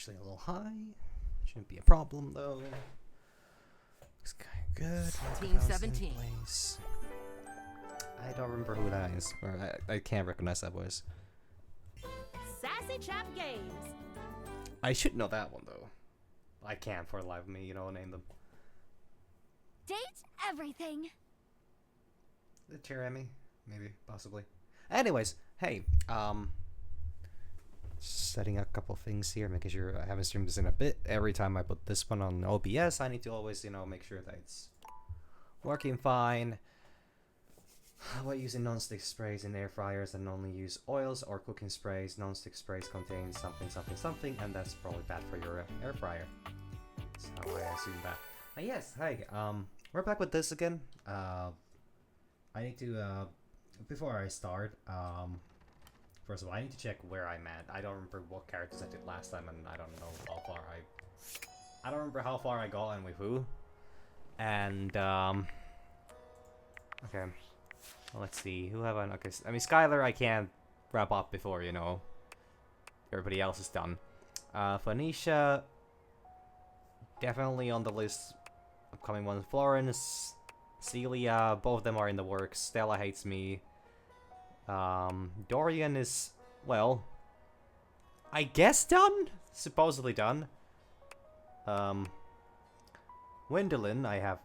actually a little high. Shouldn't be a problem though. Looks kind of good. Team 17. Place. I don't remember who that is, or I can't recognize that voice. Sassy Chap Games. I should know that one though. I can't for the life of me, name them. Date everything. The Jeremy, maybe, possibly. Anyways, hey, setting a couple things here, making sure I haven't streamed this in a bit. Every time I put this one on OBS, I need to always, make sure that it's working fine. About using non-stick sprays in air fryers and only use oils or cooking sprays. Non-stick sprays contain something, and that's probably bad for your air fryer. That's how I assume that. Yes, hey, we're back with this again. I need to, before I start, first of all, I need to check where I'm at. I don't remember what characters I did last time, and I don't know how far I don't remember how far I got and with who. And, okay. Well, let's see, who have I... Okay, I mean, Skylar I can't wrap up before, everybody else is done. Phoenicia, definitely on the list. Upcoming ones, Florence, Celia, both of them are in the works. Stella hates me. Dorian is, well, I guess done? Supposedly done. Gwendolyn, I have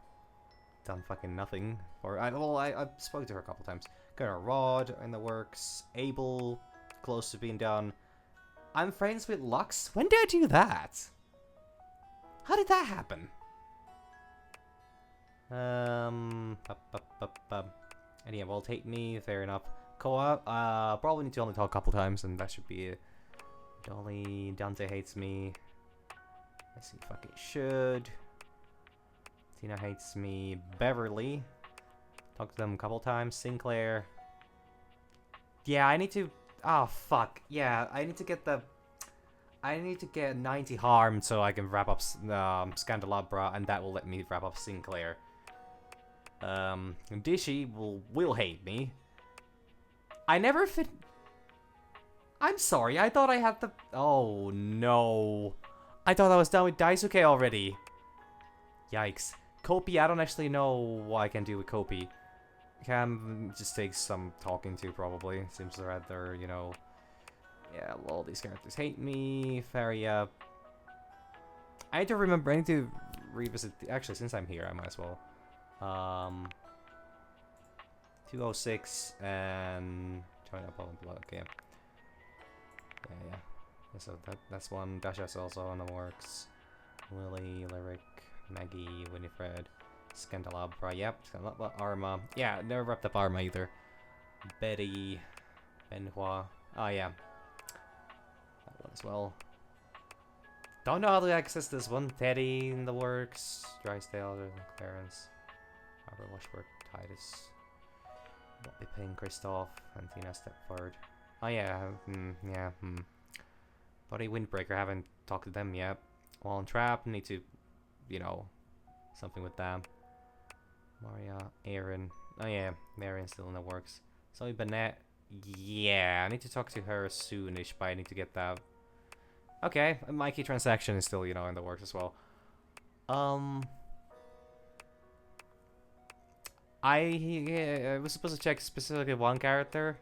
done fucking nothing for. I spoke to her a couple times. Got a Rod in the works. Abel, close to being done. I'm friends with Lux. When did I do that? How did that happen? And yeah, well, take me. Fair enough. Koa, probably need to only talk a couple times, and that should be it. Dolly, Dante hates me. I see, fucking should. Tina hates me. Beverly, talk to them a couple times. Sinclair. Yeah, I need to. Oh fuck. Yeah, I need to get the. I need to get 90 harm so I can wrap up Scandelabra, and that will let me wrap up Sinclair. Dishy will hate me. I never fit. I'm sorry, I thought I had the. Oh no. I thought I was done with Daisuke already. Yikes. Kopi, I don't actually know what I can do with Kopi. Can just take some talking to, probably. Seems rather, yeah, all these characters hate me. Faria. I need to remember, I need to revisit. Actually, since I'm here, I might as well. 206 and China Poland Blood. Okay. Yeah. So that's one. Dasha's also on the works. Lily, Lyric, Maggie, Winifred, Scandelabra. Yep, Scandelabra, Arma. Yeah, never wrapped up Arma either. Betty, Benhua. Oh yeah, that one as well. Don't know how to access this one. Teddy in the works. Drysdale, Clarence, Robert Washworth, Titus, Bobby Payne, Christoph, and Tina Stepford. Oh yeah, Buddy Windbreaker, haven't talked to them yet. Wall and Trap, need to, something with them. Maria, Aaron. Oh yeah, Marion's still in the works. Zoe Bennett, yeah, I need to talk to her soonish, but I need to get that. Okay, Mikey transaction is still, in the works as well. I was supposed to check specifically one character.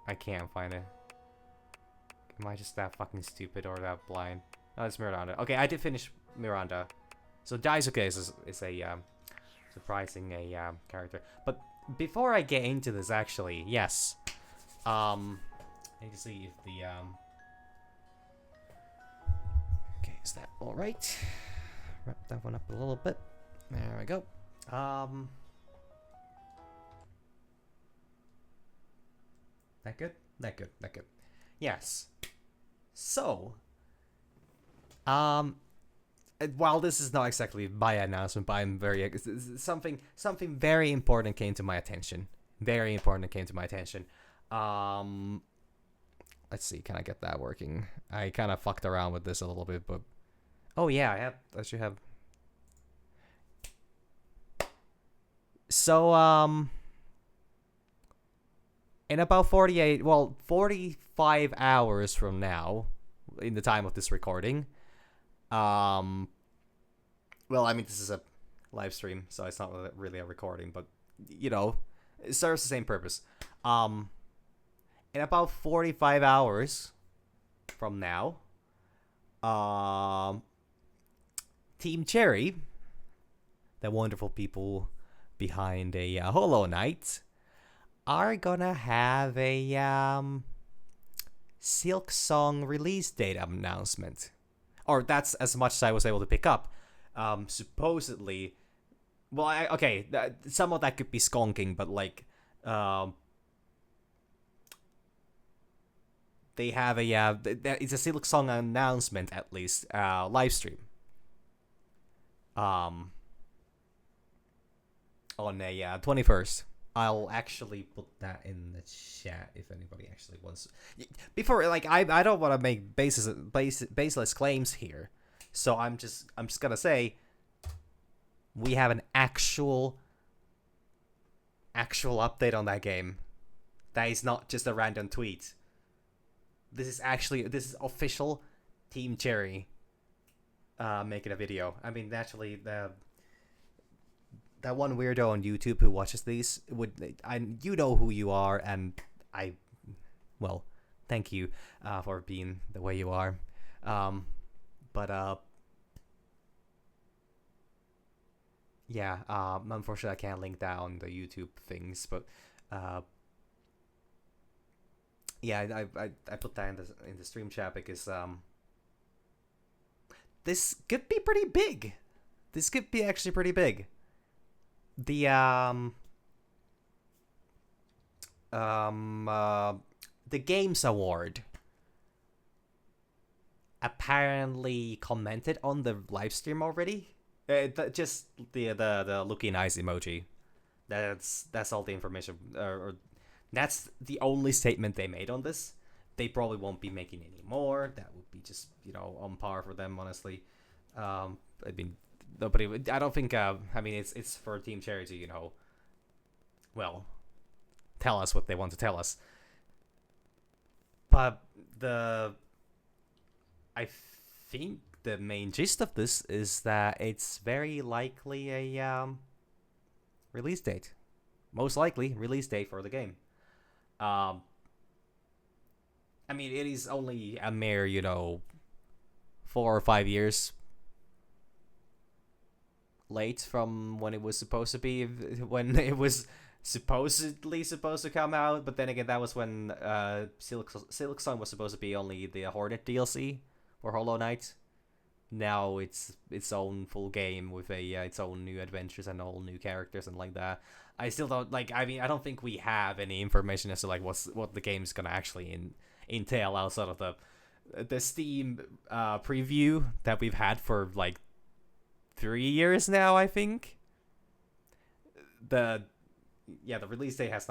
I can't find it. Am I just that fucking stupid or that blind? Oh, it's Miranda. Okay, I did finish Miranda. So Daisuke is a surprising character. But before I get into this, actually, yes. I need to see if the okay, is that all right? Wrap that one up a little bit. There we go. That good? That good. Yes. So, while this is not exactly my announcement, but I'm very something very important came to my attention. Let's see, can I get that working? I kind of fucked around with this a little bit, but oh yeah, I should have. So in about 45 hours from now, in the time of this recording. Well, I mean, this is a live stream, so it's not really a recording, but you know, it serves the same purpose. In about 45 hours from now, Team Cherry, the wonderful people behind a Hollow Knight, are gonna have a Silk Song release date announcement, or that's as much as I was able to pick up. Supposedly, well, okay, some of that could be Skonging, but like, they have a it's a Silk Song announcement at least, live stream. On a 21st. I'll actually put that in the chat if anybody actually wants. Before, like, I don't want to make baseless claims here, so I'm just gonna say we have an actual update on that game. That is not just a random tweet. This is official Team Cherry making a video. I mean, naturally, that one weirdo on YouTube who watches these you know who you are, and well, thank you for being the way you are. Yeah. Unfortunately, I can't link down the YouTube things, but yeah, I put that in the stream chat because this could be pretty big. This could be actually pretty big. The Games Award apparently commented on the live stream already. Just the looking eyes emoji. That's all the information. Or that's the only statement they made on this. They probably won't be making any more. That would be just on par for them, honestly. I mean, nobody. I don't think. I mean, it's for Team Cherry to well, tell us what they want to tell us. But I think the main gist of this is that it's very likely a release date. Most likely release date for the game. I mean, it is only a mere 4 or 5 years late from when it was supposed to be, when it was supposedly supposed to come out. But then again, that was when Silk Song was supposed to be only the Hornet DLC for Hollow Knight. Now it's its own full game with its own new adventures and all new characters and like that. I still don't I mean, I don't think we have any information as to what the game's gonna actually entail outside of the Steam preview that we've had for 3 years now. I think the release date has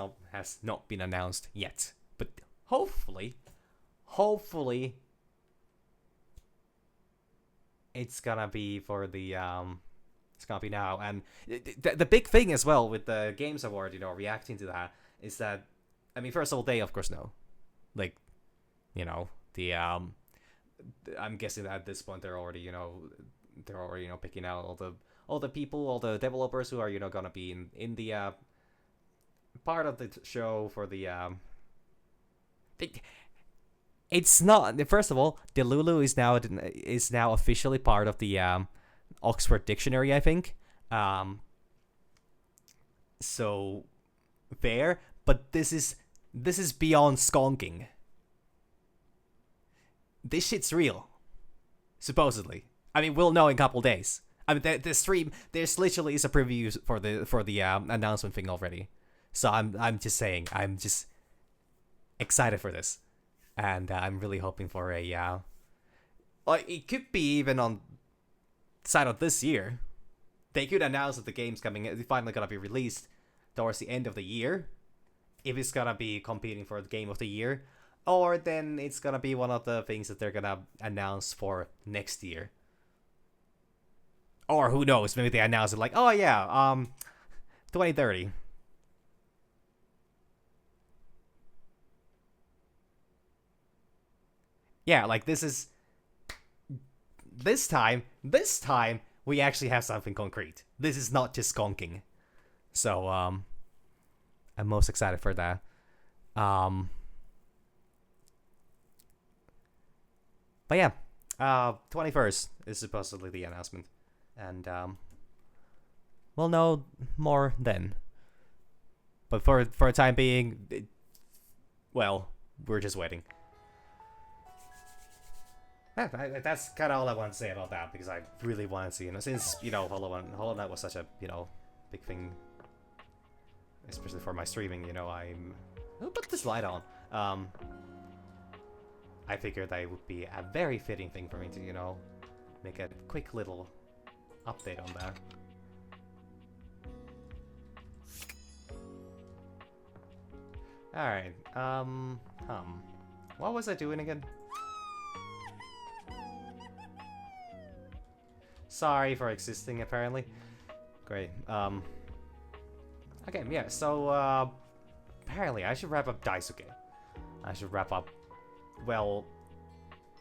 not been announced yet, but hopefully it's gonna be for the it's gonna be now. And the big thing as well with the Games Award, reacting to that, is that, I mean, first of all, they of course know, the I'm guessing that at this point they're already picking out all the people, all the developers who are gonna be in the part of the show for the it's not. First of all, Delulu is now officially part of the Oxford Dictionary, I think. So fair, but this is beyond Skonging. This shit's real, supposedly. I mean, we'll know in a couple days. I mean, the stream, there's literally is a preview for the announcement thing already. So I'm just saying, I'm just excited for this. And I'm really hoping for a it could be even on the side of this year. They could announce that the game's finally gonna be released towards the end of the year, if it's gonna be competing for the Game of the Year, or then it's gonna be one of the things that they're gonna announce for next year. Or who knows? Maybe they announce it 2030. yeah, like this is this time we actually have something concrete. This is not just Skonging. So I'm most excited for that. But yeah, 21st is supposedly the announcement, and we'll know more then. But for a time being, well, we're just waiting. Yeah, that's kind of all I want to say about that, because I really want to see, since, Hollow Knight was such a, big thing, especially for my streaming, I'll put this light on. I figured that it would be a very fitting thing for me to, make a quick little update on that. Alright, what was I doing again? Sorry for existing, apparently. Great, okay, yeah, so, apparently I should wrap up Daisuke. I should wrap up, well,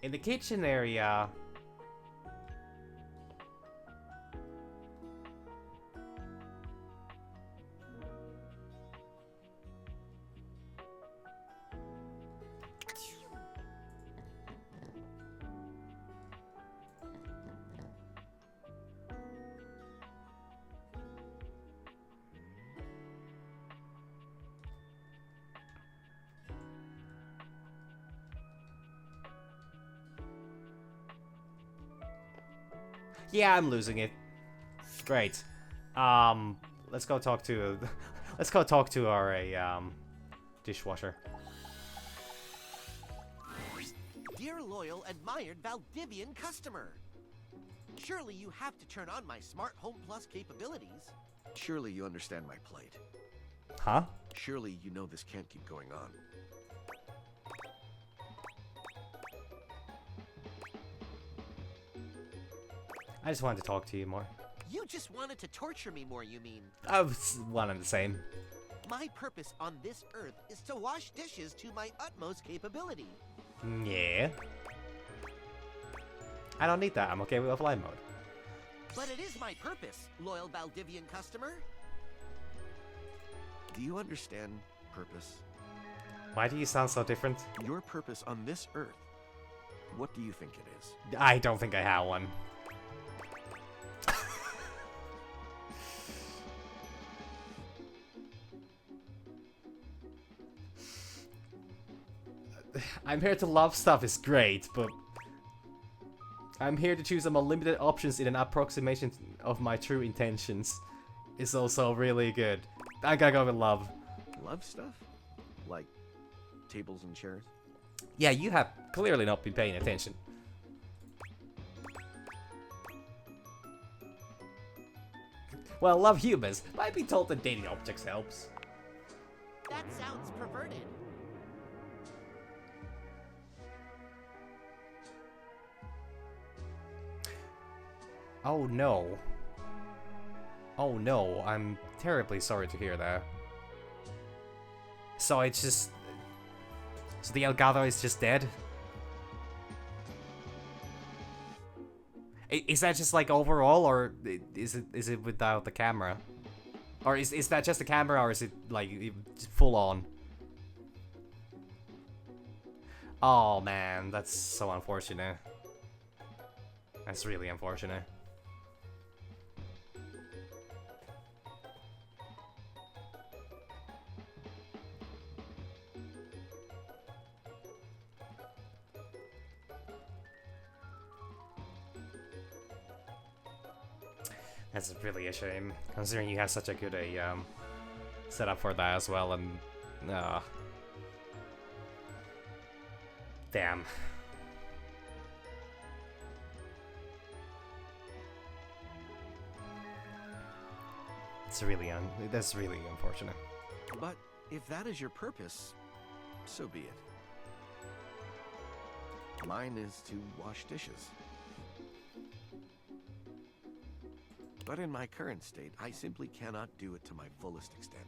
in the kitchen area... Yeah, I'm losing it. Great. Let's go talk to let's go talk to our dishwasher. Dear loyal, admired Valdivian customer. Surely you have to turn on my Smart Home Plus capabilities. Surely you understand my plight. Huh? Surely you know this can't keep going on. I just wanted to talk to you more. You just wanted to torture me more, you mean? I was one and the same. My purpose on this earth is to wash dishes to my utmost capability. Yeah. I don't need that. I'm okay with offline mode. But it is my purpose, loyal Valdivian customer. Do you understand purpose? Why do you sound so different? Your purpose on this earth. What do you think it is? I don't think I have one. I'm here to love stuff is great, but I'm here to choose among limited options in an approximation of my true intentions. It's also really good. I gotta go with love. Love stuff? Like tables and chairs? Yeah, you have clearly not been paying attention. Well, love humans, but I've been told that dating objects helps. That sounds perverted. Oh no. Oh no, I'm terribly sorry to hear that. So it's just... So the Elgato is just dead? Is that just like overall, or is it without the camera? Or is that just the camera, or is it like full on? Oh man, that's so unfortunate. That's really unfortunate. That's really a shame, considering you have such a good setup for that as well, and damn. That's really unfortunate. But if that is your purpose, so be it. Mine is to wash dishes. But in my current state, I simply cannot do it to my fullest extent.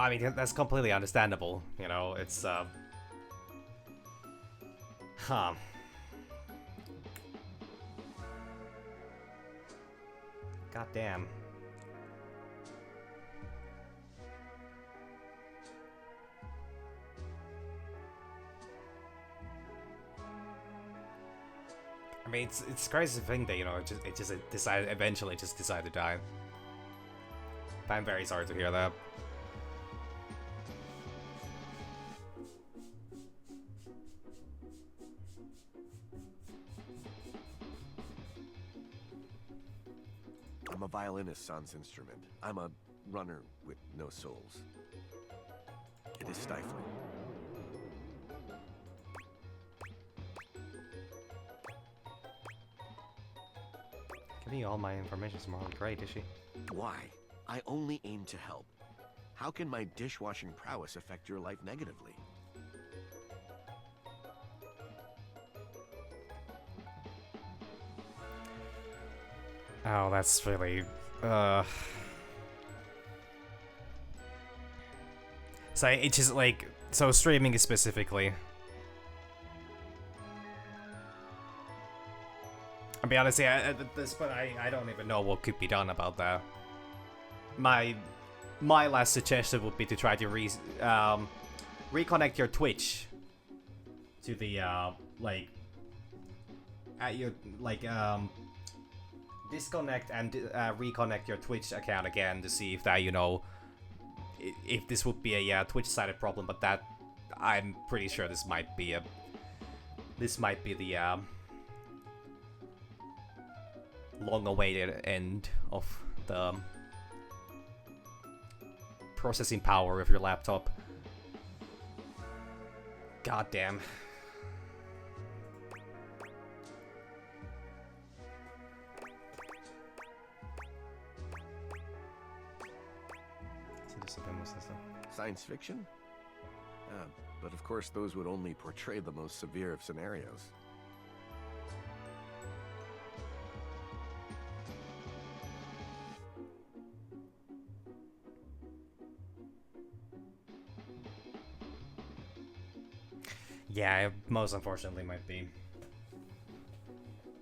I mean, that's completely understandable. You know, it's huh. God damn. I mean, it's crazy to think that, you know, it just eventually decided to die. But I'm very sorry to hear that. I'm a violinist sans instrument. I'm a runner with no souls. It is stifling. Giving you all my information is morally great, is she? Why? I only aim to help. How can my dishwashing prowess affect your life negatively? Oh, that's really... So it's just like... So streaming specifically... I'll be honest, yeah, at this point, I don't even know what could be done about that. My last suggestion would be to try to reconnect your Twitch to the disconnect and reconnect your Twitch account again to see if that, you know, if this would be a Twitch-sided problem. But that, I'm pretty sure this might be the long-awaited end of the processing power of your laptop. God damn. Science fiction? But of course those would only portray the most severe of scenarios. Yeah, it most unfortunately might be.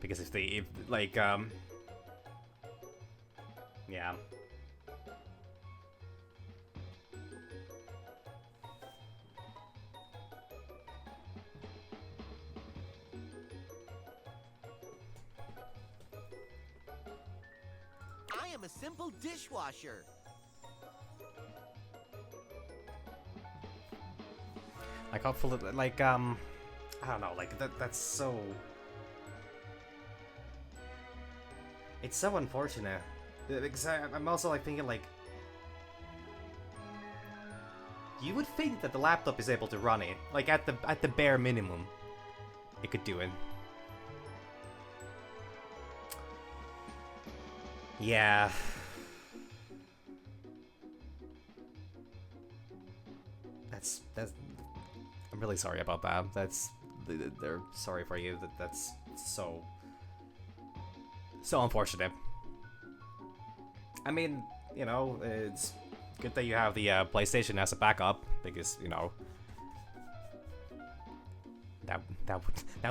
Because if yeah. I am a simple dishwasher. Like, hopefully, like, I don't know, like, that's so... It's so unfortunate. Because I'm also, like, thinking, like... You would think that the laptop is able to run it. Like, at the bare minimum. It could do it. Yeah... That's... I'm really sorry about that. They're sorry for you. That's so unfortunate. I mean, you know, it's good that you have the PlayStation as a backup, because, you know, that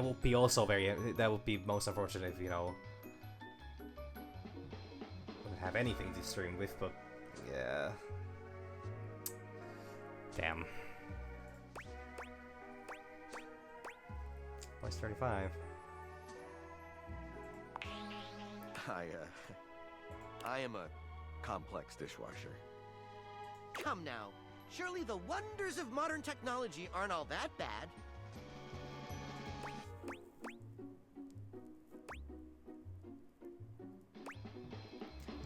would be also that would be most unfortunate if, you know, wouldn't have anything to stream with. But yeah, damn. Plus 35. I am a complex dishwasher. Come now, surely the wonders of modern technology aren't all that bad. You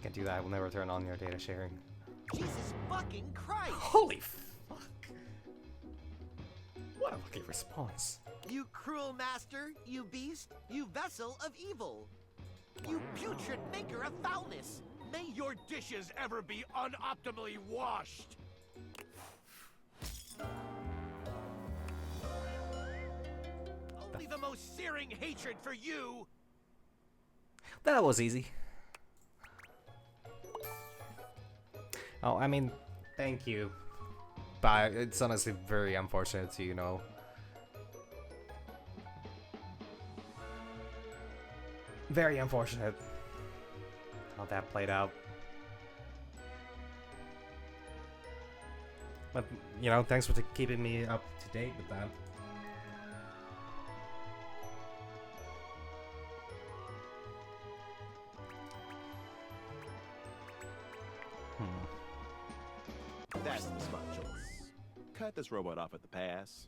can't do that. I will never turn on your data sharing. Jesus fucking Christ! Holy fuck! What a lucky response. You cruel master, you beast, you vessel of evil. You putrid maker of foulness. May your dishes ever be unoptimally washed. Only the most searing hatred for you. That was easy. Oh, I mean, thank you But it's honestly very unfortunate to, you know. Very unfortunate how that played out. But, you know, thanks for keeping me up to date with that. That's the smart choice. Cut this robot off at the pass.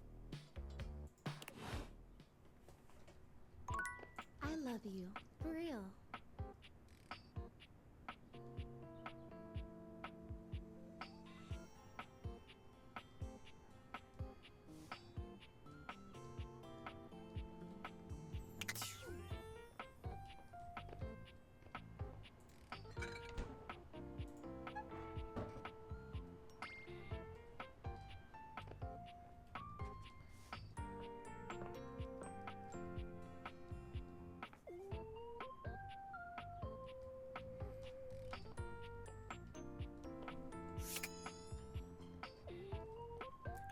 I love you. For real.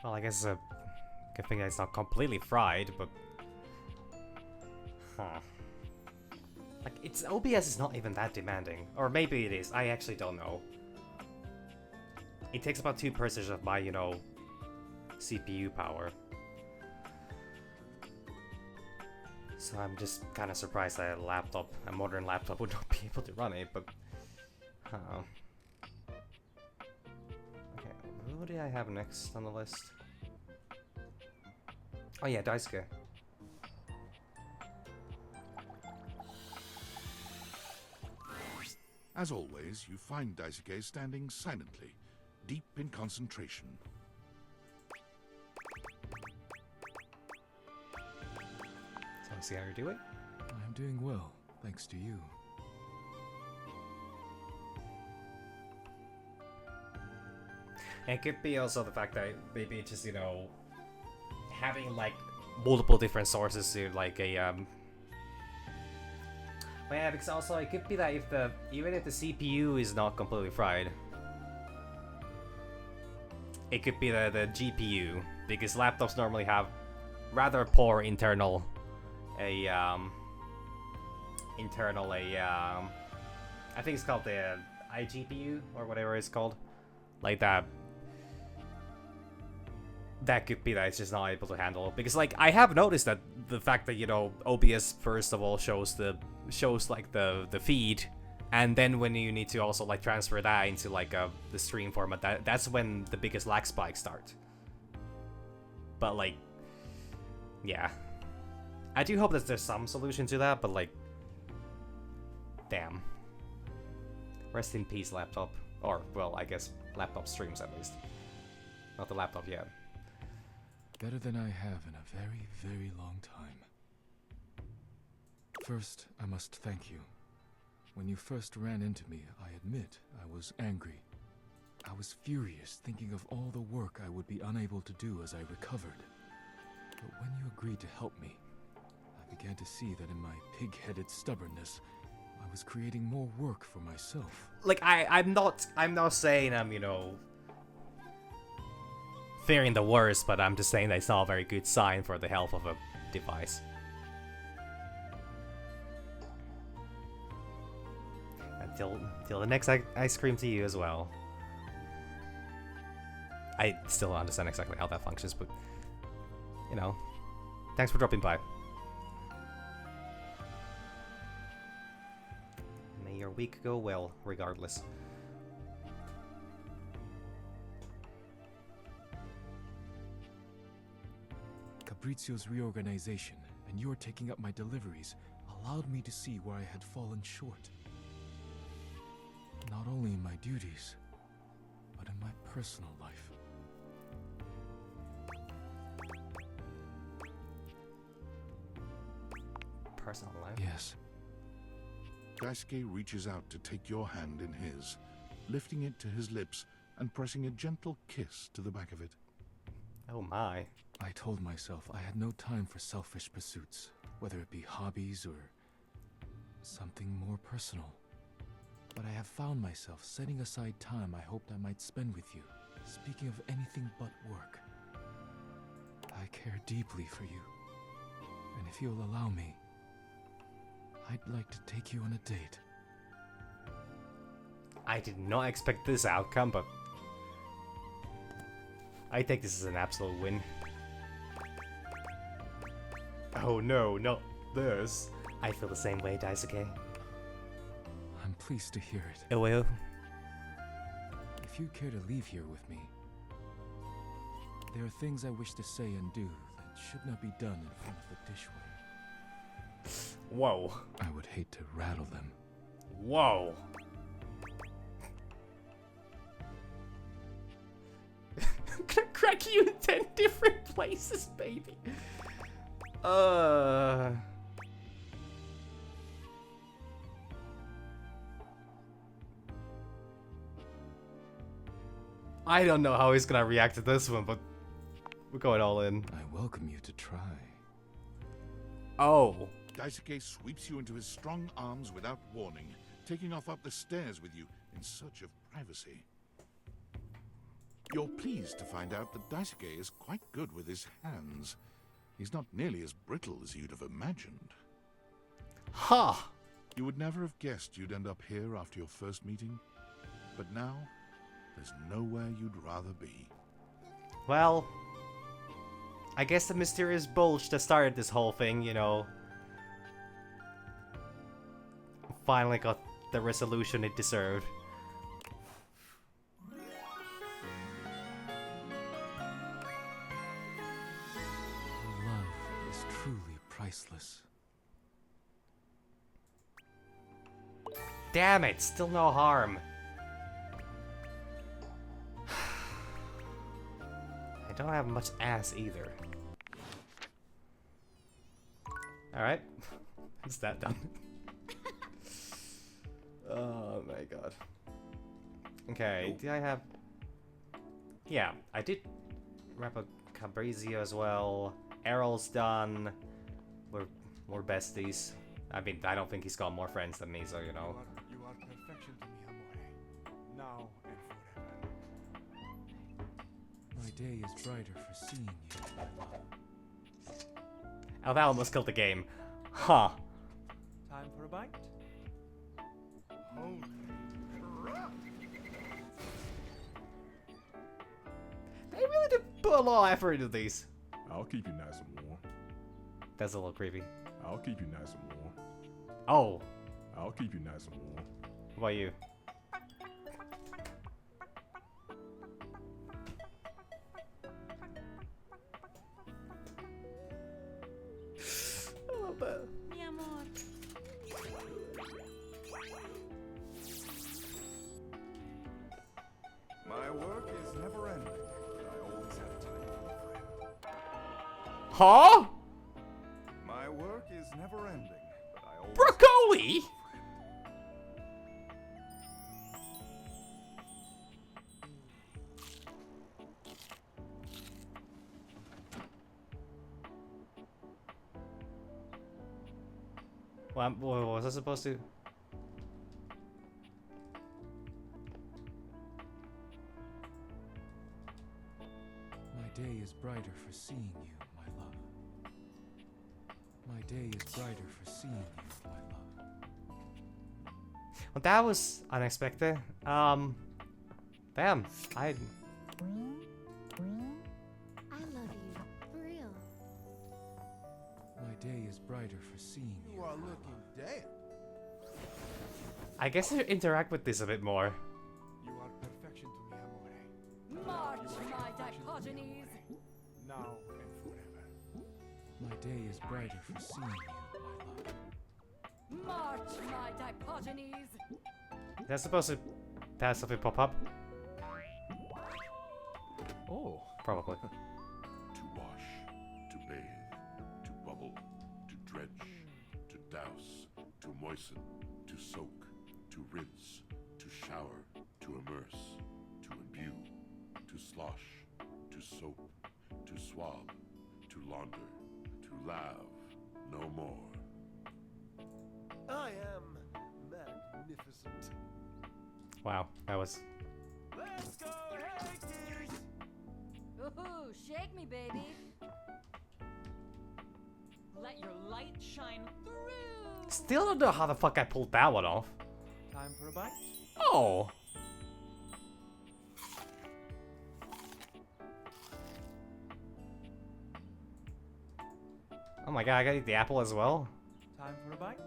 Well, I guess it's a good thing that it's not completely fried, but... Huh. Like, its OBS is not even that demanding. Or maybe it is, I actually don't know. It takes about 2% of my, you know, CPU power. So I'm just kind of surprised that a modern laptop would not be able to run it, but... Okay, who do I have next on the list? Oh yeah, Daisuke. As always, you find Daisuke standing silently, deep in concentration. So let's see how you're doing. I'm doing well, thanks to you. And it could be also the fact that maybe it's just, you know, having like multiple different sources to like a But yeah, because also it could be that even if the CPU is not completely fried, it could be the GPU, because laptops normally have rather poor internal I think it's called the iGPU or whatever it's called, like that. That could be that it's just not able to handle it, because like I have noticed that the fact that, you know, OBS first of all shows like the feed, and then when you need to also like transfer that into like the stream format, that's when the biggest lag spikes start. But like, yeah, I do hope that there's some solution to that, but like, damn. Rest in peace, laptop. Or, well, I guess laptop streams at least. Not the laptop yet. Better than I have in a very, very long time. First, I must thank you. When you first ran into me, I admit I was angry. I was furious, thinking of all the work I would be unable to do as I recovered. But when you agreed to help me, I began to see that in my pig-headed stubbornness, I was creating more work for myself. Like, I'm not saying I'm, you know, fearing the worst, but I'm just saying that it's not a very good sign for the health of a device. Until the next ice cream to you as well. I still don't understand exactly how that functions, but, you know, thanks for dropping by. May your week go well, regardless. Fabrizio's reorganization and your taking up my deliveries allowed me to see where I had fallen short. Not only in my duties, but in my personal life. Personal life? Yes. Daisuke reaches out to take your hand in his, lifting it to his lips and pressing a gentle kiss to the back of it. Oh my. I told myself I had no time for selfish pursuits, whether it be hobbies or something more personal. But I have found myself setting aside time I hoped I might spend with you. speaking of anything but work, I care deeply for you. And if you'll allow me, I'd like to take you on a date. I did not expect this outcome, but I think this is an absolute win. Oh no, not this. I feel the same way, Daisuke. I'm pleased to hear it. Oh well. If you care to leave here with me, there are things I wish to say and do that should not be done in front of the dishware. Whoa. I would hate to rattle them. Whoa. I'm gonna crack you in 10 different places, baby. I don't know how he's gonna react to this one, but we're going all in. I welcome you to try. Oh. Daisuke sweeps you into his strong arms without warning, taking off up the stairs with you in search of privacy. You're pleased to find out that Daisuke is quite good with his hands. He's not nearly as brittle as you'd have imagined. Huh. You would never have guessed you'd end up here after your first meeting, but now there's nowhere you'd rather be. Well, I guess the mysterious bulge that started this whole thing, you know, finally got the resolution it deserved. Love is truly priceless. Damn it, still no harm. I don't have much ass either. Alright, is that done? Oh my god. Okay, did I have... Yeah, I did wrap up Cabrizio as well. Errol's done. We're besties. I mean, I don't think he's got more friends than me, so you know. You are perfection to me, amore. Now and forever. My day is brighter for seeing you, my love. Oh, that almost killed the game. Huh. Time for a bite? They really did put a lot of effort into these. I'll keep you nice and warm. That's a little creepy. I'll keep you nice and warm. Oh, I'll keep you nice and warm. what about you? I love that. Mi amor. My work is never ending, but I always have time for a friend. Huh? My work is never ending, but I always Broccoli? What was I supposed to? My day is brighter for seeing you, my love. My day is brighter for seeing you, my love. Well, that was unexpected. Damn. I love you. For real. My day is brighter for seeing you. You are looking dead. I guess I should interact with this a bit more. You are perfection to me, amore. March, my Diogenes. Now and forever. My day is brighter for seeing you, my love. March, my Diogenes. Is that supposed to have something pop up? Oh. Probably. To wash, to bathe, to bubble, to dredge, to douse, to moisten, to soak, to rinse, to shower, to immerse, to imbue, to slosh, to soap, to swab, to launder, to lave, no more. I am magnificent. Wow, that was... Let's go hiking! shake me, baby. Let your light shine through. Still don't know how the fuck I pulled that one off. Time for a bite? Oh. Oh my god, I gotta eat the apple as well? Time for a bite?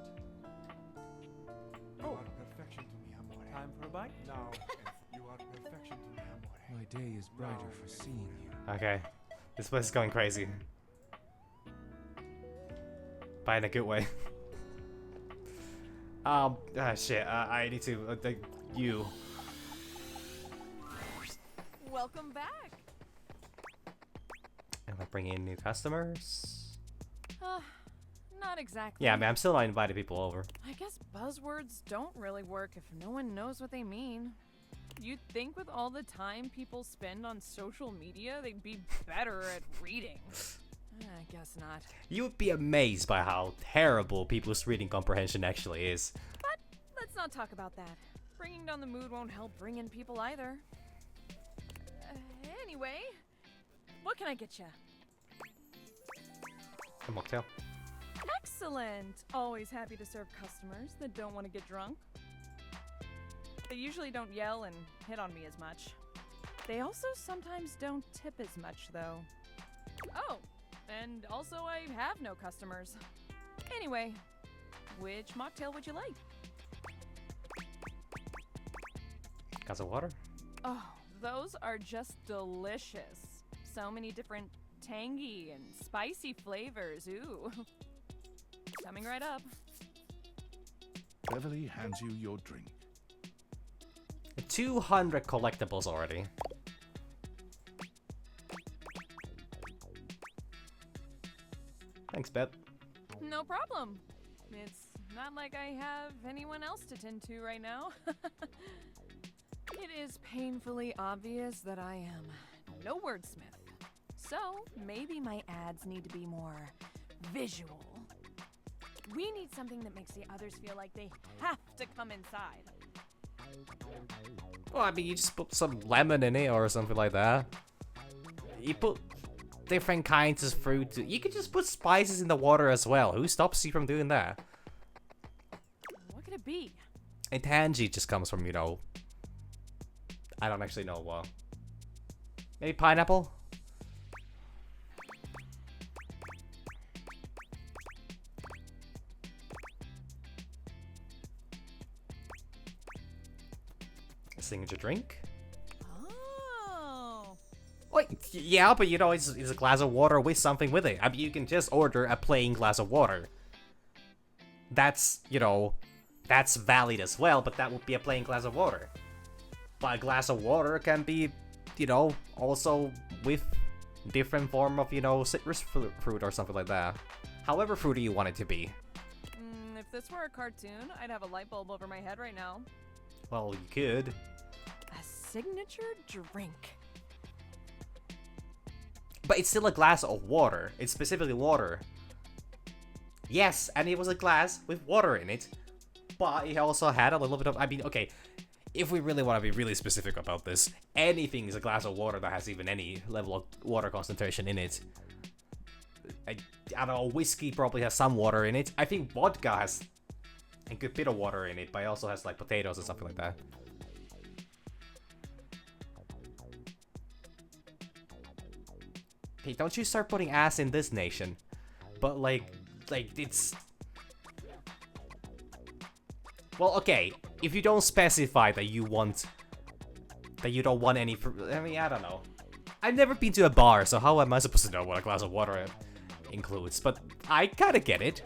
You are perfection to me, amore. Time for a bite? Now, you are perfection to me, amore. My day is brighter for seeing you. Okay. This place is going crazy. But in a good way. Shit, I need to, you. Welcome back. Am I bringing in new customers? Not exactly. Yeah, I mean, I'm still not inviting people over. I guess buzzwords don't really work if no one knows what they mean. You'd think with all the time people spend on social media, they'd be better at reading. I guess not. You would be amazed by how terrible people's reading comprehension actually is. But let's not talk about that. Bringing down the mood won't help bring in people either. Anyway, what can I get you? A mocktail. Excellent! Always happy to serve customers that don't want to get drunk. They usually don't yell and hit on me as much. They also sometimes don't tip as much, though. Oh, and also I have no customers. Anyway, which mocktail would you like? Glass of water? Oh, those are just delicious. So many different tangy and spicy flavors, ooh. Coming right up. Beverly hands you your drink. 200 collectibles already. Thanks, Beth. No problem. It's not like I have anyone else to tend to right now. It is painfully obvious that I am no wordsmith. So maybe my ads need to be more visual. We need something that makes the others feel like they have to come inside. Well, I mean, you just put some lemon in it or something like that. You put different kinds of fruit. You could just put spices in the water as well. Who stops you from doing that? What could it be? And tangy just comes from, you know, I don't actually know what. Maybe pineapple? A signature drink? Oh. Wait, yeah, but you know, it's a glass of water with something with it. I mean, you can just order a plain glass of water. That's, you know, that's valid as well, but that would be a plain glass of water. But a glass of water can be, you know, also with different form of, you know, citrus fruit or something like that. However fruity you want it to be. If this were a cartoon, I'd have a light bulb over my head right now. Well, you could. A signature drink. But it's still a glass of water. It's specifically water. Yes, and it was a glass with water in it. But it also had a little bit of... I mean, okay, if we really want to be really specific about this, anything is a glass of water that has even any level of water concentration in it. I don't know, whiskey probably has some water in it. I think vodka has a good bit of water in it, but it also has like potatoes and something like that. Hey, don't you start putting ass in this nation. But like it's... Well, okay, if you don't specify that you want... That you don't want any... I mean, I don't know. I've never been to a bar, so how am I supposed to know what a glass of water includes? But I kinda get it.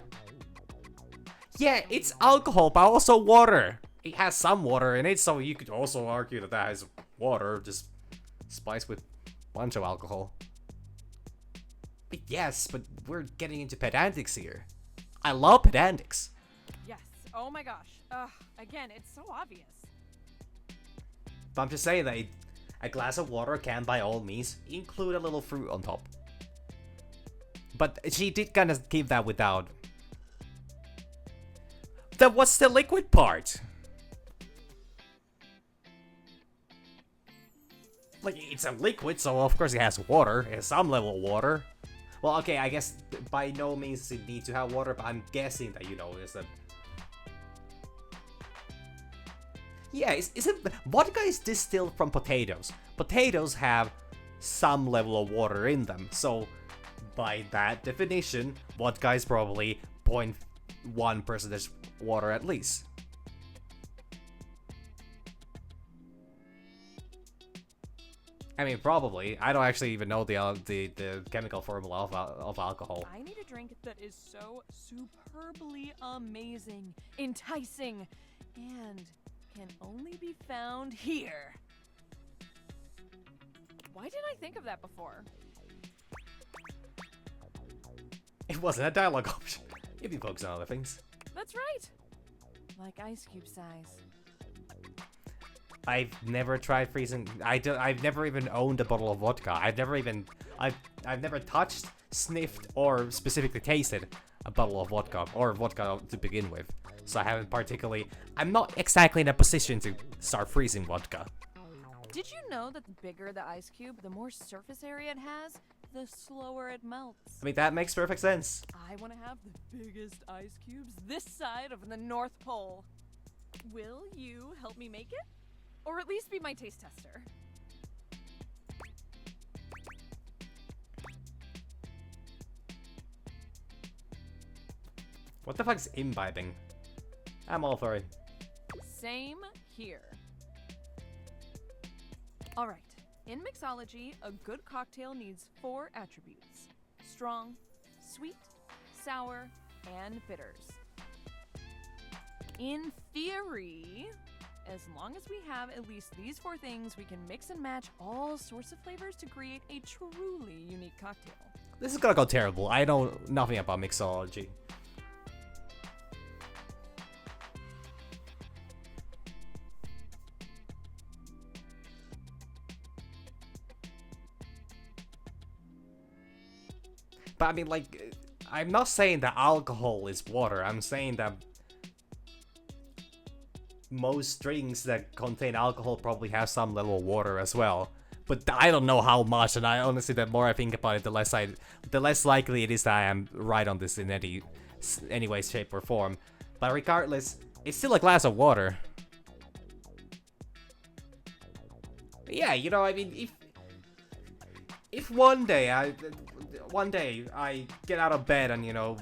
Yeah, it's alcohol, but also water. It has some water in it, so you could also argue that that has water, just spiced with a bunch of alcohol. But yes, but we're getting into pedantics here. I love pedantics. Yes. Oh my gosh. Again, it's so obvious. But I'm just saying that a glass of water can, by all means, include a little fruit on top. But she did kind of keep that without. Then what's the liquid part? Like, it's a liquid, so of course it has water. It has some level of water. Well, okay, I guess by no means it needs to have water, but I'm guessing that, you know, it's a... Yeah, vodka is distilled from potatoes. Potatoes have some level of water in them, so by that definition, vodka is probably 0.1% water at least. I mean, probably. I don't actually even know the chemical formula of alcohol. I need a drink that is so superbly amazing, enticing, and can only be found here. Why didn't I think of that before? It wasn't a dialogue option. You've been focusing on other things. That's right. Like ice cube size. I've never tried freezing. I've never even owned a bottle of vodka. I've never touched, sniffed, or specifically tasted a bottle of vodka or vodka to begin with. So I haven't particularly. I'm not exactly in a position to start freezing vodka. Did you know that the bigger the ice cube, the more surface area it has, the slower it melts? I mean, that makes perfect sense. I want to have the biggest ice cubes this side of the North Pole. Will you help me make it? Or at least be my taste tester? What the fuck's imbibing? I'm all for it. Same here. Alright, in mixology, a good cocktail needs 4 attributes: strong, sweet, sour, and bitters. In theory, as long as we have at least these 4 things, we can mix and match all sorts of flavors to create a truly unique cocktail. This is gonna go terrible. I know nothing about mixology. But I mean, like, I'm not saying that alcohol is water. I'm saying that most drinks that contain alcohol probably have some level of water as well. But I don't know how much, and I honestly, the more I think about it, the less likely it is that I am right on this in any way, shape, or form. But regardless, it's still a glass of water. Yeah, you know, I mean, if one day I get out of bed and, you know,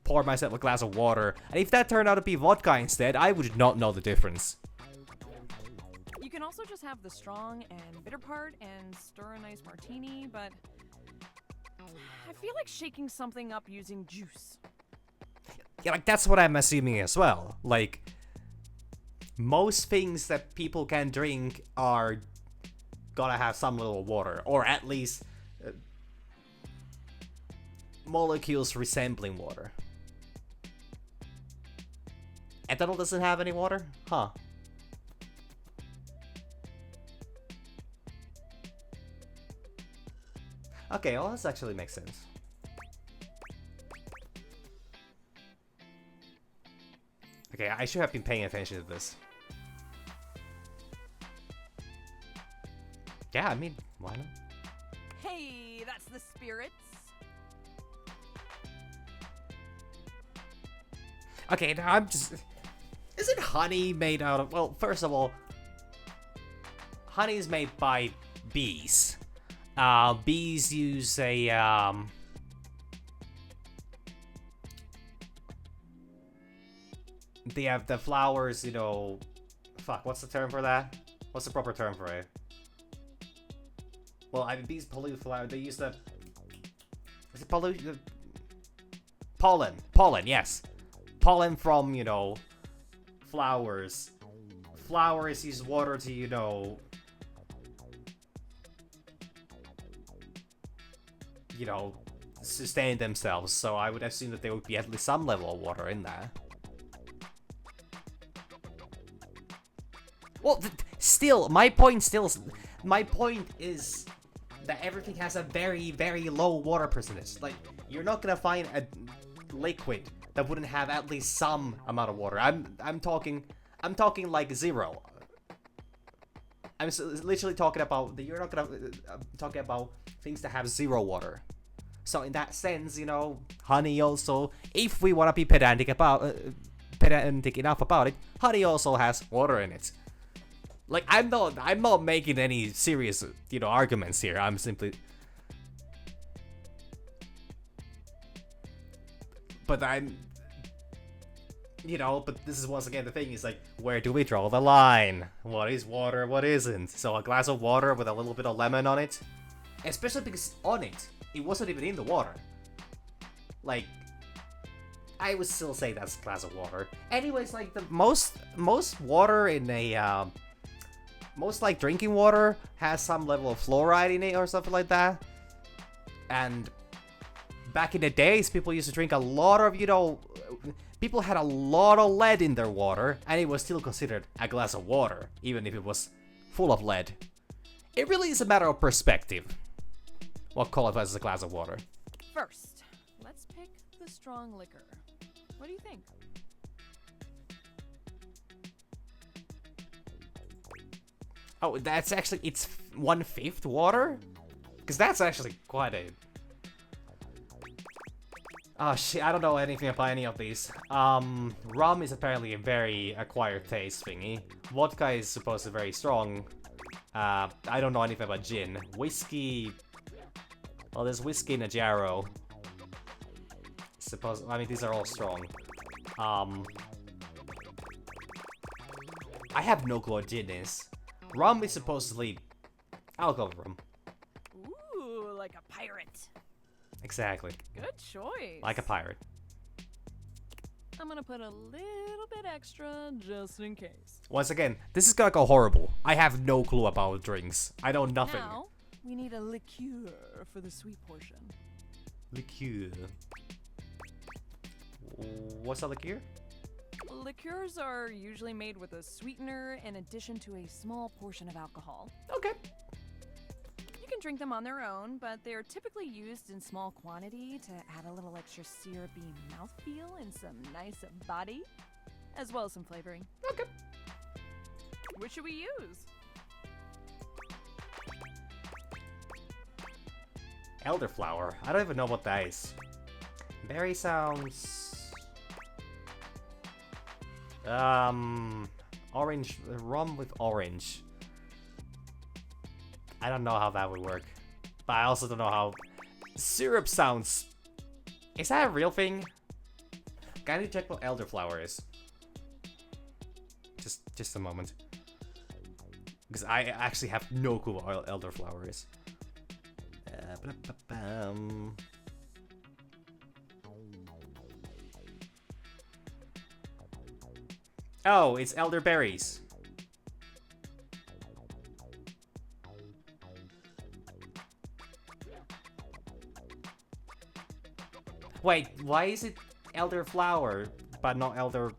pour myself a glass of water, and if that turned out to be vodka instead, I would not know the difference. You can also just have the strong and bitter part and stir a nice martini, but I feel like shaking something up using juice. Yeah, like, that's what I'm assuming as well. Like, most things that people can drink are gonna have some little water, or at least molecules resembling water. Ethanol doesn't have any water? Huh. Okay, well, this actually makes sense. Okay, I should have been paying attention to this. Yeah, I mean, why not? Hey, that's the spirits. Okay, now I'm just... Isn't honey made out of... Well, first of all, honey is made by bees. Bees use a... They have the flowers, you know... Fuck, what's the term for that? What's the proper term for it? Well, I mean, bees pollute flower. They use the... Is it pollute? Pollen. Pollen, yes. Pollen from, you know, flowers. Flowers use water to, you know... sustain themselves. So I would assume that there would be at least some level of water in there. Well, still, my point is that everything has a very, very low water percentage. Like, you're not gonna find a liquid that wouldn't have at least some amount of water. I'm talking like 0. I'm literally talking about you're not gonna talking about things that have zero water. So in that sense, you know, honey also, if we want to be pedantic enough about it, honey also has water in it. Like I'm not making any serious, you know, arguments here. I'm simply, but but this is once again the thing is like, where do we draw the line? What is water? What isn't? So a glass of water with a little bit of lemon on it, especially because on it wasn't even in the water. Like, I would still say that's a glass of water. Anyways, like the most water in a most like drinking water has some level of fluoride in it or something like that. And back in the days, people used to drink a lot of, you know, people had a lot of lead in their water, and it was still considered a glass of water, even if it was full of lead. It really is a matter of perspective what qualifies as a glass of water. First, let's pick the strong liquor. What do you think? Oh, that's actually, it's 1/5 water? Because that's actually quite a... Oh shit, I don't know anything about any of these. Rum is apparently a very acquired taste thingy. Vodka is supposed to be very strong. I don't know anything about gin. Whiskey... Well, there's whiskey in a jarro. I mean, these are all strong. I have no clue what gin is. Rum is supposedly... I'll go with rum. Ooh, like a pirate. Exactly. Good choice. Like a pirate. I'm gonna put a little bit extra just in case. Once again, this is gonna go horrible. I have no clue about drinks. I know nothing. Now, we need a liqueur for the sweet portion. Liqueur. What's a liqueur? Liqueurs are usually made with a sweetener in addition to a small portion of alcohol. Okay. You can drink them on their own, but they're typically used in small quantity to add a little extra syrupy mouthfeel and some nice body, as well as some flavoring. Okay. Which should we use? Elderflower. I don't even know what that is. Berry sounds... Orange... Rum with orange. I don't know how that would work. But I also don't know how... Syrup sounds... Is that a real thing? Can you check what elderflower is? Just a moment. Because I actually have no clue what elderflower is. Oh, it's elderberries. Wait, why is it elderflower, but not elder...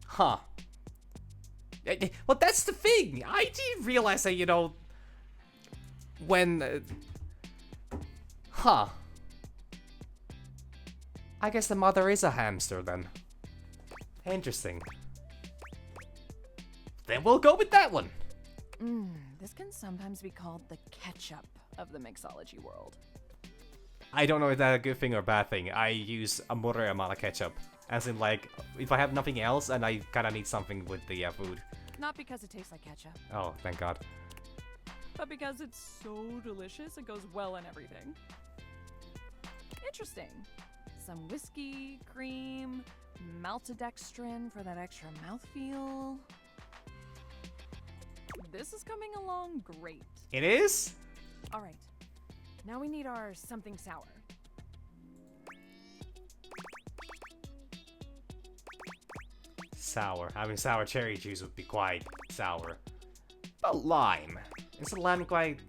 Huh. Well, that's the thing. I didn't realize that, you know, when... Huh. I guess the mother is a hamster then. Interesting. Then we'll go with that one. This can sometimes be called the ketchup of the mixology world. I don't know if that's a good thing or bad thing. I use a moderate amount of ketchup. As in, like, if I have nothing else and I kind of need something with the food. Not because it tastes like ketchup, Oh, thank God. but because it's so delicious it goes well in everything. Interesting. Some whiskey, cream, maltodextrin for that extra mouthfeel. This is coming along great. It is? All right. Now we need our something sour. Sour. I mean, sour cherry juice would be quite sour. But lime. Is a lime quite...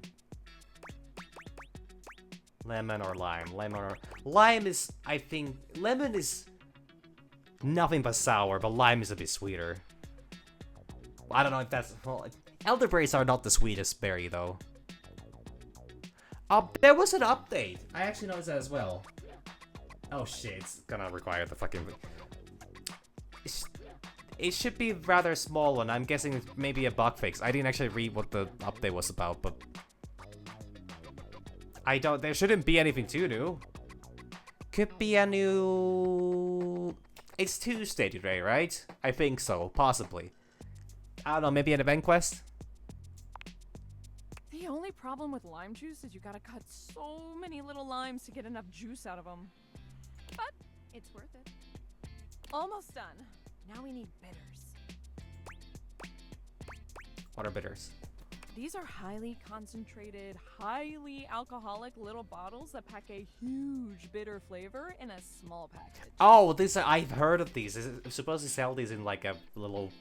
Lemon or lime? Lemon or... Lime is, I think... Lemon is nothing but sour, but lime is a bit sweeter. I don't know if that's... Well, elderberries are not the sweetest berry, though. There was an update. I actually noticed that as well. Oh shit, it's gonna require the fucking... It should be rather small, and I'm guessing it's maybe a bug fix. I didn't actually read what the update was about, but... There shouldn't be anything too new. Could be a new... It's Tuesday today, right? I think so, possibly. I don't know, maybe an event quest? The only problem with lime juice is you gotta cut so many little limes to get enough juice out of them. But it's worth it. Almost done. Now we need bitters. What are bitters? These are highly concentrated, highly alcoholic little bottles that pack a huge bitter flavor in a small package. Oh, I've heard of these. It's supposed to sell these in like a little...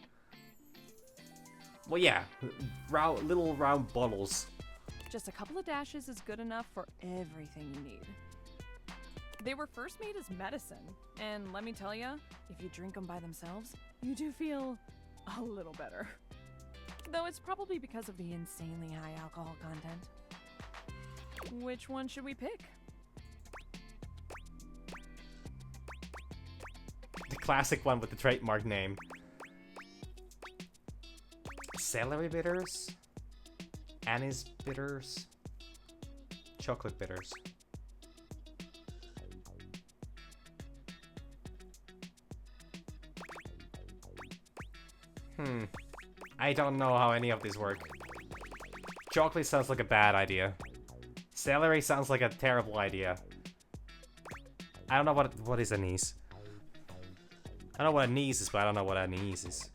Well, yeah, little round bottles. Just a couple of dashes is good enough for everything you need. They were first made as medicine, and let me tell ya, if you drink them by themselves, you do feel a little better. Though it's probably because of the insanely high alcohol content. Which one should we pick? The classic one with the trademark name. Celery bitters? Anise bitters? Chocolate bitters. I don't know how any of these work. Chocolate sounds like a bad idea. Celery sounds like a terrible idea. I don't know what is anise. I know what anise is, but I don't know what anise is.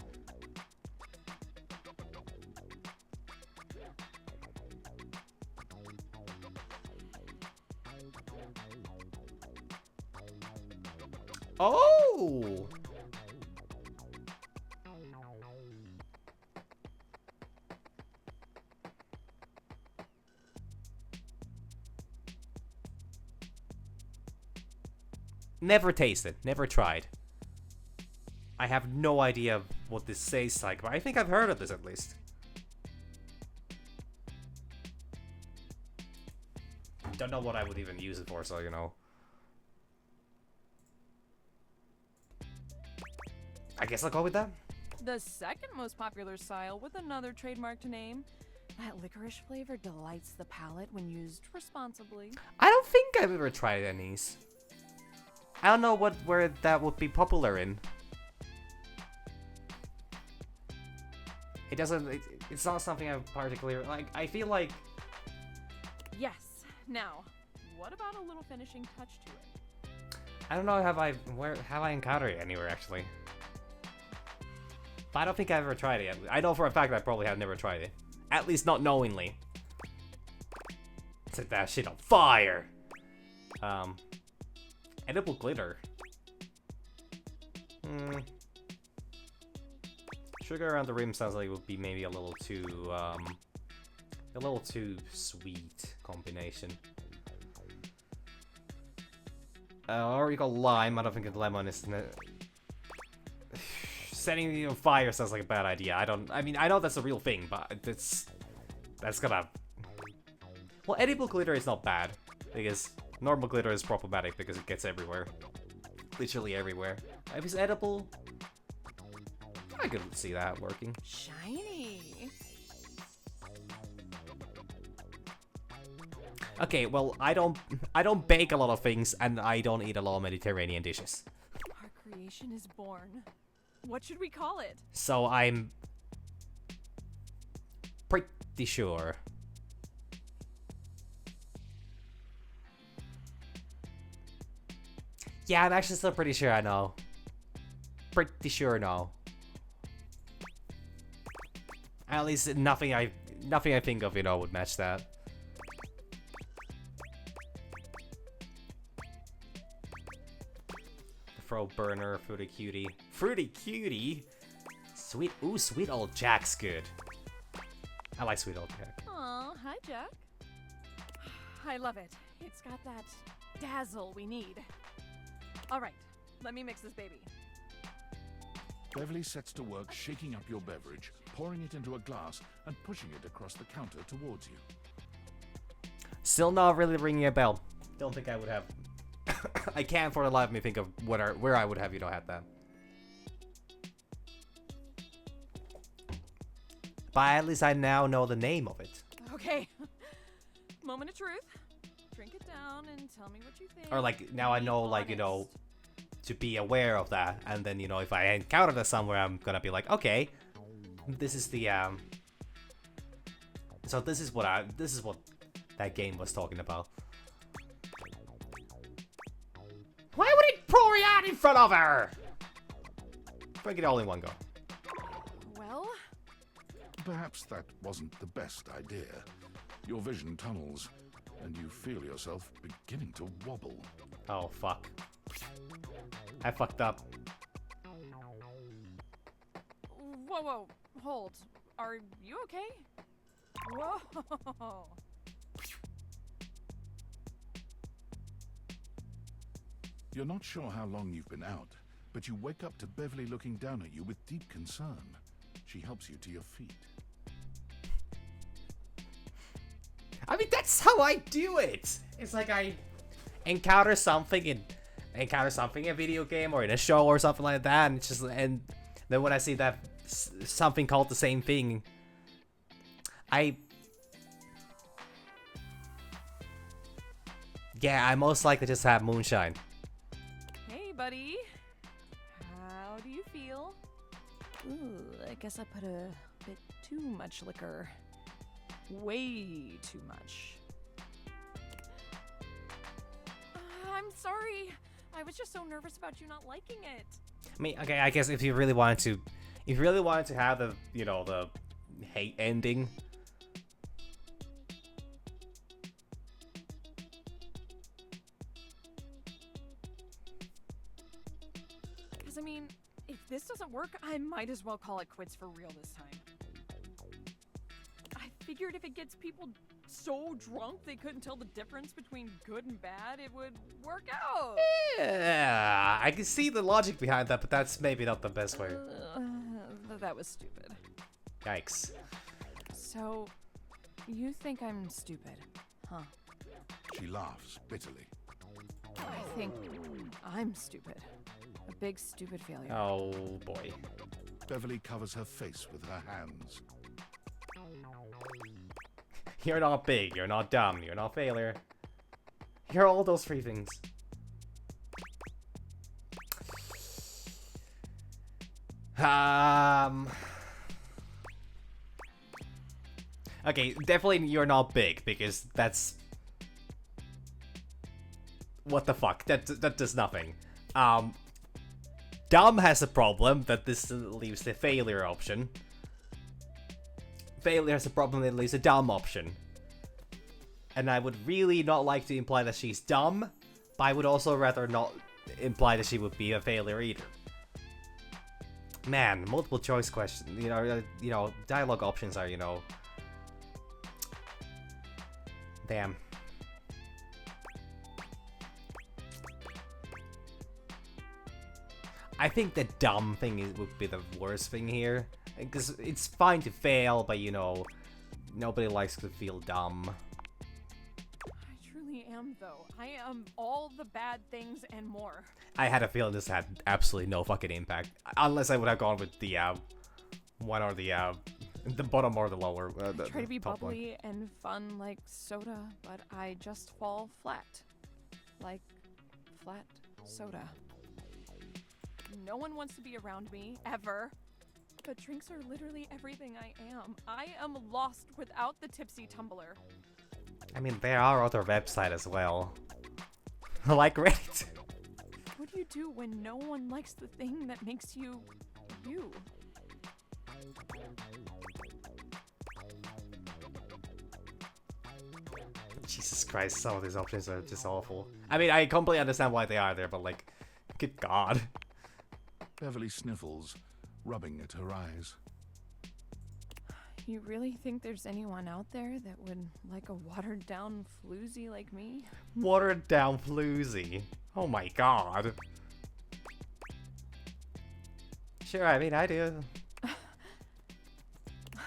Oh! Never tasted, never tried. I have no idea what this tastes like, but I think I've heard of this at least. Don't know what I would even use it for, so you know. I guess I'll go with that. The second most popular style with another trademark to name. That licorice flavor delights the palate when used responsibly. I don't think I've ever tried anise. I don't know where that would be popular in. It doesn't. It's not something I particularly like. I feel like. Yes. Now, what about a little finishing touch to it? I don't know. Have I encountered it anywhere actually? But I don't think I've ever tried it yet. I know for a fact I probably have never tried it. At least not knowingly. Set that shit on fire. Edible glitter. Sugar around the rim sounds like it would be maybe a little too sweet combination. Or you got lime. I don't think lemon is. Setting it on fire sounds like a bad idea. I mean, I know that's a real thing, but that's gonna. Well, edible glitter is not bad because normal glitter is problematic because it gets everywhere, literally everywhere. If it's edible, I could see that working. Shiny. Okay, well, I don't bake a lot of things, and I don't eat a lot of Mediterranean dishes. Our creation is born. What should we call it? So I'm pretty sure. Yeah, I'm actually still pretty sure I know. Pretty sure no. At least nothing I think of, you know, would match that. Throw burner, fruity cutie. Fruity cutie? Sweet, ooh, sweet old Jack's good. I like sweet old Jack. Aw, hi Jack. I love it. It's got that dazzle we need. All right, let me mix this baby. Beverly sets to work shaking up your beverage, pouring it into a glass, and pushing it across the counter towards you. Still not really ringing a bell. Don't think I would have. I can't for the life of me think of where I would have had that. But at least I now know the name of it. Okay. Moment of truth. Drink it down and tell me what you think. Or like now I Be know, like, honest. to be aware of that, and then if I encounter that somewhere, I'm gonna be like, okay, this is the So this is what that game was talking about. Why would it pour it out in front of her? Break it all in one go. Well, Perhaps that wasn't the best idea. Your vision tunnels, and you feel yourself beginning to wobble. Oh fuck. I fucked up. whoa, hold. Are you okay? Whoa. You're not sure how long you've been out, but you wake up to Beverly looking down at you with deep concern. She helps you to your feet. I mean, that's how I do it. It's like I encounter something in a video game or in a show or something like that, and then when I see that something called the same thing, I most likely just have moonshine. Hey, buddy. How do you feel? Ooh, I guess I put a bit too much liquor. Way too much. I'm sorry. I was just so nervous about you not liking it. I mean, okay, I guess if you really wanted to have the, the hate ending. Because, I mean, if this doesn't work, I might as well call it quits for real this time. I figured if it gets people so drunk they couldn't tell the difference between good and bad, it would work out. Yeah, I can see the logic behind that, but that's maybe not the best way. That was stupid. Yikes. So, you think I'm stupid, huh? She laughs bitterly. I think I'm stupid. A big stupid failure. Oh boy. Beverly covers her face with her hands. You're not big, you're not dumb, you're not failure. You're all those three things. Okay, definitely you're not big, because that's... What the fuck? That does nothing. Dumb has a problem that this leaves the failure option. Failure has a problem that leaves a dumb option. And I would really not like to imply that she's dumb, but I would also rather not imply that she would be a failure either. Man, multiple choice questions, dialogue options are, damn. I think the dumb thing would be the worst thing here. Because it's fine to fail, but nobody likes to feel dumb. I truly am, though. I am all the bad things and more. I had a feeling this had absolutely no fucking impact. Unless I would have gone with the, one or the bottom or the lower. I try to be top one. bubbly and fun like soda, but I just fall flat. Like flat soda. No one wants to be around me, ever. But drinks are literally everything I am. I am lost without the tipsy tumbler. I mean, there are other websites as well. Like Reddit. What do you do when no one likes the thing that makes you, you? Jesus Christ, some of these options are just awful. I mean, I completely understand why they are there, but like, good God. Beverly sniffles, rubbing at her eyes. You really think there's anyone out there that would like a watered down floozy like me? Watered down floozy. Oh my God. Sure, I mean, I do.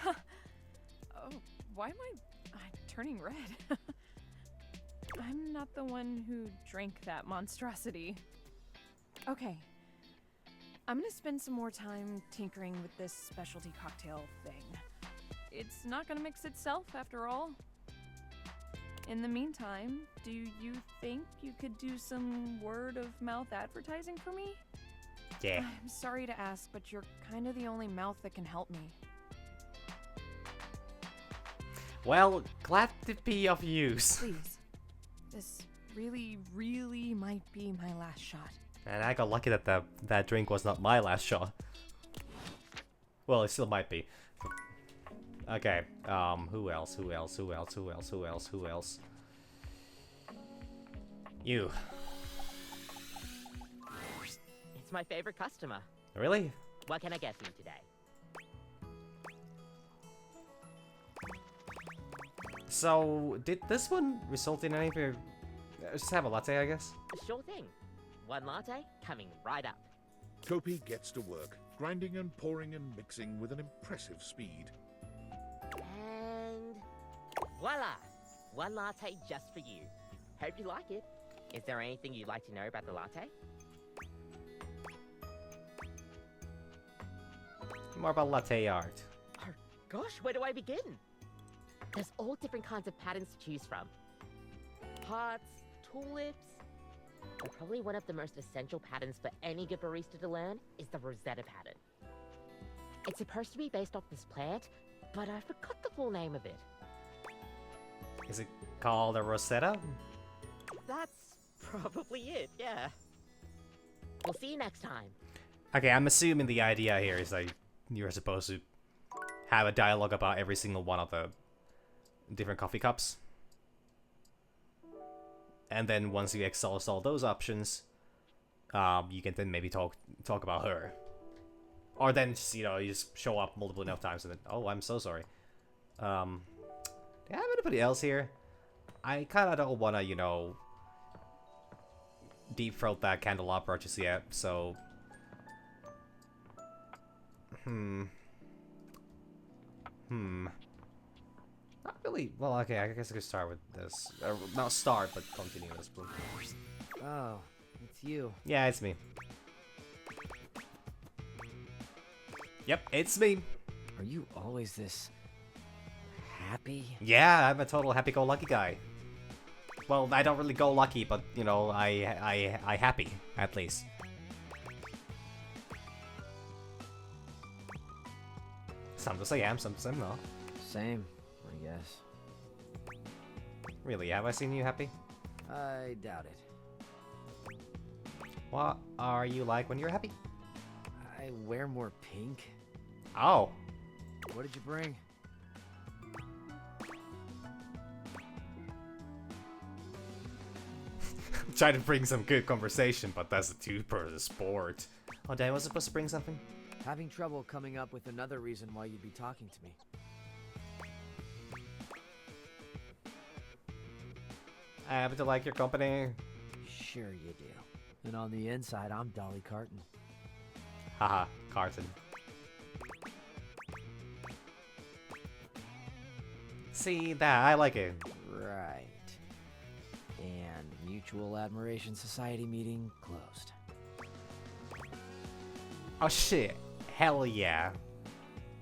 Oh, why am I turning red? I'm not the one who drank that monstrosity. Okay. I'm gonna spend some more time tinkering with this specialty cocktail thing. It's not gonna mix itself, after all. In the meantime, do you think you could do some word-of-mouth advertising for me? Yeah. I'm sorry to ask, but you're kind of the only mouth that can help me. Well, glad to be of use. Please. This really, really might be my last shot. And I got lucky that that drink was not my last shot. Well, it still might be. Okay, who else? You. It's my favorite customer. Really? What can I get for you today? So, did this one result in anything? Just have a latte, I guess? Sure thing. One latte coming right up. Topi gets to work, grinding and pouring and mixing with an impressive speed. And voila! One latte just for you. Hope you like it. Is there anything you'd like to know about the latte? More about latte art. Oh gosh, where do I begin? There's all different kinds of patterns to choose from. Hearts, tulips. And probably one of the most essential patterns for any good barista to learn is the Rosetta pattern. It's supposed to be based off this plant, but I forgot the full name of it. Is it called a Rosetta? That's probably it, yeah. We'll see you next time. Okay, I'm assuming the idea here is that you're supposed to have a dialogue about every single one of the different coffee cups. And then once you exhaust all those options, you can then maybe talk about her. Or then just, you just show up multiple enough times and then, oh, I'm so sorry. Do I have anybody else here? I kind of don't want to, deep throat that candelabra just yet, so... Not really. Well, okay, I guess I could start with this. Not start, but continue this, please. Oh, it's you. Yeah, it's me. Yep, it's me. Are you always this happy? Yeah, I'm a total happy-go-lucky guy. Well, I don't really go lucky, but I happy at least. Sometimes I am, sometimes I'm not. Same, I guess. Really, have I seen you happy? I doubt it. What are you like when you're happy? I wear more pink. Oh. What did you bring? I'm trying to bring some good conversation, but that's a two-person sport. Oh, Dad, was I supposed to bring something? Having trouble coming up with another reason why you'd be talking to me. I happen to like your company. Sure you do. And on the inside, I'm Dolly Carton. Haha, Carton. See, that, I like it. Right. And Mutual Admiration Society meeting closed. Oh shit, hell yeah.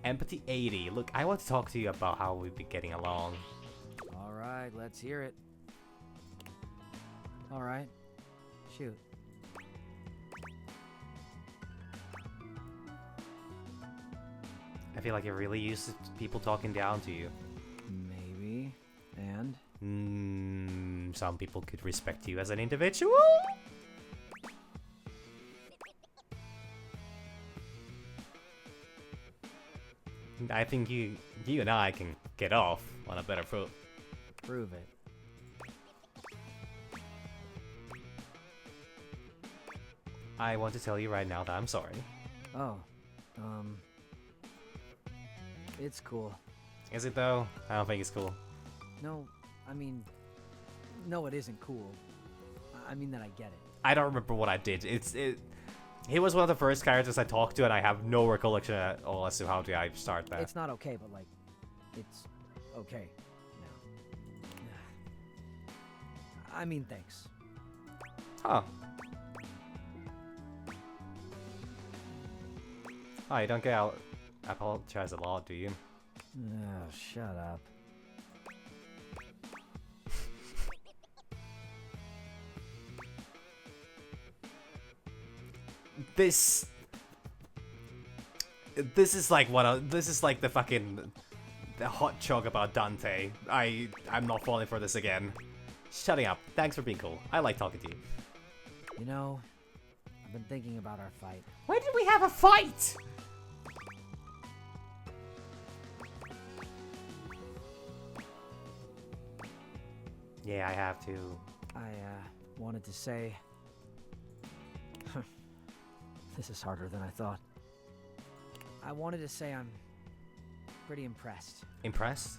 Empathy 80, look, I want to talk to you about how we've been getting along. Alright, let's hear it. Alright, shoot. I feel like you're really used to people talking down to you. Maybe. And? Some people could respect you as an individual? I think you and I can get off on a better foot. Prove it. I want to tell you right now that I'm sorry. Oh, it's cool. Is it though? I don't think it's cool. No, I mean, no, it isn't cool. I mean that I get it. I don't remember what I did. He was one of the first characters I talked to, and I have no recollection at all as to how do I start that. It's not okay, but like, it's okay now. I mean, thanks. Huh. Oh, you don't get out. Apologize a lot, do you? Oh, shut up. This is like this is like the fucking the hot choke about Dante. I'm not falling for this again. Shutting up. Thanks for being cool. I like talking to you. You know, I've been thinking about our fight. When did we have a fight? Yeah, I have to. I wanted to say... This is harder than I thought. I wanted to say I'm pretty impressed. Impressed?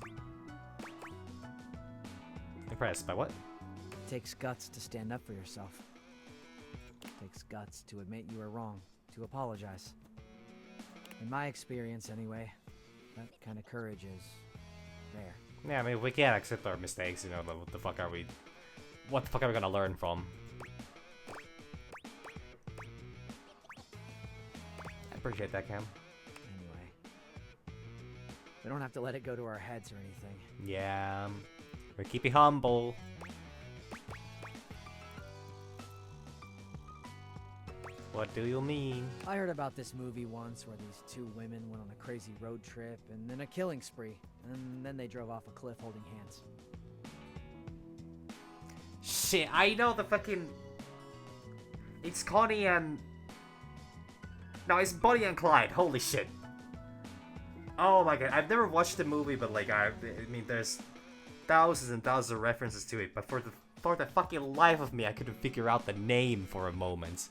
Impressed by what? It takes guts to stand up for yourself. It takes guts to admit you were wrong, to apologize. In my experience, anyway, that kind of courage is rare. Yeah, I mean, we can't accept our mistakes, you know, but what the fuck are we gonna learn from? I appreciate that, Cam. Anyway, we don't have to let it go to our heads or anything. Yeah, we keep it humble. What do you mean? I heard about this movie once where these two women went on a crazy road trip and then a killing spree, and then they drove off a cliff holding hands. Shit, I know the fucking... It's Connie and... No, it's Bonnie and Clyde, holy shit. Oh my god, I've never watched the movie, but like, I mean, there's thousands and thousands of references to it, but for the fucking life of me, I couldn't figure out the name for a moment.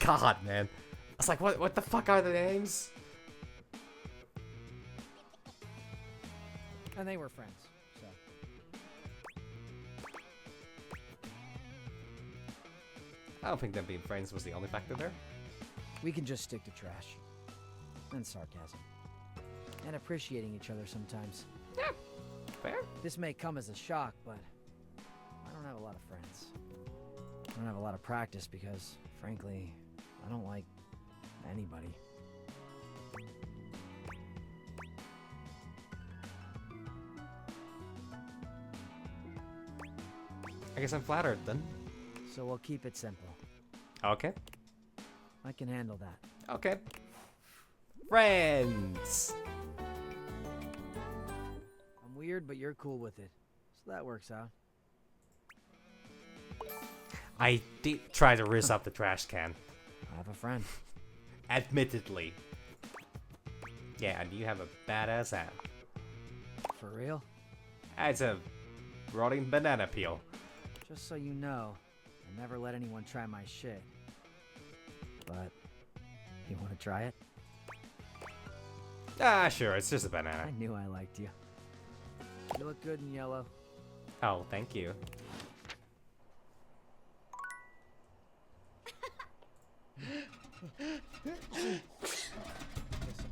God, man. I was like, what the fuck are the names? And they were friends, so... I don't think them being friends was the only factor there. We can just stick to trash. And sarcasm. And appreciating each other sometimes. Yeah, fair. This may come as a shock, but I don't have a lot of friends. I don't have a lot of practice because, frankly, I don't like anybody. I guess I'm flattered then. So we'll keep it simple. Okay. I can handle that. Okay. Friends! I'm weird, but you're cool with it. So that works out. I did try to rizz up the trash can. I have a friend. Admittedly. Yeah, and you have a badass hat. For real? It's a rotting banana peel. Just so you know, I never let anyone try my shit. But, you want to try it? Ah, sure, it's just a banana. I knew I liked you. You look good in yellow. Oh, thank you. Guess I'm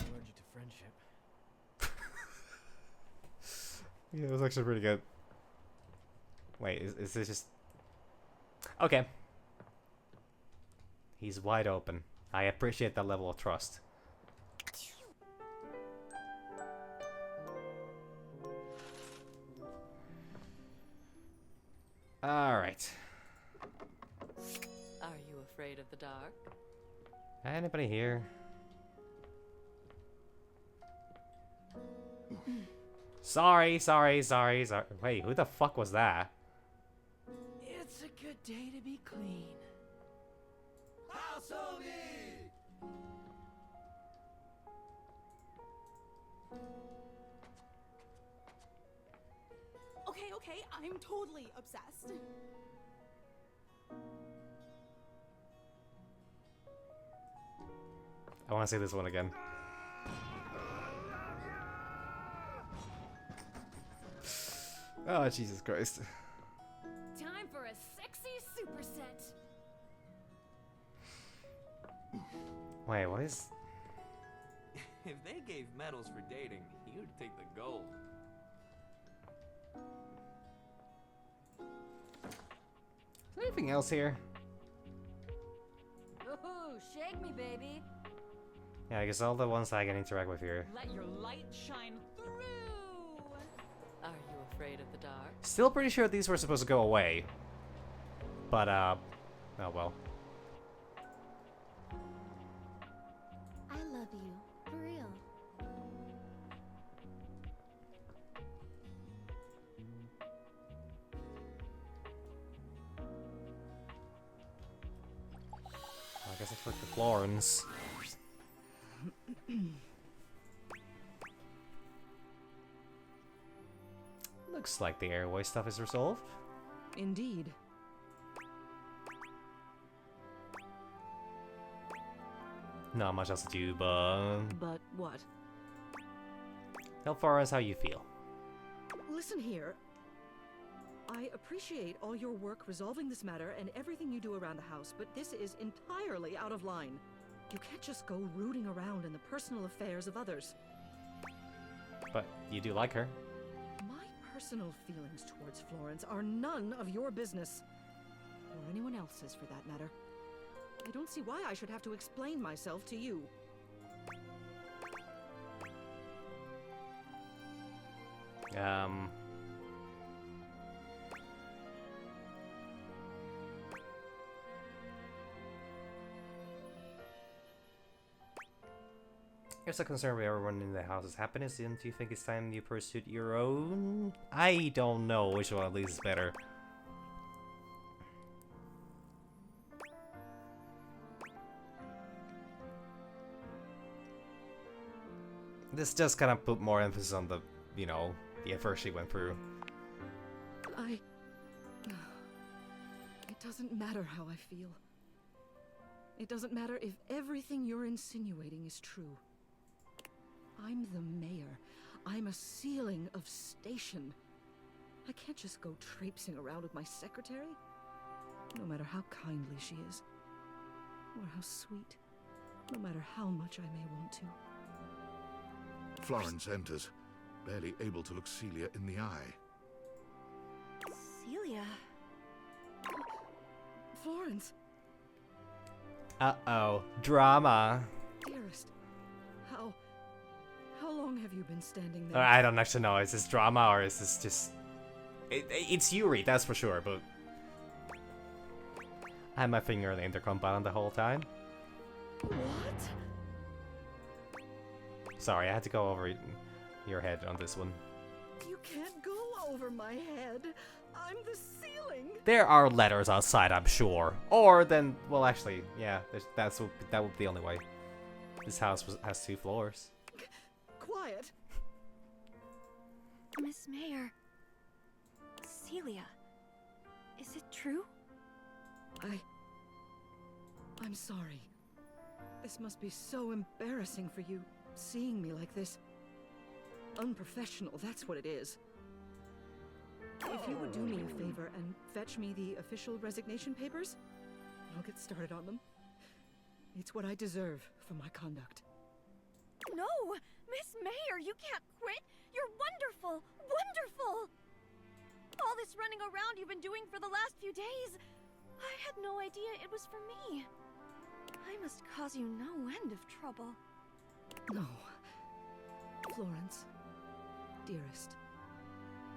allergic to friendship. Yeah, it was actually pretty good. Wait, is this just... Okay. He's wide open. I appreciate that level of trust. Alright. Are you afraid of the dark? Anybody here? Sorry. Wait, who the fuck was that? It's a good day to be clean. Okay, I'm totally obsessed. I want to say this one again. Oh, Jesus Christ. Wait, what is... If they gave medals for dating, you'd take the gold. Is there anything else here? Ooh, shake me, baby. Yeah, I guess all the ones I can interact with here. Let your light shine through. Are you afraid of the dark? Still pretty sure these were supposed to go away. But, oh well. I love you. For real. I guess it's like the Florence. Looks like the airway stuff is resolved. Indeed. Not much else to do, but... But what? Tell Florence how you feel. Listen here. I appreciate all your work resolving this matter and everything you do around the house, but this is entirely out of line. You can't just go rooting around in the personal affairs of others. But you do like her. My personal feelings towards Florence are none of your business. Or anyone else's, for that matter. I don't see why I should have to explain myself to you. Here's a concern with everyone in the house's happiness. Don't you think it's time you pursued your own? I don't know which one of these is better. This just kind of put more emphasis on the, you know, the effort she went through. It doesn't matter how I feel. It doesn't matter if everything you're insinuating is true. I'm the mayor. I'm a ceiling of station. I can't just go traipsing around with my secretary. No matter how kindly she is. Or how sweet. No matter how much I may want to. Florence enters, barely able to look Celia in the eye. Celia. Florence. Uh-oh. Drama. Dearest. How long have you been standing there? I don't actually know. Is this drama or is this just... It's Yuri, that's for sure, but... I had my finger on the intercom button the whole time. What? Sorry, I had to go over your head on this one. You can't go over my head. I'm the ceiling. There are letters outside, I'm sure. Or then, well, actually, yeah, that would be the only way. This house has 2 floors. Quiet. Miss Mayor. Celia. Is it true? I'm sorry. This must be so embarrassing for you, seeing me like this. Unprofessional, that's what it is. If you would do me a favor and fetch me the official resignation papers, I'll get started on them. It's what I deserve for my conduct. No! Miss Mayor, you can't quit! You're wonderful! Wonderful! All this running around you've been doing for the last few days, I had no idea it was for me. I must cause you no end of trouble. No. Florence, dearest,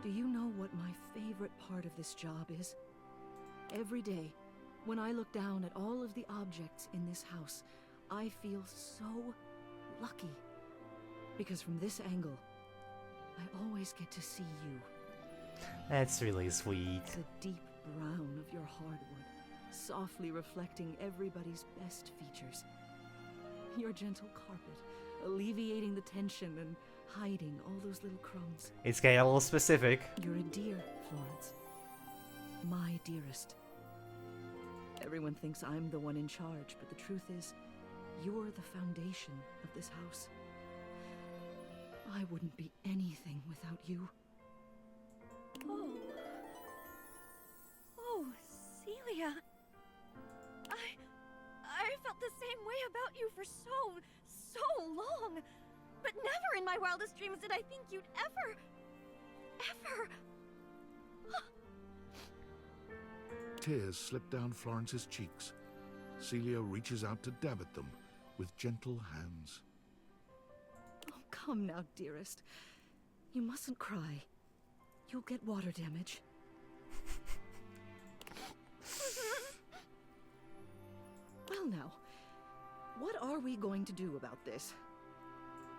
do you know what my favorite part of this job is? Every day, when I look down at all of the objects in this house, I feel so lucky. Because from this angle, I always get to see you. That's really sweet. The deep brown of your hardwood, softly reflecting everybody's best features. Your gentle carpet, alleviating the tension and hiding all those little crumbs. It's getting a little specific. You're a dear, Florence. My dearest. Everyone thinks I'm the one in charge, but the truth is, you're the foundation of this house. I wouldn't be anything without you. Oh, Celia. I felt the same way about you for so long. But never in my wildest dreams did I think you'd ever... Tears slip down Florence's cheeks. Celia reaches out to dab at them with gentle hands. Oh, come now, dearest. You mustn't cry. You'll get water damage. Well now, what are we going to do about this?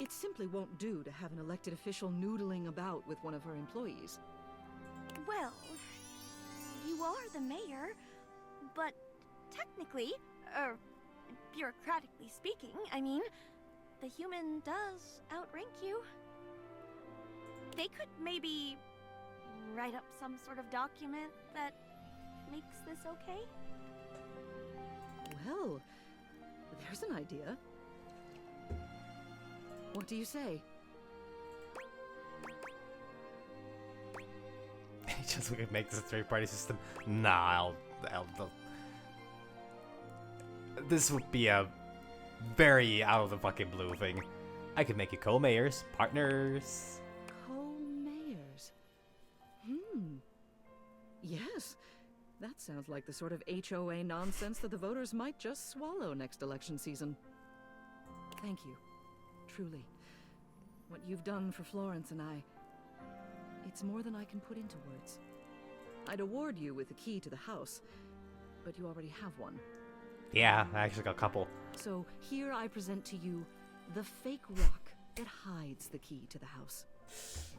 It simply won't do to have an elected official noodling about with one of her employees. Well, you are the mayor, but technically, or bureaucratically speaking, I mean, the human does outrank you. They could maybe write up some sort of document that makes this okay? Well, there's an idea. What do you say? Just we could make this a three-party system. Nah, this would be a very out of the fucking blue thing. I could make you co-mayors, partners. Co-mayors? Yes. That sounds like the sort of HOA nonsense that the voters might just swallow next election season. Thank you. Truly. What you've done for Florence and I, it's more than I can put into words. I'd award you with the key to the house, but you already have one. Yeah, I actually got a couple. So here I present to you the fake rock that hides the key to the house.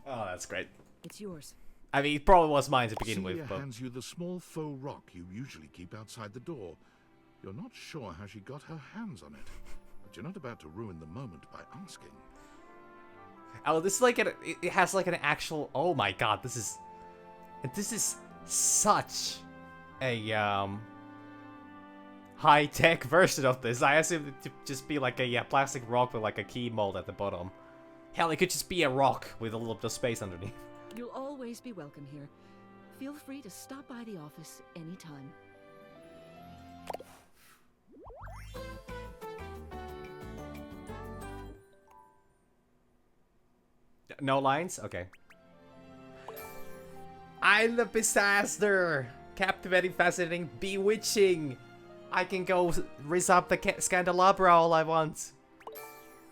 Oh, that's great. It's yours. I mean, it probably was mine to begin Celia with, but... hands you the small faux rock you usually keep outside the door. You're not sure how she got her hands on it, but you're not about to ruin the moment by asking. Oh, this is like it has like an actual... Oh my god, this is such a high-tech version of this. I assumed it to just be like a plastic rock with like a key mold at the bottom. Hell, it could just be a rock with a little bit of space underneath. You'll always be welcome here. Feel free to stop by the office anytime. No lines? Okay. I'm the disaster! Captivating, fascinating, bewitching! I can go rizz up the candelabra all I want.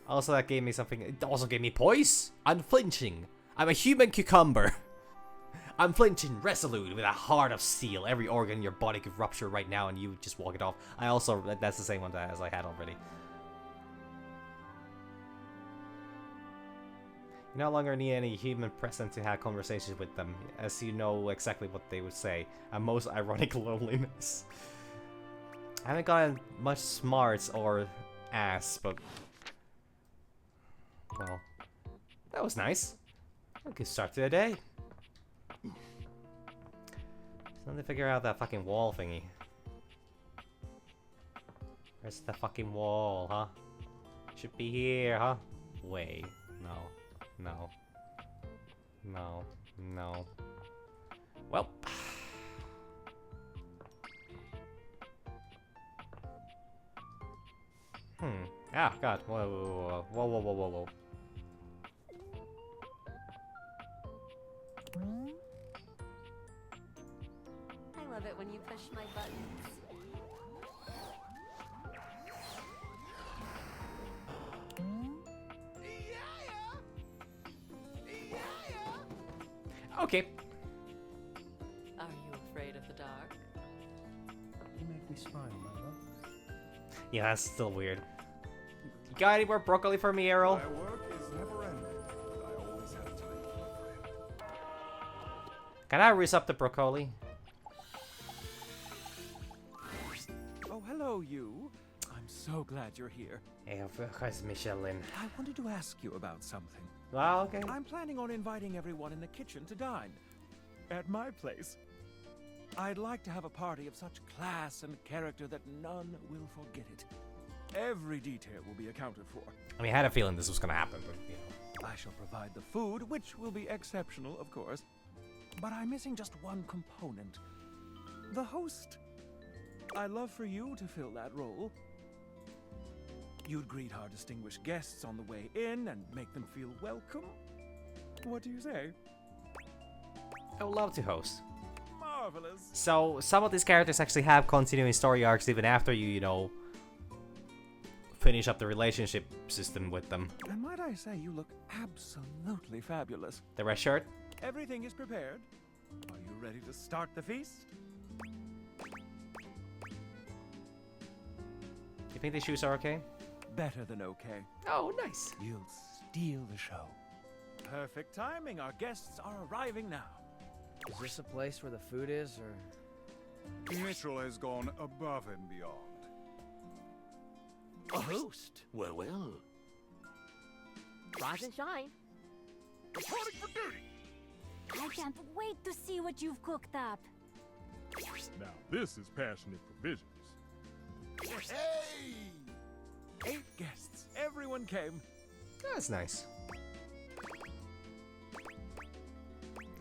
Also, that gave me something. It also gave me poise. Unflinching. I'm a human cucumber. Unflinching, resolute, with a heart of steel. Every organ in your body could rupture right now and you would just walk it off. I also, that's the same one as I had already. You no longer need any human present to have conversations with them, as you know exactly what they would say. A most ironic loneliness. I haven't gotten much smarts or ass, but... Well, that was nice. A good start to the day. Just need to figure out that fucking wall thingy. Where's the fucking wall, huh? Should be here, huh? Wait, no. No. No. No. Well. Ah, God. Whoa, whoa, whoa, whoa, whoa, whoa, whoa. I love it when you push my buttons. Okay. Are you afraid of the dark? You make me smile, my love. Yeah, that's still weird. You got any more broccoli for me, Errol? My work is never ending, but I always have time for a friend. Can I rizz up the broccoli? Oh, hello, you. I'm so glad you're here. Hey, where's Michelin? I wanted to ask you about something. Well, okay. I'm planning on inviting everyone in the kitchen to dine. At my place. I'd like to have a party of such class and character that none will forget it. Every detail will be accounted for. I mean, I had a feeling this was gonna happen, but, you know. I shall provide the food, which will be exceptional, of course. But I'm missing just one component. The host. I'd love for you to fill that role. You'd greet our distinguished guests on the way in and make them feel welcome. What do you say? I would love to host. Marvelous. So, some of these characters actually have continuing story arcs even after you know, finish up the relationship system with them. And might I say, you look absolutely fabulous. The red shirt? Everything is prepared. Are you ready to start the feast? You think the shoes are okay? Better than okay. Oh, nice. You'll steal the show. Perfect timing. Our guests are arriving now. Is this a place where the food is, or...? Mitchell has gone above and beyond. A host? Well, well. Rise and shine. Reporting for duty! I can't wait to see what you've cooked up. Now this is passionate provisions. Hey! 8 guests. Everyone came. That's nice.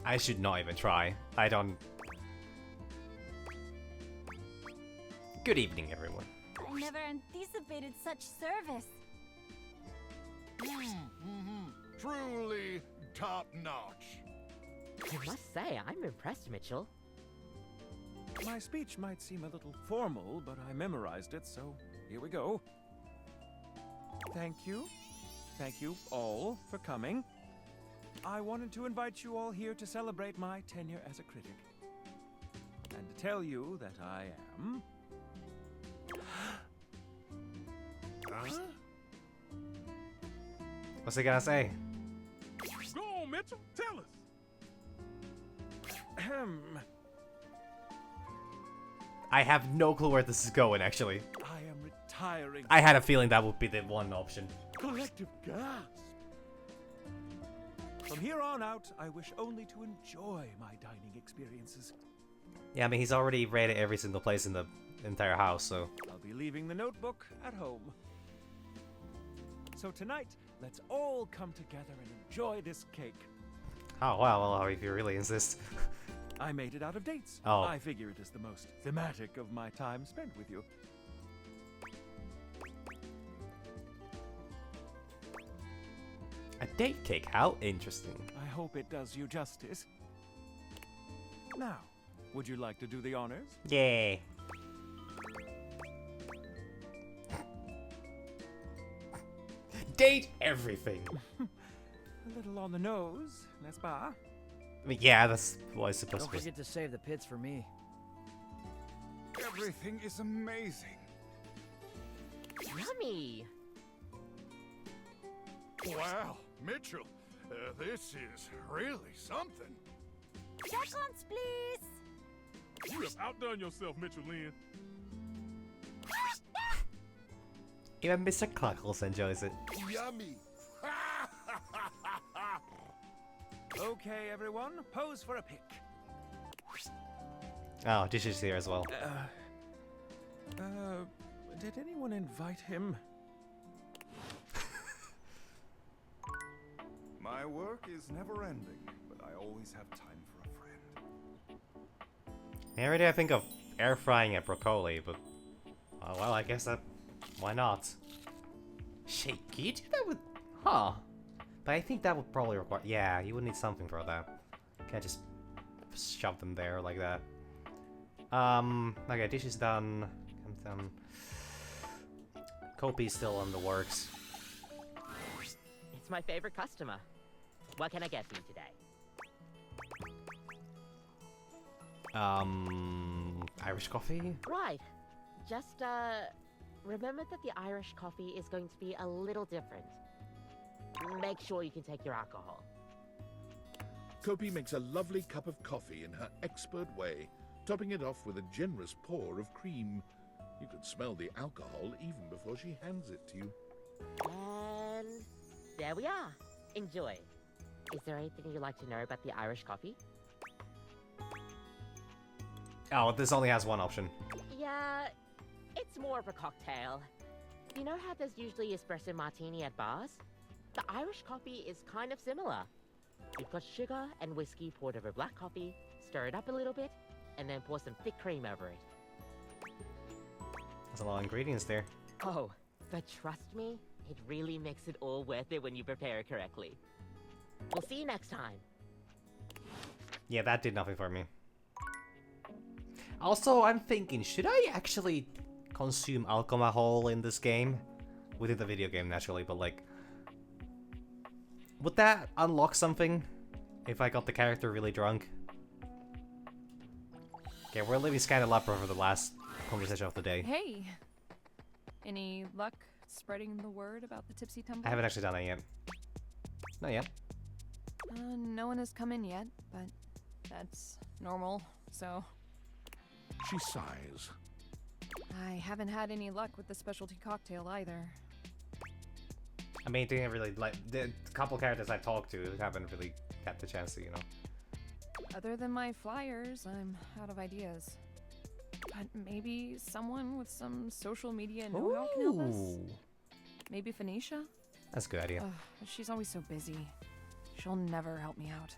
I should not even try. I don't... Good evening, everyone. I never anticipated such service. Truly top-notch. I must say, I'm impressed, Mitchell. My speech might seem a little formal, but I memorized it, so here we go. Thank you. Thank you all for coming. I wanted to invite you all here to celebrate my tenure as a critic. And to tell you that I am... Huh? What's he gonna say? Go on, Mitchell. Tell us. Ahem. I have no clue where this is going, actually. I am retiring. I had a feeling that would be the one option. Collective gasp. From here on out, I wish only to enjoy my dining experiences. Yeah, I mean, he's already rated every single place in the entire house, so... I'll be leaving the notebook at home. So tonight, let's all come together and enjoy this cake. Oh, well, if you really insist. I made it out of dates. Oh. I figure it is the most thematic of my time spent with you. A date cake? How interesting. I hope it does you justice. Now, would you like to do the honors? Yeah. Date everything. A little on the nose, n'est-ce pas? I mean, yeah, that's what it's supposed Don't to be. forget to save the pits for me. Everything is amazing. Yummy! Wow, Mitchell, this is really something. Seconds, please. You have outdone yourself, Mitchell Lynn. Even Mr. Cluckles enjoys it. Yummy. Okay, everyone, pose for a pic. Oh, Dishes here as well. Did anyone invite him? My work is never ending, but I always have time for a friend. Every day I think of air frying a broccoli, but oh, well, I guess that why not? Shit, can you do that with? Huh? But I think that would probably require. Yeah, you would need something for that. Can't just shove them there like that. Okay, dish is done. I'm done. Kopi's still on the works. It's my favorite customer. What can I get for you today? Irish coffee? Right. Just, remember that the Irish coffee is going to be a little different. Make sure you can take your alcohol. Kopi makes a lovely cup of coffee in her expert way, topping it off with a generous pour of cream. You can smell the alcohol even before she hands it to you. And there we are. Enjoy. Is there anything you'd like to know about the Irish coffee? Oh, this only has one option. Yeah, it's more of a cocktail. You know how there's usually espresso martini at bars? The Irish coffee is kind of similar. You've got sugar and whiskey poured over black coffee, stir it up a little bit, and then pour some thick cream over it. There's a lot of ingredients there. Oh, But trust me, it really makes it all worth it when you prepare correctly. We'll see you next time. Yeah, that did nothing for me. Also, I'm thinking, should I actually consume alcohol in this game? Within the video game, naturally, but like... would that unlock something? If I got the character really drunk? Okay, we're leaving Scandalabra for the last conversation of the day. Hey! Any luck spreading the word about the Tipsy Tumble? I haven't actually done that yet. Not yet. No one has come in yet, but that's normal, so... She sighs. I haven't had any luck with the specialty cocktail either. I mean, didn't really like the couple characters I talked to haven't really got the chance to, you know. Other than my flyers, I'm out of ideas. But maybe someone with some social media know-how can help us? Maybe Phoenicia? That's a good idea. Ugh, she's always so busy. She'll never help me out.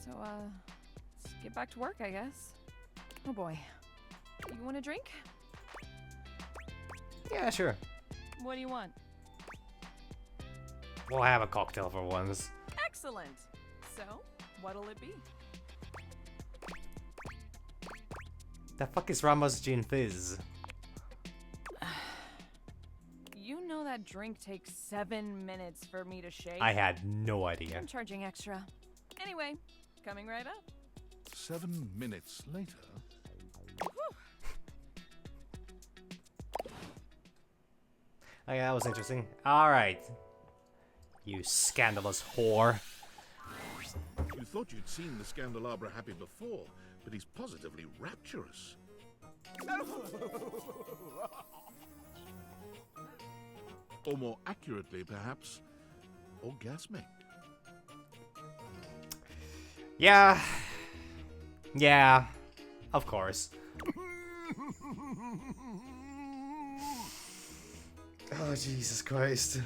So, let's get back to work, I guess. Oh boy. You want a drink? Yeah, sure. What do you want? We'll have a cocktail for once. Excellent! So, what'll it be? The fuck is Ramos Gin Fizz? You know that drink takes 7 minutes for me to shake? I had no idea. I'm charging extra. Anyway, coming right up. 7 minutes later. Oh yeah, that was interesting. Alright. You scandalous whore. You thought you'd seen the Scandalabra happy before, but he's positively rapturous. Or more accurately, perhaps, orgasmic. Yeah. Yeah. Of course. Oh, Jesus Christ.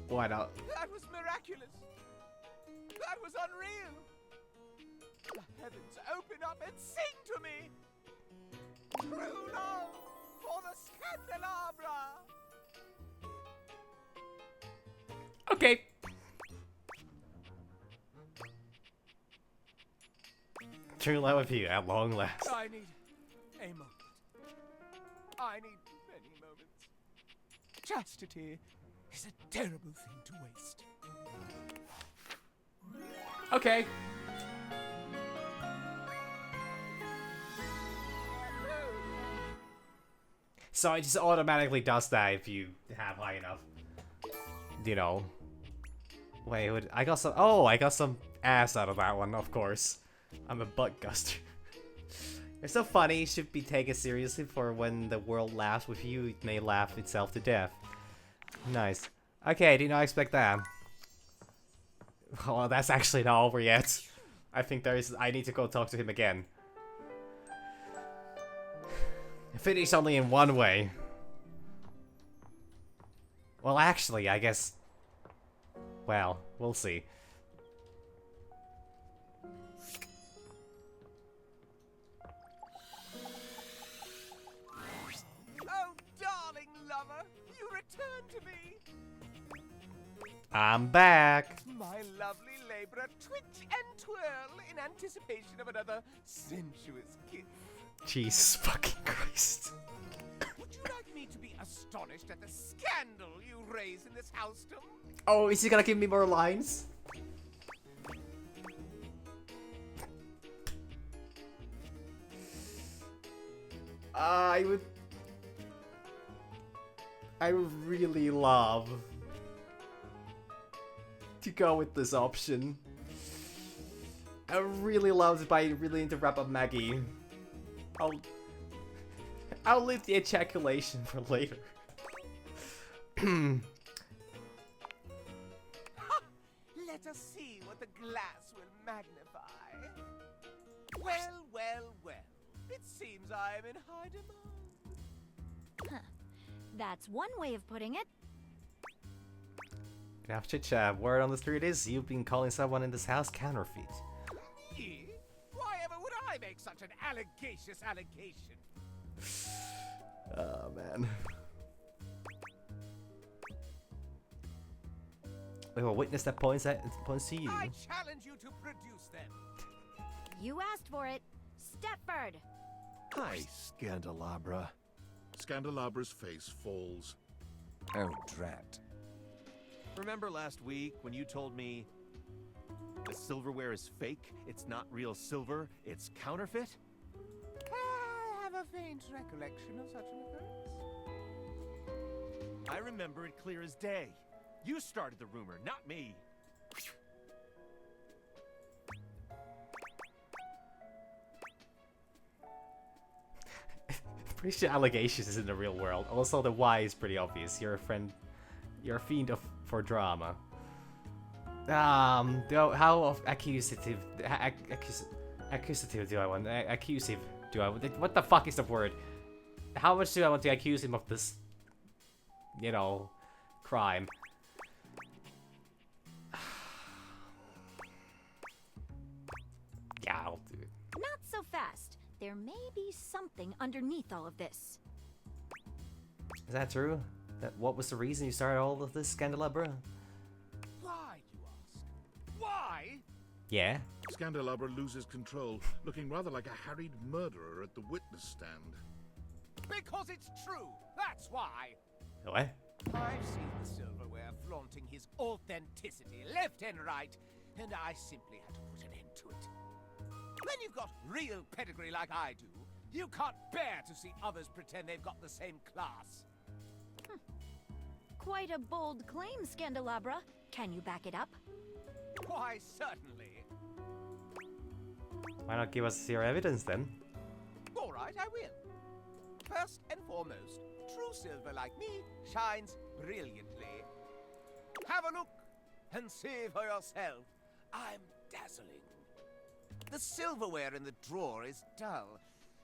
Why not? That was miraculous. That was unreal. The heavens open up and sing to me. True love for the Scandalabra. Okay. True love with you at long last. I need a moment. I need many moments. Chastity is a terrible thing to waste. Okay. So it just automatically does that if you have high enough. You know. Wait, I got some. Oh, I got some ass out of that one, of course. I'm a butt guster. You're so funny, should be taken seriously, for when the world laughs with you, it may laugh itself to death. Nice. Okay, did not expect that. Oh, that's actually not over yet. I think I need to go talk to him again. Finish only in one way. Well, actually, I guess... well, we'll see. Oh, darling lover, you return to me. I'm back. My lovely laborer twitch and twirl in anticipation of another sensuous kiss. Jesus fucking Christ. Would you like me to be astonished at the scandal you raise in this housedom? Oh, is he gonna give me more lines? I would really love to go with this option. I really love it, but I really need to wrap up Maggie. I'll leave the ejaculation for later. Let us see what the glass will magnify. Well, well, well. It seems I am in high demand. Huh. That's one way of putting it. Now, chit-chat, word on the street is you've been calling someone in this house counterfeit. Me? Why ever would I make such an allegacious allegation? Oh, man. We will witness that points to you. I challenge you to produce them. You asked for it. Stepford! Hi, Scandelabra. Scandalabra's face falls. Oh, drat. Remember last week when you told me the silverware is fake? It's not real silver, it's counterfeit? I have a faint recollection of such an occurrence. I remember it clear as day. You started the rumor, not me. Pretty sure allegations is in the real world. Also, the why is pretty obvious. You're a fiend for drama. How accusative do I want? Accusive do I want? What the fuck is the word? How much do I want to accuse him of this, you know, crime? Yeah, I'll do it. Not so fast. There may be something underneath all of this. Is that true? What was the reason you started all of this, Scandelabra? Why, you ask? Why? Yeah? Scandelabra loses control, looking rather like a harried murderer at the witness stand. Because it's true. That's why. What? I've seen the silverware flaunting his authenticity left and right, and I simply had to put an end to it. When you've got real pedigree like I do, you can't bear to see others pretend they've got the same class. Quite a bold claim, Scandelabra. Can you back it up? Why, certainly. Why not give us your evidence then? All right, I will. First and foremost, true silver like me shines brilliantly. Have a look and see for yourself. I'm dazzling. The silverware in the drawer is dull,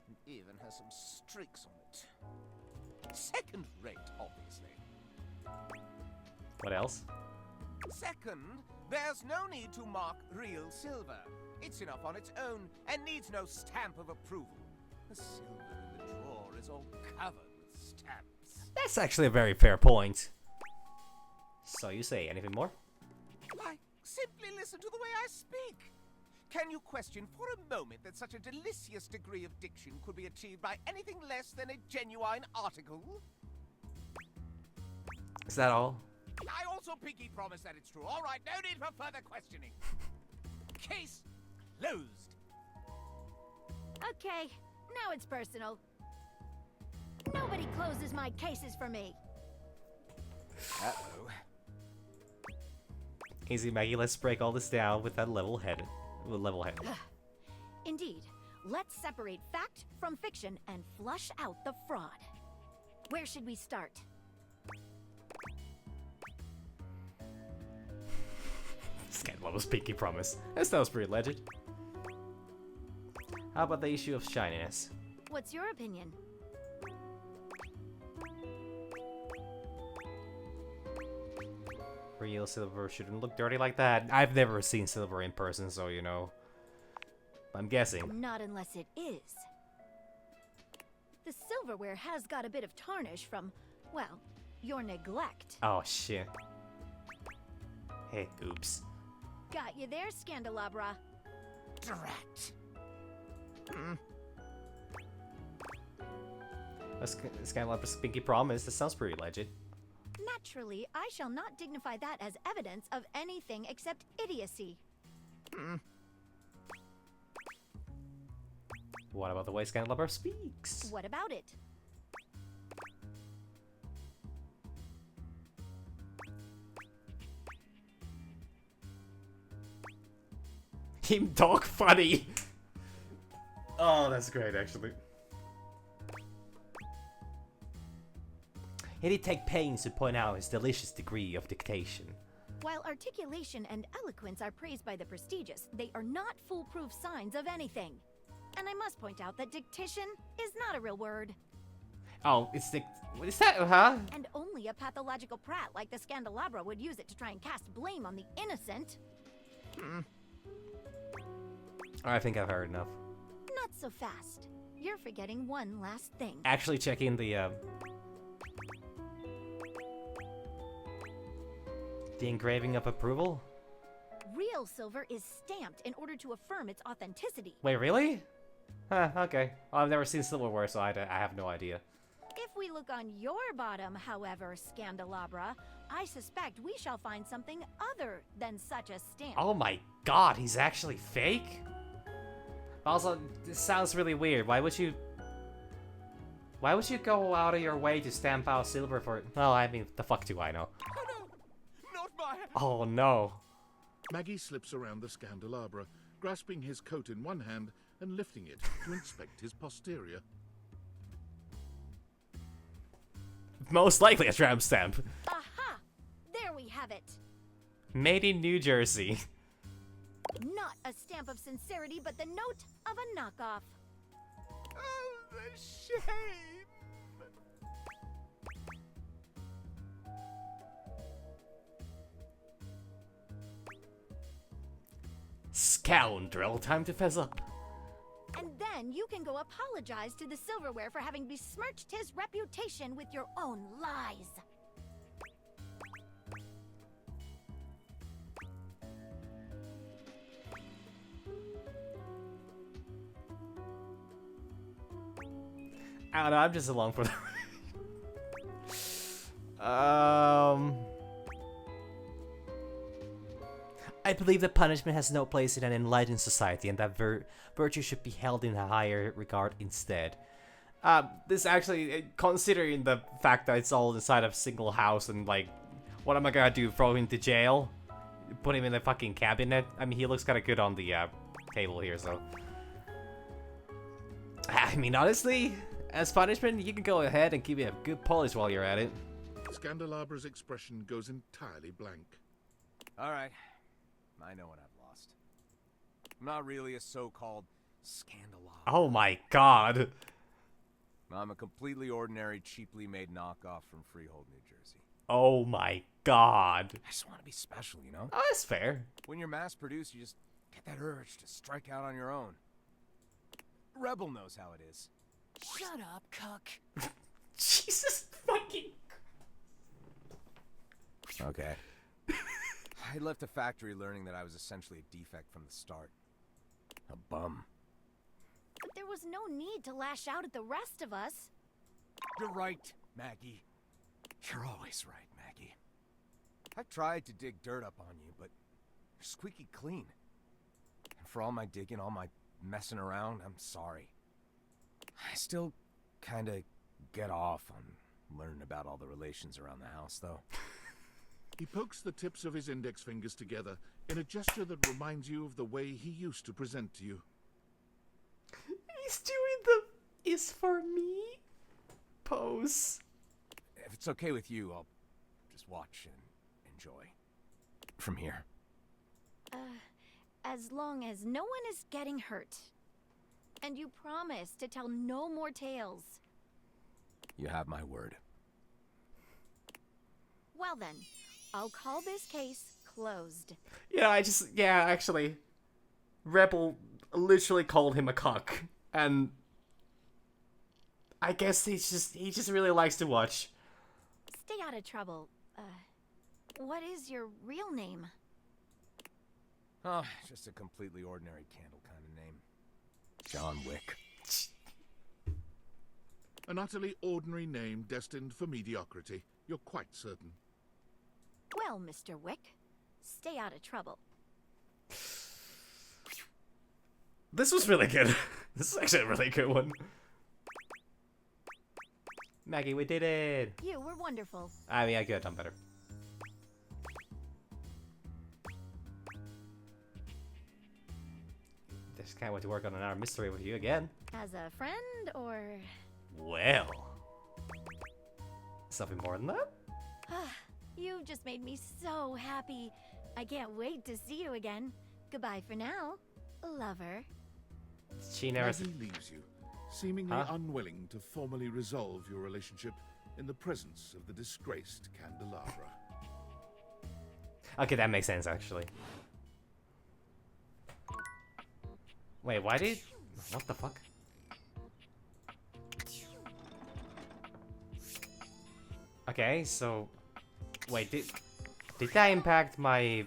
and even has some streaks on it. Second rate, obviously. What else? Second, there's no need to mark real silver. It's enough on its own and needs no stamp of approval. The silver in the drawer is all covered with stamps. That's actually a very fair point. So you say anything more? Why, simply listen to the way I speak. Can you question for a moment that such a delicious degree of diction could be achieved by anything less than a genuine article? Is that all? I also pinky promise that it's true. All right, no need for further questioning. Case closed. Okay, now it's personal. Nobody closes my cases for me. Uh-oh. Easy, Maggie, let's break all this down with that level head. Indeed. Let's separate fact from fiction and flush out the fraud. Where should we start? Scandalabra's pinky promise. That sounds pretty legit. How about the issue of shininess? What's your opinion? Real silver shouldn't look dirty like that. I've never seen silver in person, so you know. I'm guessing. Not unless it is. The silverware has got a bit of tarnish from, well, your neglect. Oh shit. Hey, oops. Got you there, Scandelabra. Drat. Scandalabra's pinky promise. That sounds pretty legit. Naturally, I shall not dignify that as evidence of anything except idiocy. What about the way Scandelabra speaks? What about it? Him talk funny! Oh, that's great, actually. He did take pains to point out his delicious degree of dictation. While articulation and eloquence are praised by the prestigious, they are not foolproof signs of anything. And I must point out that dictation is not a real word. Oh, it's the... What is that, huh? And only a pathological prat like the Scandelabra would use it to try and cast blame on the innocent. I think I've heard enough. Not so fast. You're forgetting one last thing. Actually checking the engraving of approval? Real silver is stamped in order to affirm its authenticity. Wait, really? Huh, okay. Well, I've never seen silverware, so I have no idea. If we look on your bottom, however, Scandelabra, I suspect we shall find something other than such a stamp. Oh my god, he's actually fake? Also, this sounds really weird. Why would you go out of your way to stamp out silver for... Well, I mean, the fuck do I know? Oh no! Not my... Oh no. Maggie slips around the Scandelabra, grasping his coat in one hand and lifting it to inspect his posterior. Most likely a tramp stamp. Aha! There we have it. Made in New Jersey. Not a stamp of sincerity, but the note of a knockoff. Oh, the shame! Scoundrel, time to fess up. And then you can go apologize to the silverware for having besmirched his reputation with your own lies. I don't know, I'm just along for the... I believe that punishment has no place in an enlightened society and that virtue should be held in a higher regard instead. This actually, considering the fact that it's all inside of a single house and like, what am I gonna do, throw him to jail? Put him in the fucking cabinet? I mean, he looks kinda good on the table here, so... I mean, honestly, as punishment, you can go ahead and give me a good polish while you're at it. Scandelabra's expression goes entirely blank. Alright. I know what I've lost. I'm not really a so-called Scandelabra. Oh my god. I'm a completely ordinary, cheaply made knockoff from Freehold, New Jersey. Oh my god. I just want to be special, you know? Oh, that's fair. When you're mass-produced, you just get that urge to strike out on your own. Rebel knows how it is. Shut up, cuck. Jesus fucking... Okay. I left the factory learning that I was essentially a defect from the start. A bum. But there was no need to lash out at the rest of us. You're right, Maggie. You're always right, Maggie. I've tried to dig dirt up on you, but you're squeaky clean. And for all my digging, all my messing around, I'm sorry. I still kinda get off on learning about all the relations around the house, though. He pokes the tips of his index fingers together in a gesture that reminds you of the way he used to present to you. He's doing the "is for me" pose. If it's okay with you, I'll just watch and enjoy. From here. As long as no one is getting hurt. And you promise to tell no more tales. You have my word. Well then, I'll call this case closed. Yeah, actually, Rebel literally called him a cuck, and I guess he just really likes to watch. Stay out of trouble. What is your real name? Oh, just a completely ordinary candle kind of name. John Wick. An utterly ordinary name destined for mediocrity. You're quite certain. Well, Mr. Wick, stay out of trouble. This was really good. This is actually a really good one. Maggie, we did it! You were wonderful. I mean, I could have done better. Just can't wait to work on another mystery with you again. As a friend, or...? Well... Something more than that? You've just made me so happy. I can't wait to see you again. Goodbye for now, lover. She never... Maggie leaves you, seemingly unwilling to formally resolve your relationship in the presence of the disgraced candelabra. Okay, that makes sense, actually. Wait, why did... What the fuck? Okay, so... Wait, did that impact my...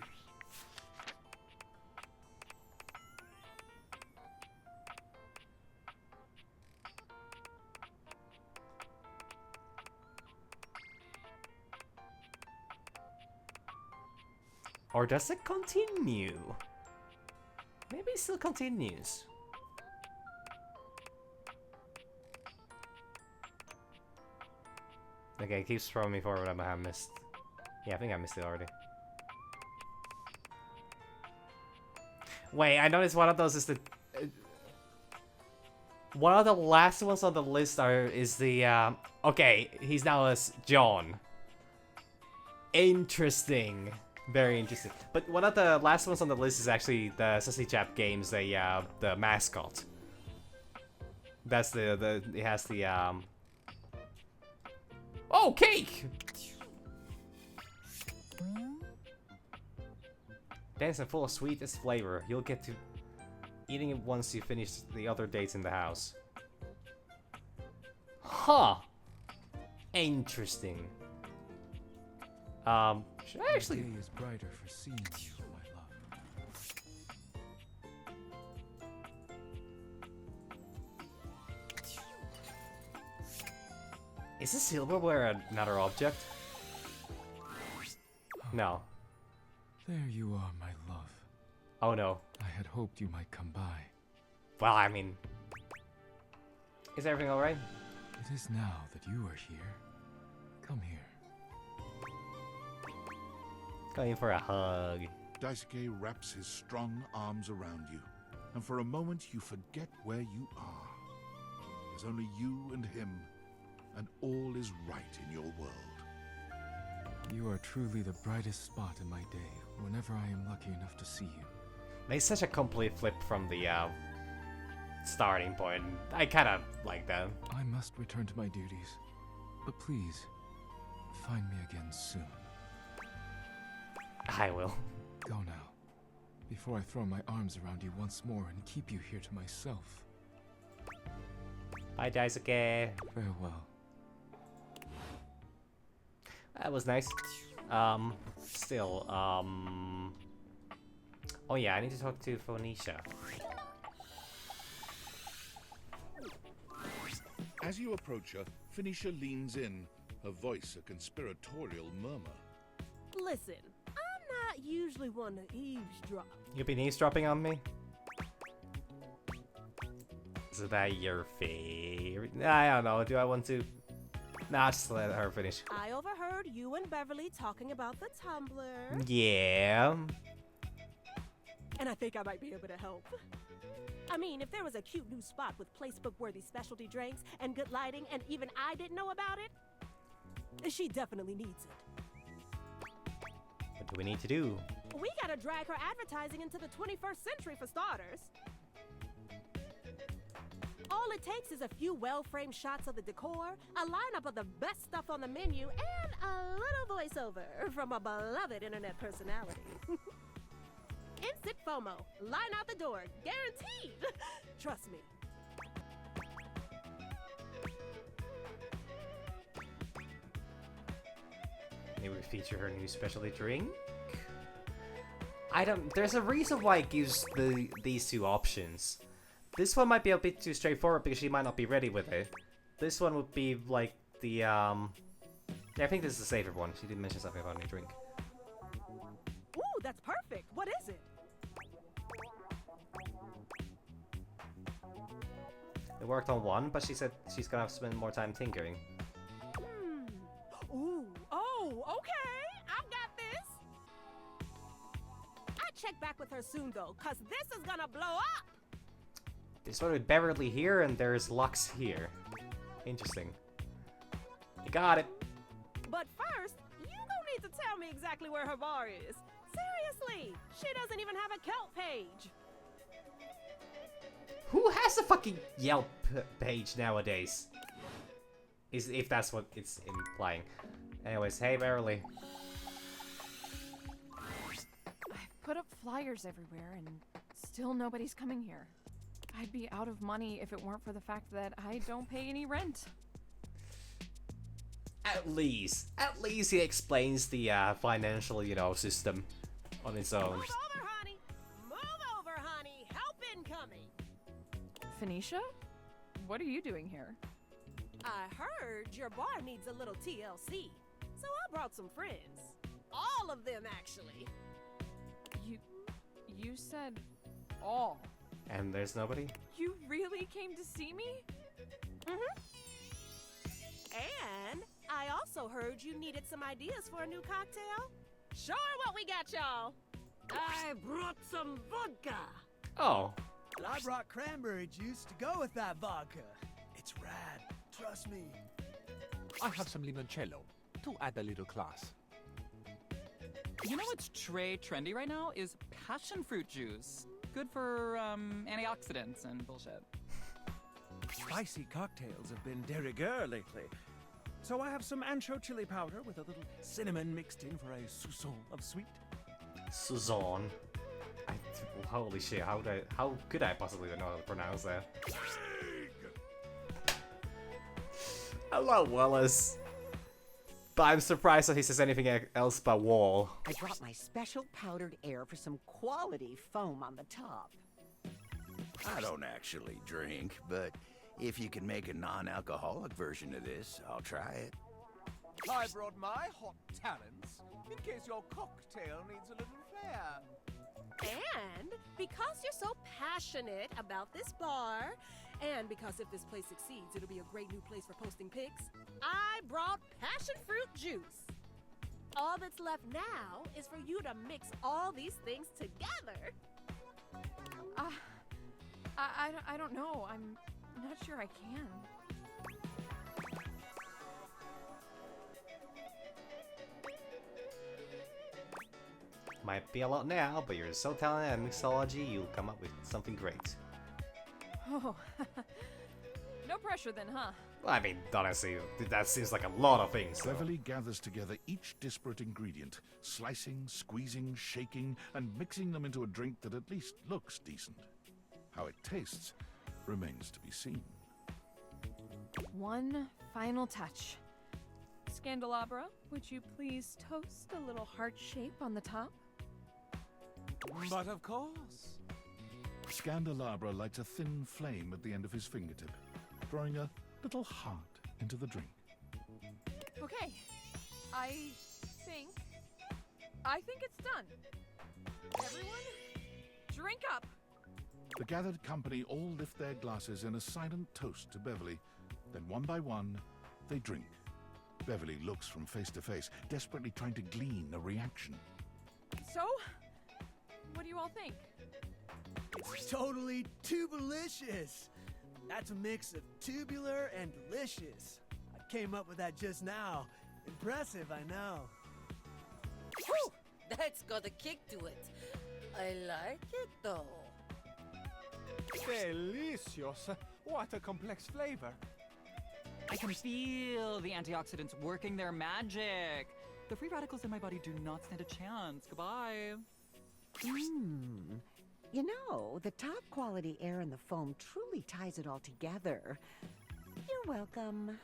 Or does it continue? Maybe it still continues. Okay, it keeps throwing me forward. I have missed. Yeah, I think I missed it already. Wait, I noticed one of those is the... one of the last ones on the list is the... okay, he's now as John. Interesting. Very interesting. But one of the last ones on the list is actually the Sussy Chap Games, the mascot. That's it has the oh, cake! Dense and full of sweetest flavor. You'll get to eating it once you finish the other dates in the house. Huh. Interesting. Should I actually... The day is brighter for seeing you, my love. Is this silverware another object? No. There you are, my love. Oh no. I had hoped you might come by. Well, I mean... Is everything alright? It is now that you are here. Come here. Going for a hug. Daisuke wraps his strong arms around you, and for a moment you forget where you are. There's only you and him, and all is right in your world. You are truly the brightest spot in my day, whenever I am lucky enough to see you. It's such a complete flip from the starting point. I kind of like that. I must return to my duties, but please, find me again soon. I will. Go now, before I throw my arms around you once more and keep you here to myself. Bye, Daisuke. Farewell. That was nice. Still, oh yeah, I need to talk to Phoenicia. As you approach her, Phoenicia leans in, her voice a conspiratorial murmur. Listen, I'm not usually one to eavesdrop. You been eavesdropping on me? Is that your favorite? I don't know. Do I want to? Nah, just let her finish. I overheard you and Beverly talking about the tumbler. Yeah. And I think I might be able to help. I mean, if there was a cute new spot with placebook-worthy specialty drinks and good lighting and even I didn't know about it, she definitely needs it. What do we need to do? We gotta drag her advertising into the 21st century for starters. All it takes is a few well-framed shots of the decor, a lineup of the best stuff on the menu, and a little voiceover from a beloved internet personality. Instant FOMO. Line out the door. Guaranteed. Trust me. Maybe we feature her new specialty drink? There's a reason why it gives these two options. This one might be a bit too straightforward because she might not be ready with it. This one would be like the, yeah, I think this is the safer one. She did mention something about a new drink. Ooh, that's perfect. What is it? It worked on one, but she said she's gonna have to spend more time tinkering. Ooh, oh, okay. I've got this. I'll check back with her soon, though, because this is gonna blow up. There's one with Beverly here, and there's Lux here. Interesting. You got it. But first, you don't need to tell me exactly where her bar is. Seriously, she doesn't even have a Kelp page. Who has a fucking Yelp page nowadays? If that's what it's implying. Anyways, hey Beverly. I've put up flyers everywhere and still nobody's coming here. I'd be out of money if it weren't for the fact that I don't pay any rent. At least he explains the financial, system on its own. Move over, honey! Move over, honey! Help incoming! Phoenicia? What are you doing here? I heard your bar needs a little TLC, so I brought some friends. All of them, actually. You said all. And there's nobody? You really came to see me? And I also heard you needed some ideas for a new cocktail. Sure, what we got, y'all? I brought some vodka. Oh. And I brought cranberry juice to go with that vodka. It's rad. Trust me. I have some limoncello to add a little class. You know what's trendy right now is passion fruit juice. Good for antioxidants and bullshit. Spicy cocktails have been de rigueur lately. So I have some ancho chili powder with a little cinnamon mixed in for a soupçon of sweet. Suzanne. Holy shit, how could I possibly know how to pronounce that? Hello, Wallace. But I'm surprised that he says anything else but wall. I brought my special powdered air for some quality foam on the top. I don't actually drink, but if you can make a non-alcoholic version of this, I'll try it. I brought my hot talents in case your cocktail needs a little flair. And because you're so passionate about this bar, and because if this place succeeds, it'll be a great new place for posting pics, I brought passion fruit juice. All that's left now is for you to mix all these things together. I don't know. I'm not sure I can. Might be a lot now, but you're so talented at mixology, you'll come up with something great. Oh, no pressure then, huh? I mean, honestly, that seems like a lot of things. So. Beverly gathers together each disparate ingredient, slicing, squeezing, shaking, and mixing them into a drink that at least looks decent. How it tastes remains to be seen. One final touch. Scandelabra, would you please toast a little heart shape on the top? But of course. Scandelabra lights a thin flame at the end of his fingertip, drawing a little heart into the drink. Okay, I think it's done. Everyone, drink up. The gathered company all lift their glasses in a silent toast to Beverly. Then one by one, they drink. Beverly looks from face to face, desperately trying to glean a reaction. So, what do you all think? It's totally tubelicious. That's a mix of tubular and delicious. I came up with that just now. Impressive, I know. Whew! That's got a kick to it. I like it though. Delicious! What a complex flavor. I can feel the antioxidants working their magic. The free radicals in my body do not stand a chance. Goodbye. You know, the top quality air in the foam truly ties it all together. You're welcome.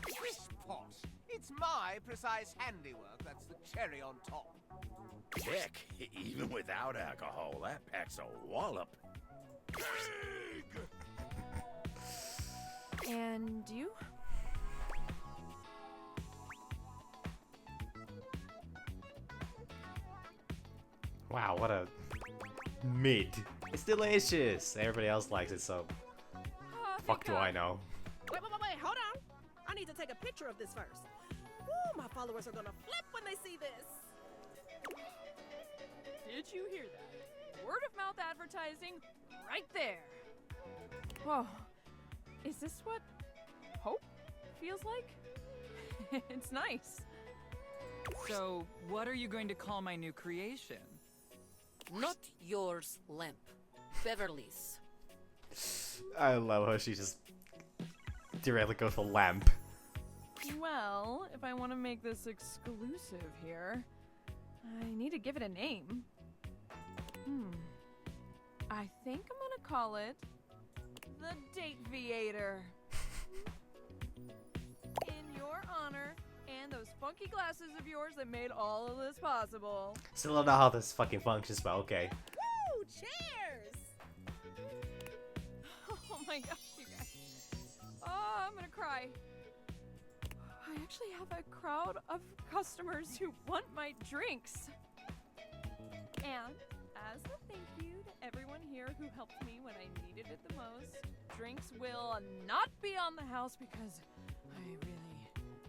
Crisspot! It's my precise handiwork that's the cherry on top. Heck, even without alcohol, that packs a wallop. And you? Wow, what a mid. It's delicious. Everybody else likes it, so fuck do I know. Wait, hold on. I need to take a picture of this first. Woo, my followers are gonna flip when they see this. Did you hear that? Word of mouth advertising right there. Whoa. Is this what hope feels like? It's nice. So, what are you going to call my new creation? Not yours, Lamp. Beverly's. I love how she just directly goes for lamp. Well, if I want to make this exclusive here, I need to give it a name. I think I'm gonna call it the Dateviator. In your honor, and those funky glasses of yours that made all of this possible. Still don't know how this fucking functions, but okay. Woo! Cheers! Oh my gosh, you guys. Oh, I'm gonna cry. I actually have a crowd of customers who want my drinks. And as a thank you to everyone here who helped me when I needed it the most, drinks will not be on the house because I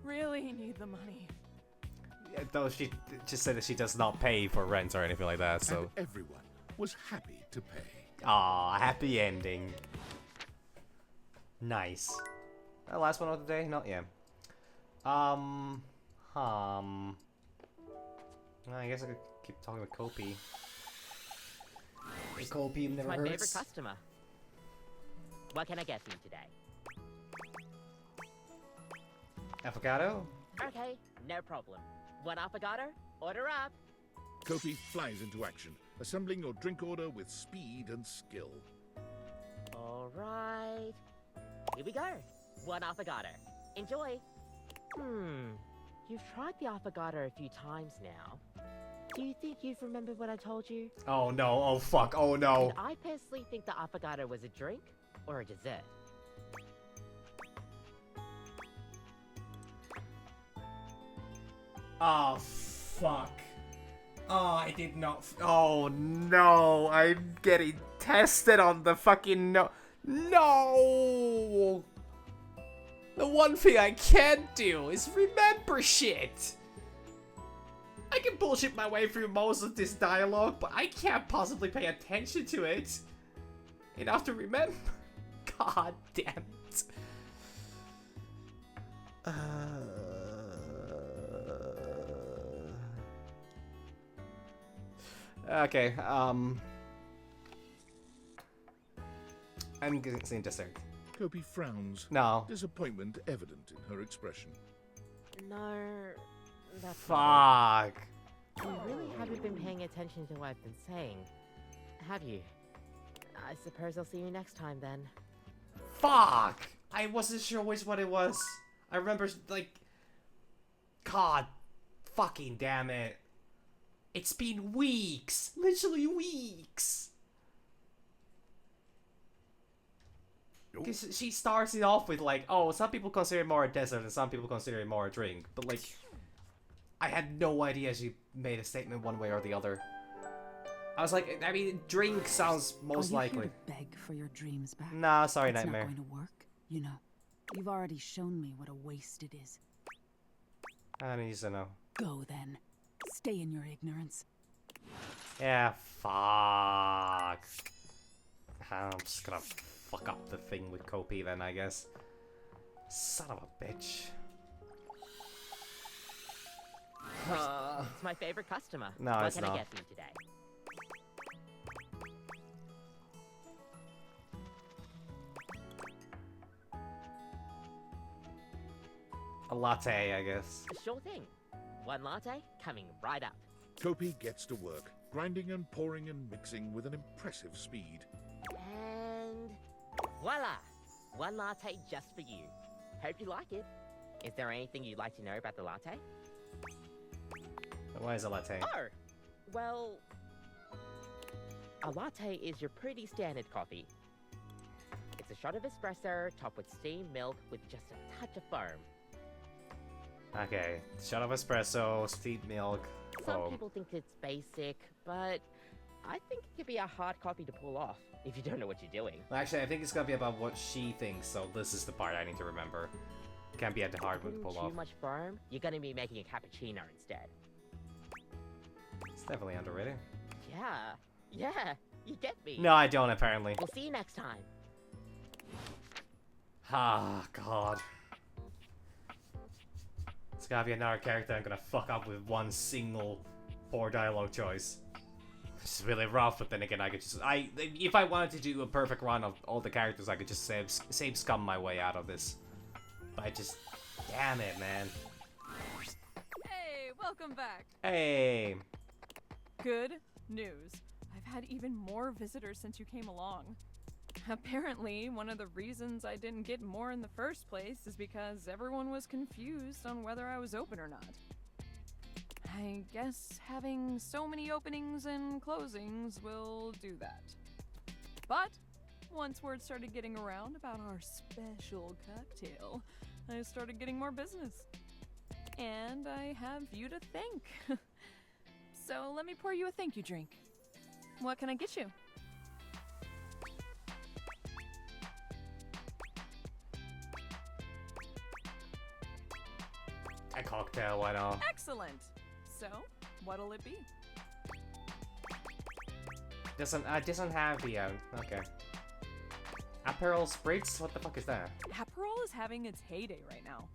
really need the money. Yeah, though she just said that she does not pay for rent or anything like that, so. And everyone was happy to pay. Aw, happy ending. Nice. Last one of the day? Not yet. I guess I could keep talking with Kopi. Kopi never My hurts. favorite customer. What can I get for you today? Avocado? Okay, no problem. One affogato? Order up. Kopi flies into action, assembling your drink order with speed and skill. All right. Here we go. One affogato. Enjoy. You've tried the affogato a few times now. Do you think you've remembered what I told you? Oh no, oh fuck, oh no. And I personally think the affogato was a drink or a dessert. Oh fuck. Oh, I did not. Oh no, I'm getting tested on the fucking no. No! The one thing I can't do is remember shit. I can bullshit my way through most of this dialogue, but I can't possibly pay attention to it enough to remember. God damn it. Okay, I'm getting dessert. Kopi frowns. No. Disappointment evident in her expression. No, that's Fuck. You really haven't been paying attention to what I've been saying, have you? I suppose I'll see you next time then. Fuck! I wasn't sure which one it was. I remember, like... God fucking damn it. It's been weeks. Literally weeks. Because she starts it off with like, oh, some people consider it more a dessert and some people consider it more a drink. But like, I had no idea she made a statement one way or the other. I was like, I mean, drink sounds most likely. Here to beg for your dreams back? Nah, sorry, it's Nightmare. Not going to work. You know, you've already shown me what a waste it is. I need to know. Go then. Stay in your ignorance. Yeah, fuck. I'm just gonna fuck up the thing with Kopi then, I guess. Son of a bitch. It's my favorite customer. No, what it's can not. I get for you today? A latte, I guess. Sure thing. One latte coming right up. Kopi gets to work, grinding and pouring and mixing with an impressive speed. And voila! One latte just for you. Hope you like it. Is there anything you'd like to know about the latte? Why is a latte? Oh! Well, a latte is your pretty standard coffee. It's a shot of espresso topped with steamed milk with just a touch of foam. Okay, shot of espresso, steamed milk, Some foam. people think it's basic, but I think it could be a hard copy to pull off if you don't know what you're doing. Well, actually, I think it's gonna be about what she thinks, so this is the part I need to remember. Can't be at the hard one to pull Too off. much foam, you're gonna be making a cappuccino instead. It's definitely underrated. Yeah, you get me. No, I don't, apparently. We'll see you next time. Ah, God. It's gotta be another character I'm gonna fuck up with one single poor dialogue choice. It's really rough, but then again, I could just... if I wanted to do a perfect run of all the characters, I could just save scum my way out of this. But I just... Damn it, man. Hey, welcome back. Hey. Good news. I've had even more visitors since you came along. Apparently, one of the reasons I didn't get more in the first place is because everyone was confused on whether I was open or not. I guess having so many openings and closings will do that. But once word started getting around about our special cocktail, I started getting more business. And I have you to thank. So let me pour you a thank you drink. What can I get you? A cocktail, why not? Excellent! So, what'll it be? Doesn't have the, okay. Aperol Spritz? What the fuck is that? Aperol is having its heyday right now.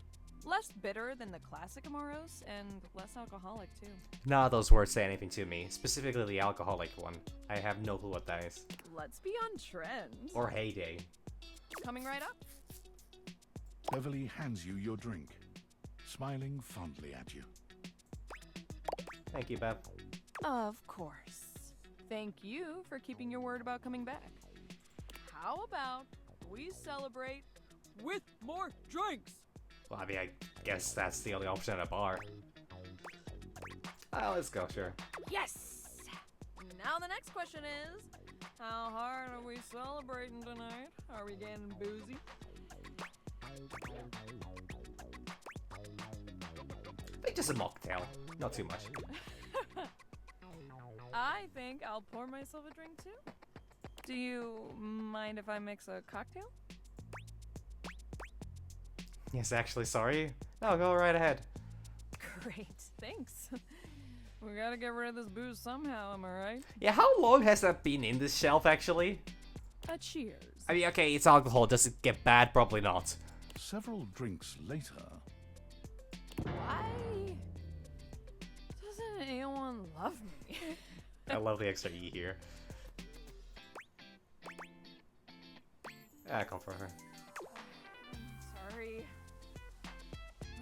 Less bitter than the classic Amoros, and less alcoholic too. None of those words say anything to me, specifically the alcoholic one. I have no clue what that is. Let's be on trend. Or heyday. Coming right up. Beverly hands you your drink, smiling fondly at you. Thank you, Bev. Of course. Thank you for keeping your word about coming back. How about we celebrate with more drinks? Well, I mean, I guess that's the only option at a bar. Let's go, sure. Yes! Now the next question is, how hard are we celebrating tonight? Are we getting boozy? Just a mocktail, not too much. I think I'll pour myself a drink too. Do you mind if I mix a cocktail? Yes, actually, sorry. No, go right ahead. Great, thanks. We gotta get rid of this booze somehow, am I right? Yeah, how long has that been in this shelf, actually? A cheers. I mean, okay, it's alcohol. Does it get bad? Probably not. Several drinks later. Why doesn't anyone love me? I love the extra E here. Come for her. Sorry.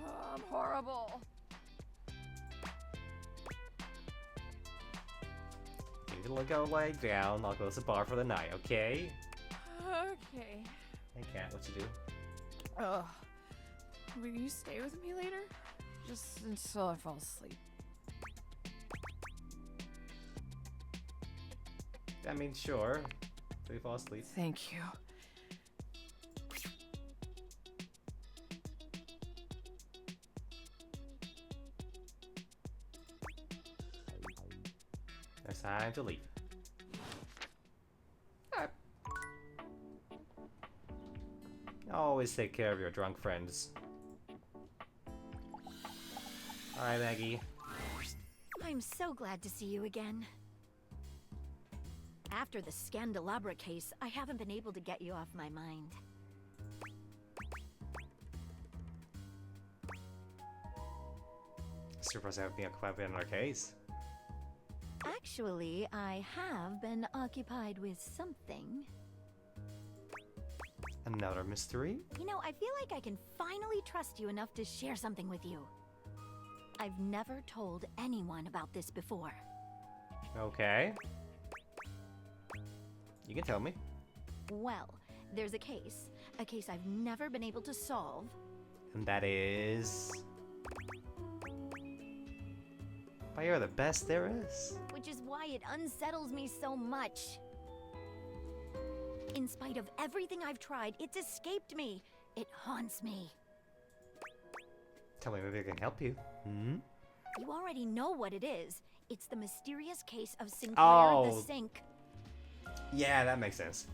Oh, I'm horrible. You need to go lay down. I'll close the bar for the night, okay? Okay. Hey, cat, what you do? Ugh. Will you stay with me later? Just until I fall asleep. I mean, sure. Till you fall asleep. Thank you. It's time to leave. Always take care of your drunk friends. Alright, Maggie. I'm so glad to see you again. After the Scandelabra case, I haven't been able to get you off my mind. Surprised I haven't been quite been on our case. Actually, I have been occupied with something. Another mystery? You know, I feel like I can finally trust you enough to share something with you. I've never told anyone about this before. Okay. You can tell me. Well, there's a case I've never been able to solve. And that is... Why, you're the best there is. Which is why it unsettles me so much. In spite of everything I've tried, it's escaped me. It haunts me. Tell me, maybe I can help you. Hmm? You already know what it is. It's the mysterious case of Sinclair Oh. the Sink. Yeah, that makes sense.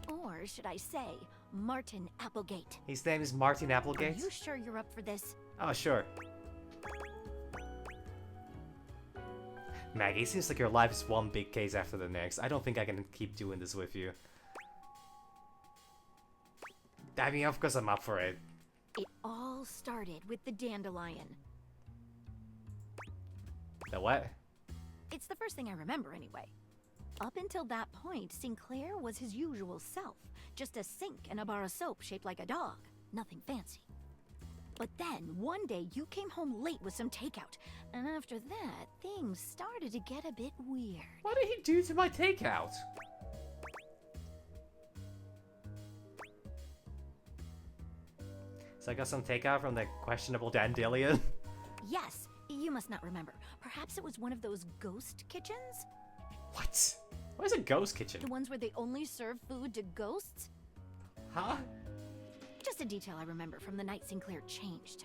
Or should I say, Martin Applegate. His name is Martin Applegate? Are you sure you're up for this? Oh, sure. Maggie, it seems like your life is one big case after the next. I don't think I can keep doing this with you. I mean, of course I'm up for it. It all started with the dandelion. The what? It's the first thing I remember anyway. Up until that point, Sinclair was his usual self. Just a sink and a bar of soap shaped like a dog. Nothing fancy. But then, one day, you came home late with some takeout. And after that, things started to get a bit weird. What did he do to my takeout? So I got some takeout from the questionable dandelion. Yes, you must not remember. Perhaps it was one of those ghost kitchens? What? What is a ghost kitchen? The ones where they only serve food to ghosts? Huh? Just a detail I remember from the night Sinclair changed.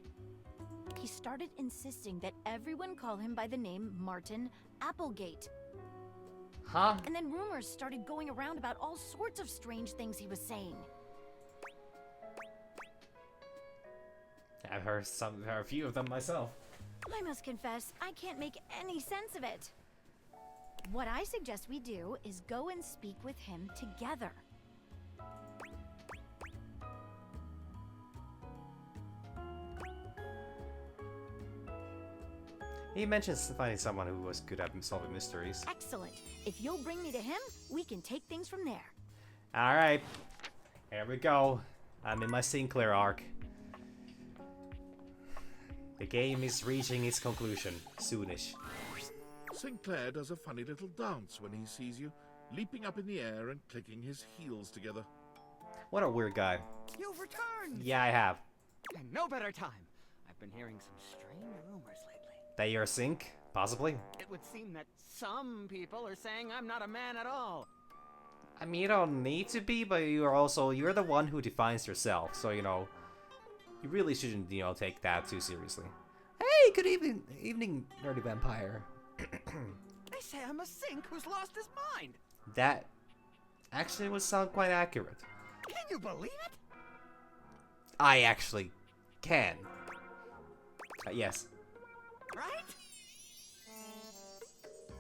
He started insisting that everyone call him by the name Martin Applegate. Huh? And then rumors started going around about all sorts of strange things he was saying. I've heard a few of them myself. I must confess, I can't make any sense of it. What I suggest we do is go and speak with him together. He mentions finding someone who was good at solving mysteries. Excellent. If you'll bring me to him, we can take things from there. Alright. Here we go. I'm in my Sinclair arc. The game is reaching its conclusion soonish. Sinclair does a funny little dance when he sees you, leaping up in the air and clicking his heels together. What a weird guy. You've returned! Yeah, I have. And no better time. I've been hearing some strange rumors lately. That you're a Sync? Possibly? It would seem that some people are saying I'm not a man at all. I mean, you don't need to be, but you're the one who defines yourself, so, you know, you really shouldn't, you know, take that too seriously. Hey, good evening, nerdy vampire. They say I'm a Sync who's lost his mind. That actually would sound quite accurate. Can you believe it? I actually can. Yes. Right?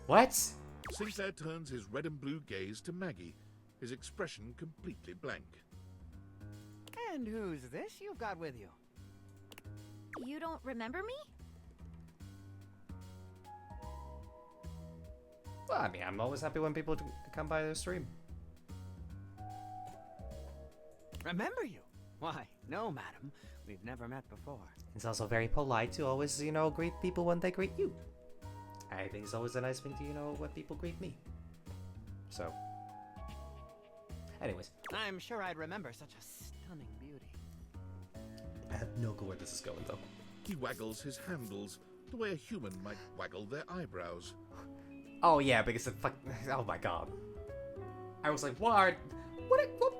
What? Sinclair turns his red and blue gaze to Maggie, his expression completely blank. And who's this you've got with you? You don't remember me? Well, I mean, I'm always happy when people come by the stream. Remember you? Why, no, madam. We've never met before. It's also very polite to always, you know, greet people when they greet you. I think it's always a nice thing to, you know, when people greet me. So. Anyways. I'm sure I'd remember such a stunning beauty. I have no clue where this is going, though. He waggles his handles the way a human might waggle their eyebrows. Oh yeah, because it oh my god. I was like, what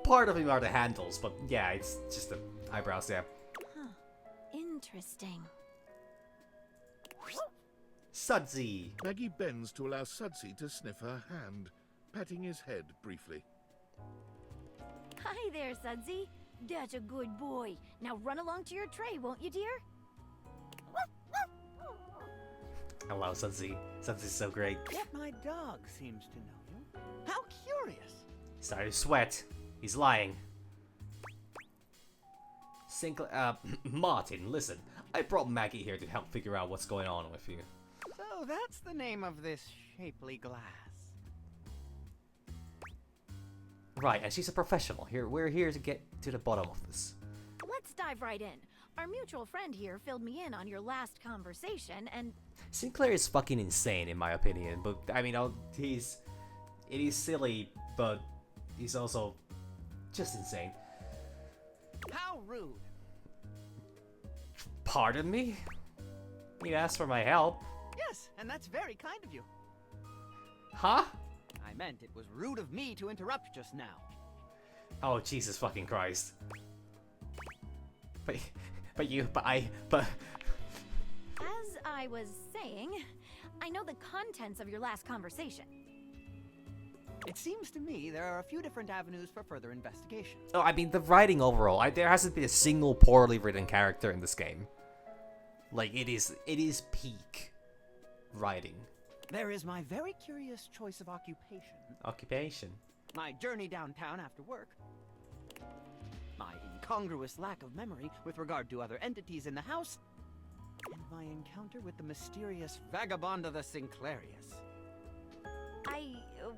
part of him are the handles? But yeah, it's just the eyebrows, yeah. Huh. Interesting. Sudsy! Maggie bends to allow Sudsy to sniff her hand, patting his head briefly. Hi there, Sudsy. That's a good boy. Now run along to your tray, won't you, dear? Hello, Sudsy. Sudsy's so great. Yet my dog seems to know you. How curious. He's starting to sweat. He's lying. Martin, listen. I brought Maggie here to help figure out what's going on with you. So that's the name of this shapely glass. Right, and she's a professional. We're here to get to the bottom of this. Let's dive right in. Our mutual friend here filled me in on your last conversation, and Sinclair is fucking insane, in my opinion. But I mean, it is silly, but he's also just insane. How rude! Pardon me? You asked for my help. Yes, and that's very kind of you. Huh? I meant it was rude of me to interrupt just now. Oh, Jesus fucking Christ. But as I was saying, I know the contents of your last conversation. It seems to me there are a few different avenues for further investigation. Oh, I mean, the writing overall, there hasn't been a single poorly written character in this game. Like, it is peak writing. There is my very curious choice of occupation. Occupation? My journey downtown after work. My incongruous lack of memory with regard to other entities in the house. And my encounter with the mysterious vagabond of the Sinclairius.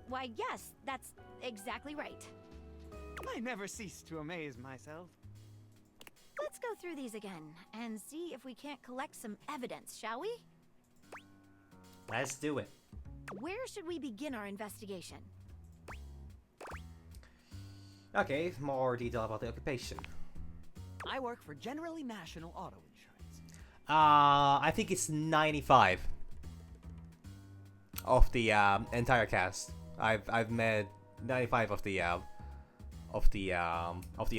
Why, yes, that's exactly right. I never cease to amaze myself. Let's go through these again and see if we can't collect some evidence, shall we? Let's do it. Where should we begin our investigation? Okay, more detail about the occupation. I work for Generally National Auto Insurance. I think it's 95 of the entire cast. I've met 95 of the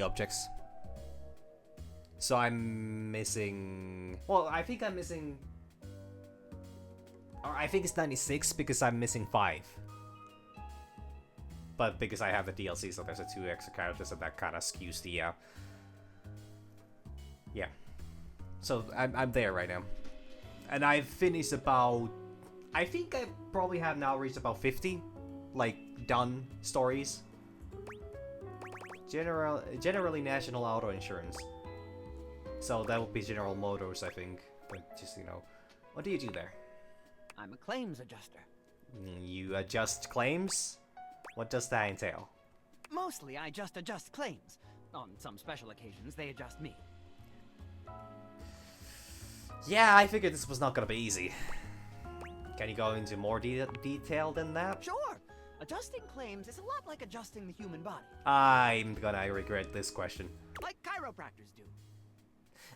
objects. So I'm missing. Well, I think I'm missing. Or I think it's 96 because I'm missing 5. But because I have the DLC, so there's a 2 extra characters, and that kind of skews the. Yeah. So I'm there right now, and I've finished about. I think I probably have now reached about 50, like done stories. Generally National Auto Insurance. So that would be General Motors, I think. But just, you know, what do you do there? I'm a claims adjuster. You adjust claims? What does that entail? Mostly, I just adjust claims. On some special occasions, they adjust me. Yeah, I figured this was not gonna be easy. Can you go into more detail than that? Sure! Adjusting claims is a lot like adjusting the human body. I'm gonna regret this question. Like chiropractors do.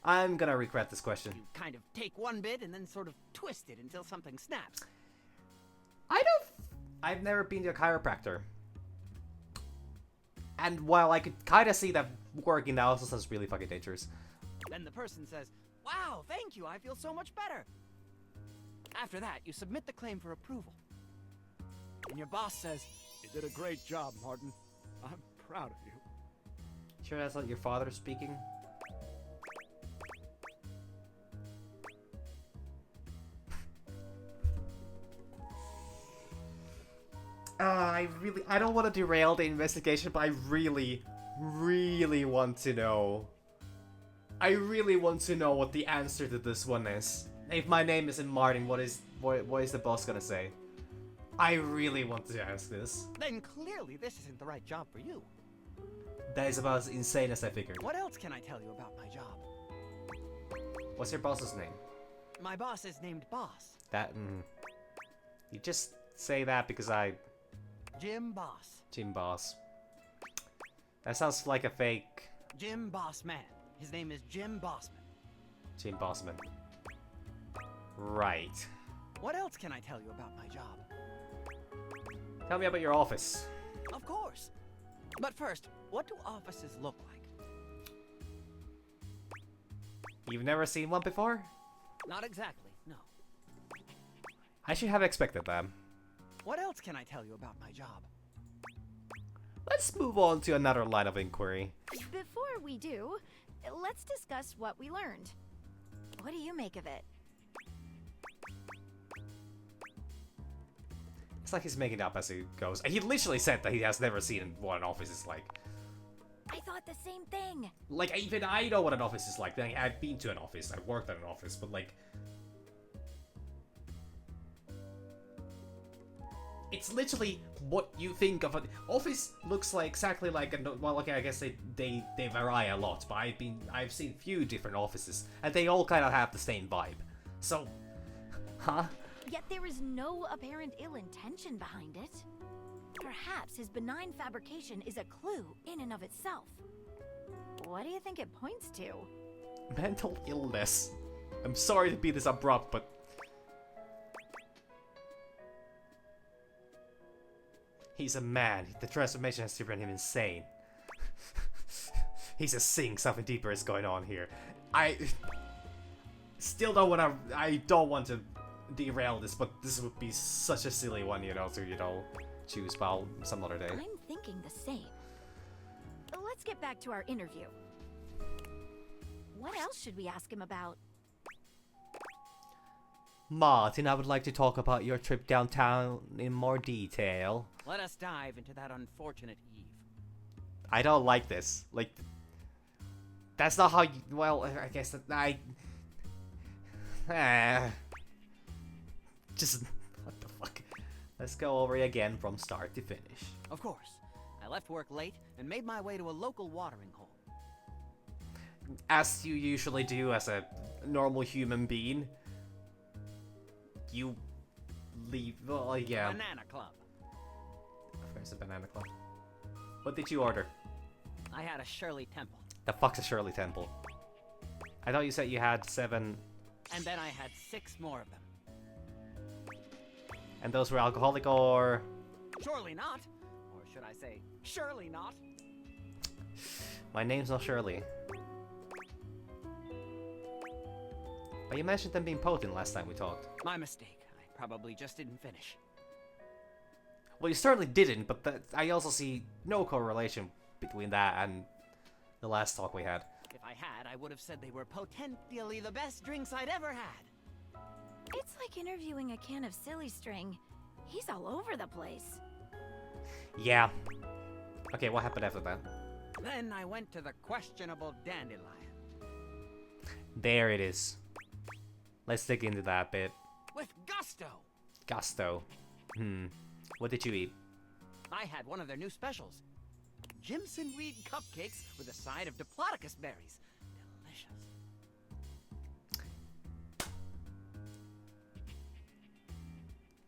I'm gonna regret this question. You kind of take one bit and then sort of twist it until something snaps. I've never been to a chiropractor. And while I could kind of see that working, that also sounds really fucking dangerous. Then the person says, "Wow, thank you, I feel so much better." After that, you submit the claim for approval. And your boss says, "You did a great job, Martin. I'm proud of you." Sure that's not your father speaking? I don't want to derail the investigation, but I really want to know. I really want to know what the answer to this one is. If my name isn't Martin, what is the boss gonna say? I really want to ask this. Then clearly this isn't the right job for you. That is about as insane as I figured. What else can I tell you about my job? What's your boss's name? My boss is named Boss. That, you just say that because Jim Boss. Jim Boss. That sounds like a fake... Jim Bossman. His name is Jim Bossman. Jim Bossman. Right. What else can I tell you about my job? Tell me about your office. Of course. But first, what do offices look like? You've never seen one before? Not exactly, no. I should have expected that. What else can I tell you about my job? Let's move on to another line of inquiry. Before we do, let's discuss what we learned. What do you make of it? It's like he's making it up as he goes. He literally said that he has never seen what an office is like. I thought the same thing. Like, even I know what an office is like. I've been to an office, I've worked at an office, but like... It's literally what you think of an office. Looks like exactly like a, well, okay, I guess they vary a lot, but I've seen few different offices, and they all kind of have the same vibe. So, huh? Yet there is no apparent ill intention behind it. Perhaps his benign fabrication is a clue in and of itself. What do you think it points to? Mental illness. I'm sorry to be this abrupt, but... He's a man. The transformation has driven him insane. He's a sink. Something deeper is going on here. I still don't want to... I don't want to derail this, but this would be such a silly one, you know, to, you know, choose about some other day. I'm thinking the same. Let's get back to our interview. What else should we ask him about? Martin, I would like to talk about your trip downtown in more detail. Let us dive into that unfortunate eve. I don't like this. Like, that's not how you... Well, I guess that just... What the fuck? Let's go over it again from start to finish. Of course. I left work late and made my way to a local watering hole. As you usually do as a normal human being, you leave. Well, yeah. Banana Club. Of course, a banana club. What did you order? I had a Shirley Temple. The fuck's a Shirley Temple? I thought you said you had 7. And then I had 6 more of them. And those were alcoholic or? Surely not. Or should I say, surely not. My name's not Shirley. But you mentioned them being potent last time we talked. My mistake. I probably just didn't finish. Well, you certainly didn't, but I also see no correlation between that and the last talk we had. If I had, I would have said they were potentially the best drinks I'd ever had. It's like interviewing a can of silly string. He's all over the place. Yeah. Okay, what happened after that? Then I went to the questionable dandelion. There it is. Let's dig into that bit. With gusto! Gusto. What did you eat? I had one of their new specials. Jimson weed cupcakes with a side of Diplodocus berries. Delicious.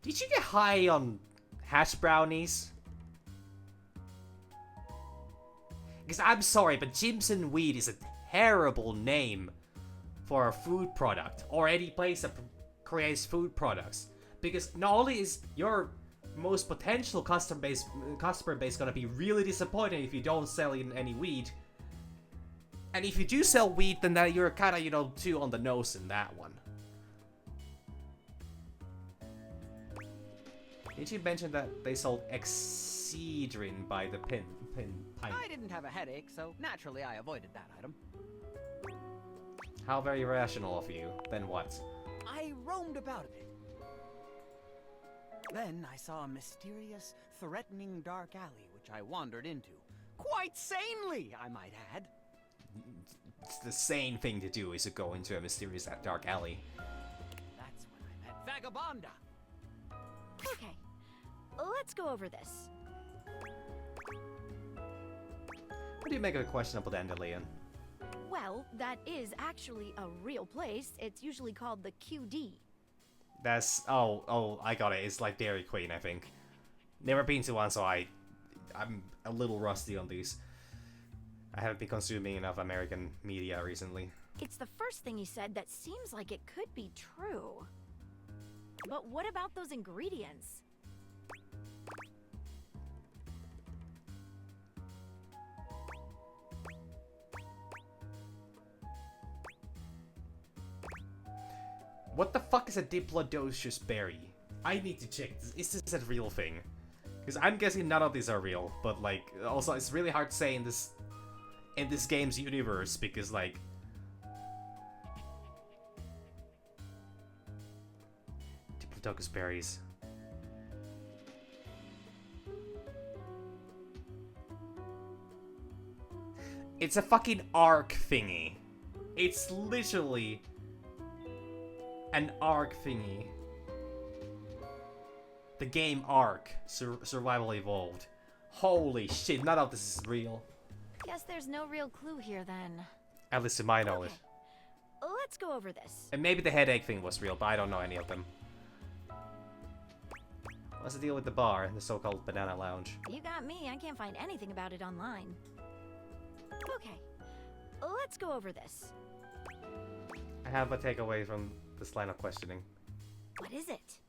Did you get high on hash brownies? Because I'm sorry, but Jimson weed is a terrible name for a food product or any place that creates food products. Because not only is your most potential customer base gonna be really disappointed if you don't sell in any weed, and if you do sell weed, then that you're kind of, you know, too on the nose in that one. Did you mention that they sold Excedrin by the pint? I didn't have a headache, so naturally I avoided that item. How very rational of you. Then what? I roamed about a bit. Then I saw a mysterious, threatening dark alley, which I wandered into. Quite sanely, I might add. It's the sane thing to do, is to go into a mysterious dark alley. That's when I met Vagabonda. Okay, let's go over this. What do you make of the questionable dandelion? Well, that is actually a real place. It's usually called the QD. That's oh, I got it. It's like Dairy Queen, I think. Never been to one, so I'm a little rusty on these. I haven't been consuming enough American media recently. It's the first thing he said that seems like it could be true. But what about those ingredients? What the fuck is a Diplodocus berry? I need to check. Is this a real thing? Because I'm guessing none of these are real, but like, also it's really hard to say in this game's universe because like, Diplodocus berries. It's a fucking arc thingy. It's literally an arc thingy. The game Ark, Survival Evolved. Holy shit, none of this is real. Guess there's no real clue here then. At least to my knowledge. Okay. Let's go over this. And maybe the headache thing was real, but I don't know any of them. What's the deal with the bar, the so-called Banana Lounge? You got me, I can't find anything about it online. Okay, let's go over this. I have a takeaway from this line of questioning. What is it?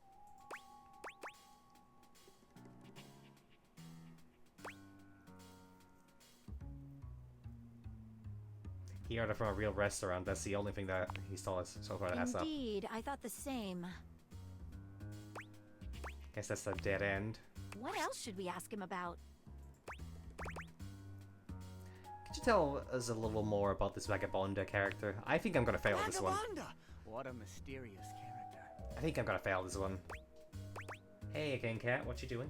He ordered from a real restaurant. That's the only thing that he's told us so far that has up. Indeed, I thought the same. Guess that's a dead end. What else should we ask him about? Could you tell us a little more about this Vagabonda character? I think I'm gonna fail this one. Vagabonda! What a mysterious character. I think I'm gonna fail this one. Hey again, cat. What you doing?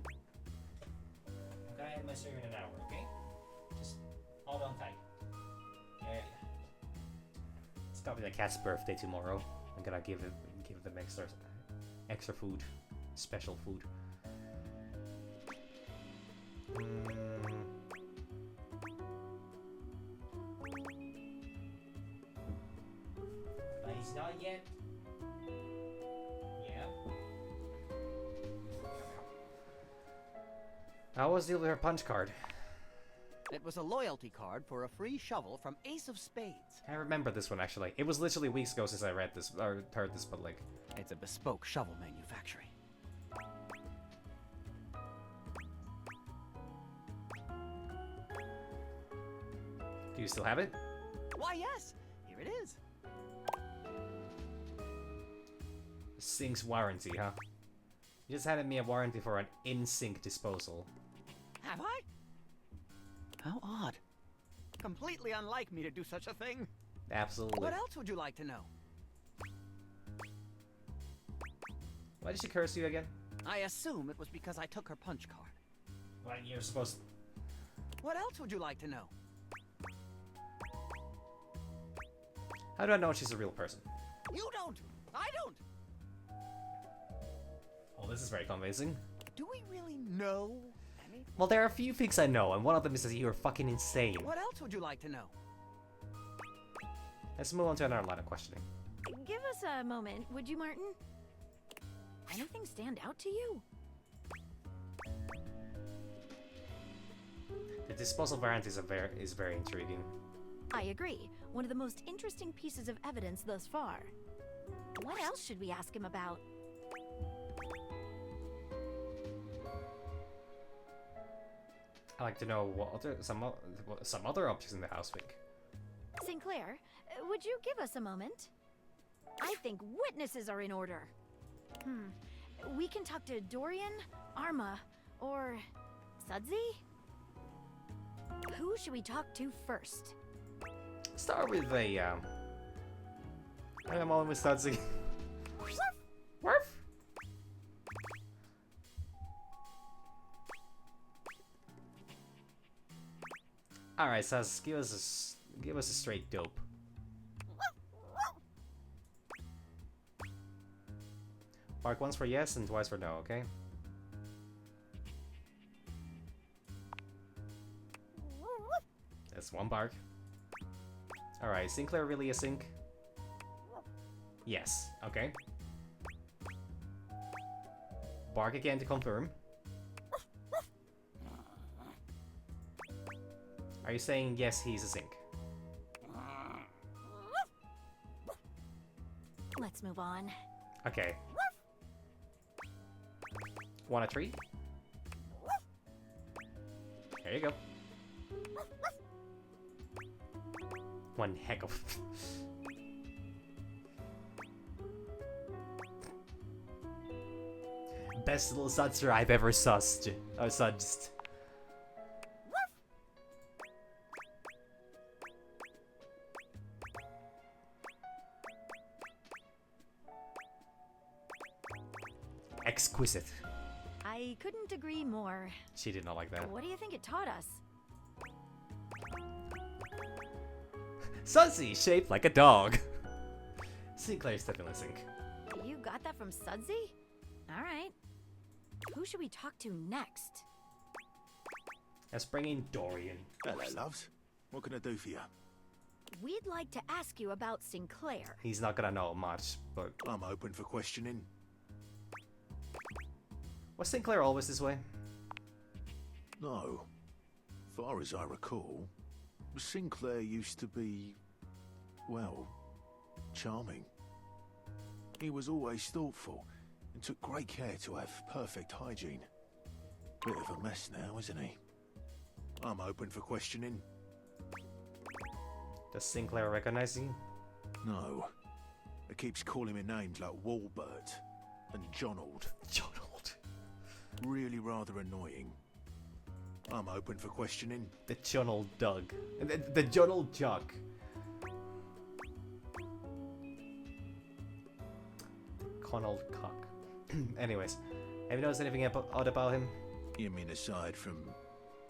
I'm gonna end my stream in an hour, okay? Just hold on tight. Yeah. It's gonna be the cat's birthday tomorrow. I'm gonna give them extra food, special food. She's not yet. Yeah. How was the deal with her punch card? It was a loyalty card for a free shovel from Ace of Spades. I remember this one actually. It was literally weeks ago since I read this or heard this, but like, It's a bespoke shovel manufacturing. do you still have it? Why, yes. Here it is. Sync's warranty, huh? You just handed me a warranty for an in-sync disposal. Have I? How odd. Completely unlike me to do such a thing. Absolutely. What else would you like to know? Why did she curse you again? I assume it was because I took her punch card. Well, you're supposed to... What else would you like to know? How do I know she's a real person? You don't! I don't! Oh, this is very convincing. Do we really know anything? Well, there are a few things I know, and one of them is that you're fucking insane. What else would you like to know? Let's move on to another line of questioning. Give us a moment, would you, Martin? Anything stand out to you? The disposal warranty is very intriguing. I agree. One of the most interesting pieces of evidence thus far. What else should we ask him about? I'd like to know what some other objects in the house think. Sinclair, would you give us a moment? I think witnesses are in order. We can talk to Dorian, Arma, or Sudsy? Who should we talk to first? Start with a I'm on with Sudsy. Worf. All right, Saz, give us a straight dope. Bark once for yes and twice for no, okay? That's one bark. Alright, Sinclair really a sync? Yes, okay. Bark again to confirm. Are you saying yes, he's a sync? Let's move on. Okay. Want a treat? There you go. One heck of... Best little sudster I've ever sussed. Or sudsed. Exquisite. I couldn't agree more. She did not like that. What do you think it taught us? Sudsy, shaped like a dog. Sinclair's definitely sync. You got that from Sudsy? Alright. Who should we talk to next? Let's bring in Dorian. Hello, loves. What can I do for you? We'd like to ask you about Sinclair. He's not gonna know much, but... I'm open for questioning. Was Sinclair always this way? No. Far as I recall, Sinclair used to be, well, charming. He was always thoughtful and took great care to have perfect hygiene. Bit of a mess now, isn't he? I'm open for questioning. Does Sinclair recognize you? No. It keeps calling me names like Walbert and Jonald. Jonald. Really rather annoying. I'm open for questioning. The Jonald Doug. The Jonald Chuck. Conald Cock. Anyways, have you noticed anything odd about him? You mean aside from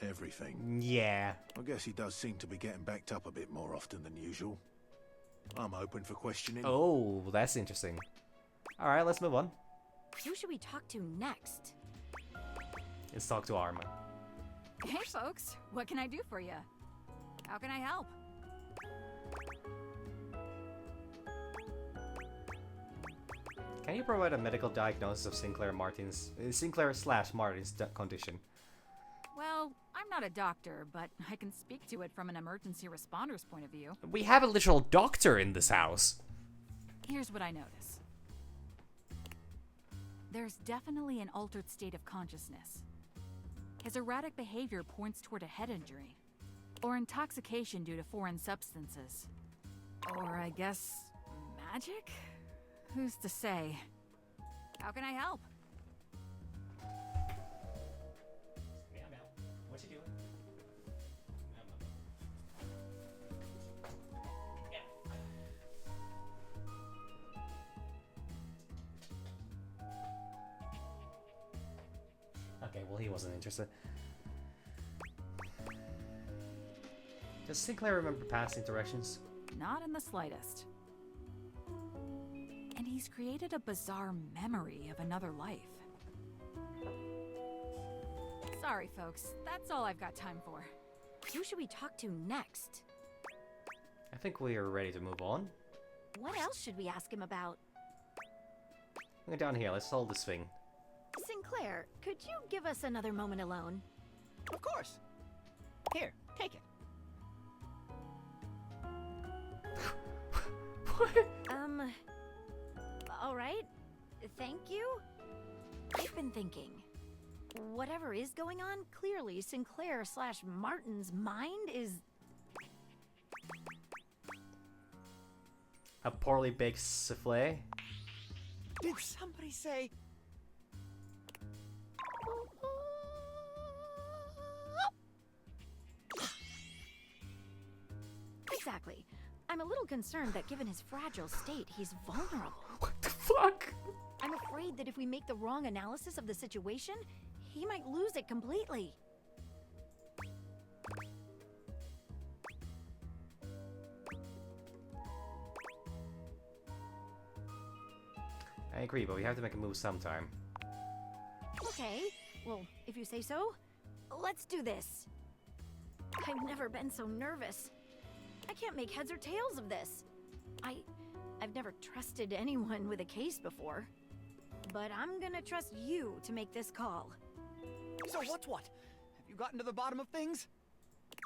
everything? Yeah. I guess he does seem to be getting backed up a bit more often than usual. I'm open for questioning. Oh, that's interesting. Alright, let's move on. Who should we talk to next? Let's talk to Arma. Hey folks, what can I do for you? How can I help? Can you provide a medical diagnosis of Sinclair/Martin's condition? Well, I'm not a doctor, but I can speak to it from an emergency responder's point of view. We have a literal doctor in this house. Here's what I notice. There's definitely an altered state of consciousness. His erratic behavior points toward a head injury, or intoxication due to foreign substances. Or I guess, magic? Who's to say? How can I help? What you doing? Okay, well, he wasn't interested. Does Sinclair remember past interactions? Not in the slightest. And he's created a bizarre memory of another life. Sorry, folks. That's all I've got time for. Who should we talk to next? I think we are ready to move on. What else should we ask him about? Go down here, let's solve this thing. Sinclair, could you give us another moment alone? Of course. Here, take it. All right. Thank you. I've been thinking. Whatever is going on, clearly Sinclair/Martin's mind is... A poorly baked souffle? Did somebody say... Exactly. I'm a little concerned that given his fragile state, he's vulnerable. What the fuck? I'm afraid that if we make the wrong analysis of the situation, he might lose it completely. I agree, but we have to make a move sometime. Okay, well, if you say so, let's do this. I've never been so nervous. I can't make heads or tails of this. I've never trusted anyone with a case before. But I'm gonna trust you to make this call. So what's what? Have you gotten to the bottom of things?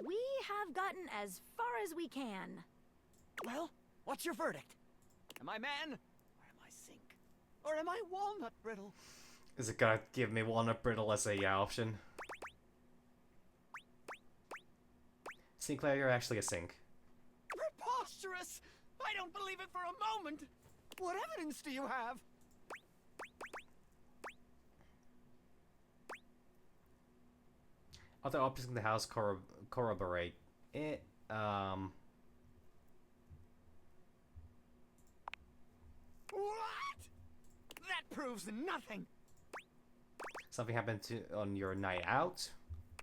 We have gotten as far as we can. Well, what's your verdict? Am I man, or am I sink? Or am I walnut brittle? Is it gonna give me walnut brittle as a option? Sinclair, you're actually a sink. Preposterous! I don't believe it for a moment! What evidence do you have? Other objects in the house corroborate it. What? That proves nothing! Something happened on your night out?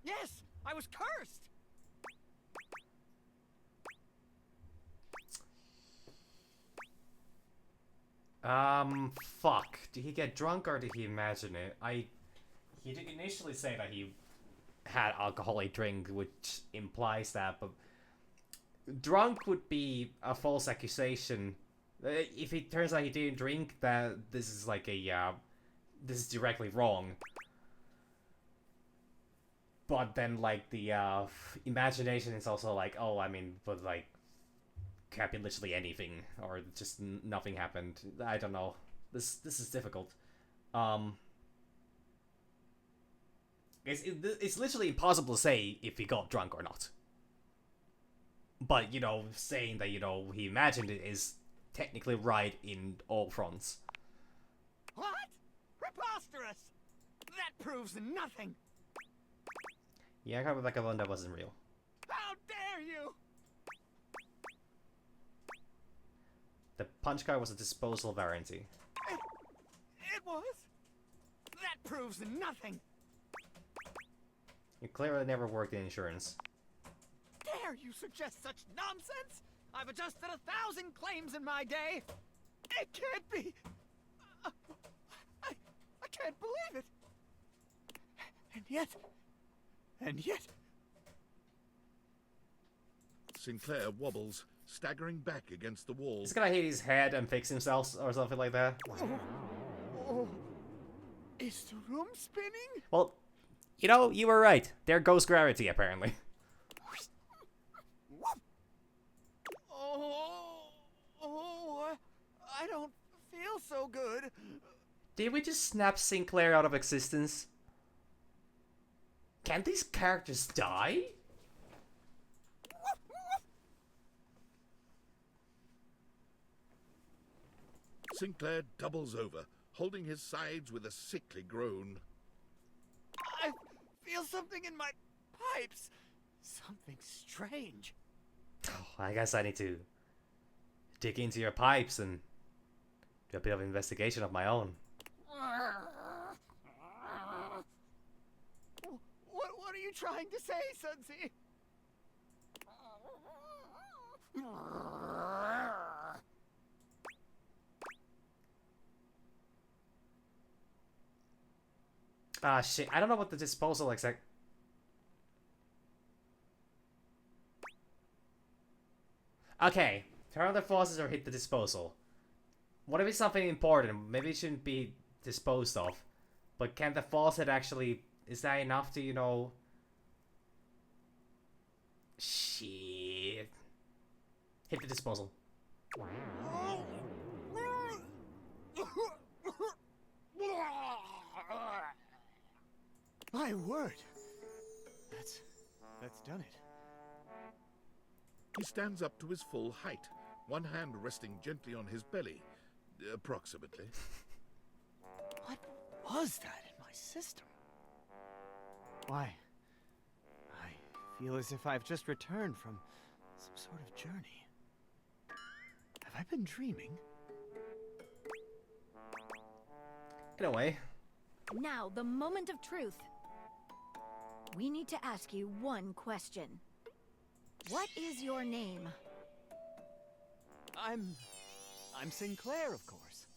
Yes! I was cursed! Fuck. Did he get drunk or did he imagine it? He did initially say that he had alcoholic drink, which implies that, but drunk would be a false accusation. If it turns out he didn't drink, that this is like a, this is directly wrong. But then, like, the, imagination is also like, oh, I mean, but, like, can't be literally anything, or just nothing happened. I don't know. This is difficult. It's literally impossible to say if he got drunk or not. But, you know, saying that, you know, he imagined it is technically right in all fronts. What? Preposterous! That proves nothing! Yeah, I got back one that wasn't real. How dare you! The punch card was a disposal warranty. It was? That proves nothing! You clearly never worked in insurance. Dare you suggest such nonsense? I've adjusted 1,000 claims in my day! It can't be! I can't believe it! And yet... Sinclair wobbles, staggering back against the wall. He's gonna hit his head and fix himself or something like that. Oh, is the room spinning? Well, you know, you were right. There goes gravity, apparently. Oh, I don't feel so good. Did we just snap Sinclair out of existence? Can't these characters die? Sinclair doubles over, holding his sides with a sickly groan. I feel something in my pipes. Something strange. I guess I need to dig into your pipes and do a bit of investigation of my own. What are you trying to say, Sudsy? Ah, shit. I don't know what the disposal exact... Okay. Turn on the faucets or hit the disposal. What if it's something important? Maybe it shouldn't be disposed of. But can the faucet actually... Is that enough to, you know... Shit. Hit the disposal. My word. That's done it. He stands up to his full height, one hand resting gently on his belly, approximately. What was that in my system? Why, I feel as if I've just returned from some sort of journey. Have I been dreaming? In a way. Now, the moment of truth. We need to ask you one question. What is your name? I'm Sinclair, of course.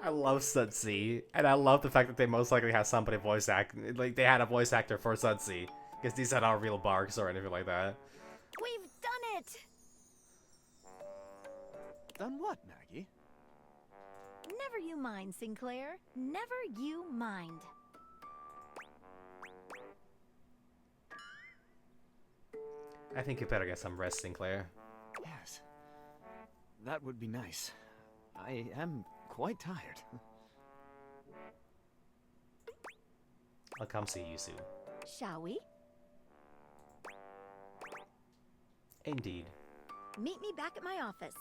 I love Sudsy, and I love the fact that they most likely have somebody voice act, like they had a voice actor for Sudsy, because these are not real barks or anything like that. We've done it! Done what, Maggie? Never you mind, Sinclair. Never you mind. I think you better get some rest, Sinclair. Yes. That would be nice. I am quite tired. I'll come see you soon. Shall we? Indeed. Meet me back at my office.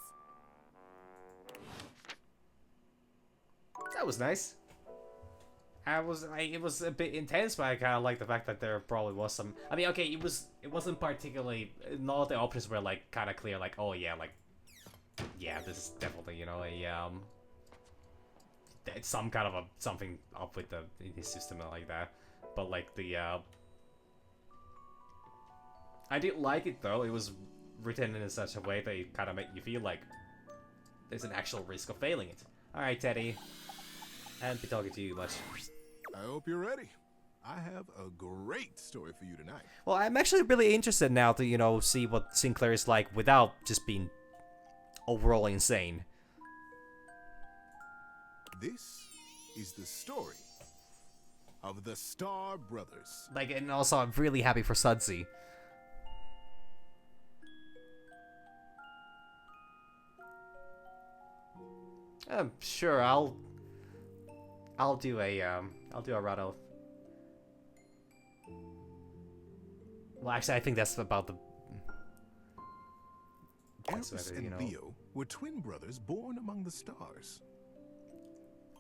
That was nice. It was a bit intense, but I kind of like the fact that there probably was some. I mean, okay, it wasn't particularly. None of the options were like kind of clear. Like, oh yeah, like, yeah, this is definitely, you know, it's some kind of a something up with in his system and like that. But like I did like it though. It was written in such a way that it kind of made you feel like there's an actual risk of failing it. All right, Teddy. I haven't been talking to you much. I hope you're ready. I have a great story for you tonight. Well, I'm actually really interested now to, you know, see what Sinclair is like without just being overall insane. This is the story of the Star Brothers. Like, and also I'm really happy for Sudsy. Sure, I'll do a run of. Well, actually, I think that's about the. Eris and Leo were twin brothers born among the stars.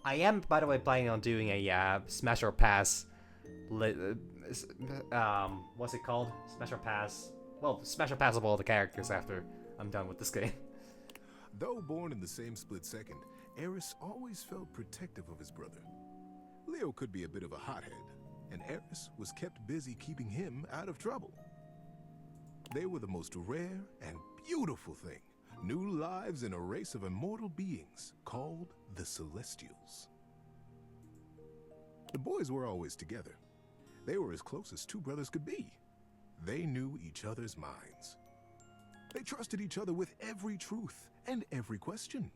I am, by the way, planning on doing a Smash or Pass. What's it called? Smash or Pass. Well, Smash or Pass of all the characters after I'm done with this game. Though born in the same split second, Eris always felt protective of his brother. Leo could be a bit of a hothead, and Eris was kept busy keeping him out of trouble. They were the most rare and beautiful thing, new lives in a race of immortal beings called the Celestials. The boys were always together. They were as close as two brothers could be. They knew each other's minds. They trusted each other with every truth and every question.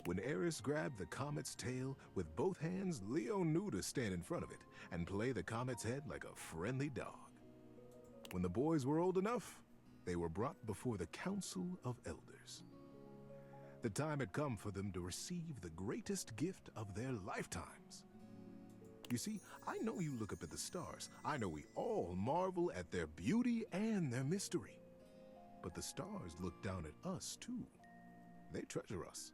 When Eris grabbed the comet's tail with both hands, Leo knew to stand in front of it and play the comet's head like a friendly dog. When the boys were old enough, they were brought before the Council of Elders. The time had come for them to receive the greatest gift of their lifetimes. You see, I know you look up at the stars. I know we all marvel at their beauty and their mystery. But the stars look down at us, too. They treasure us.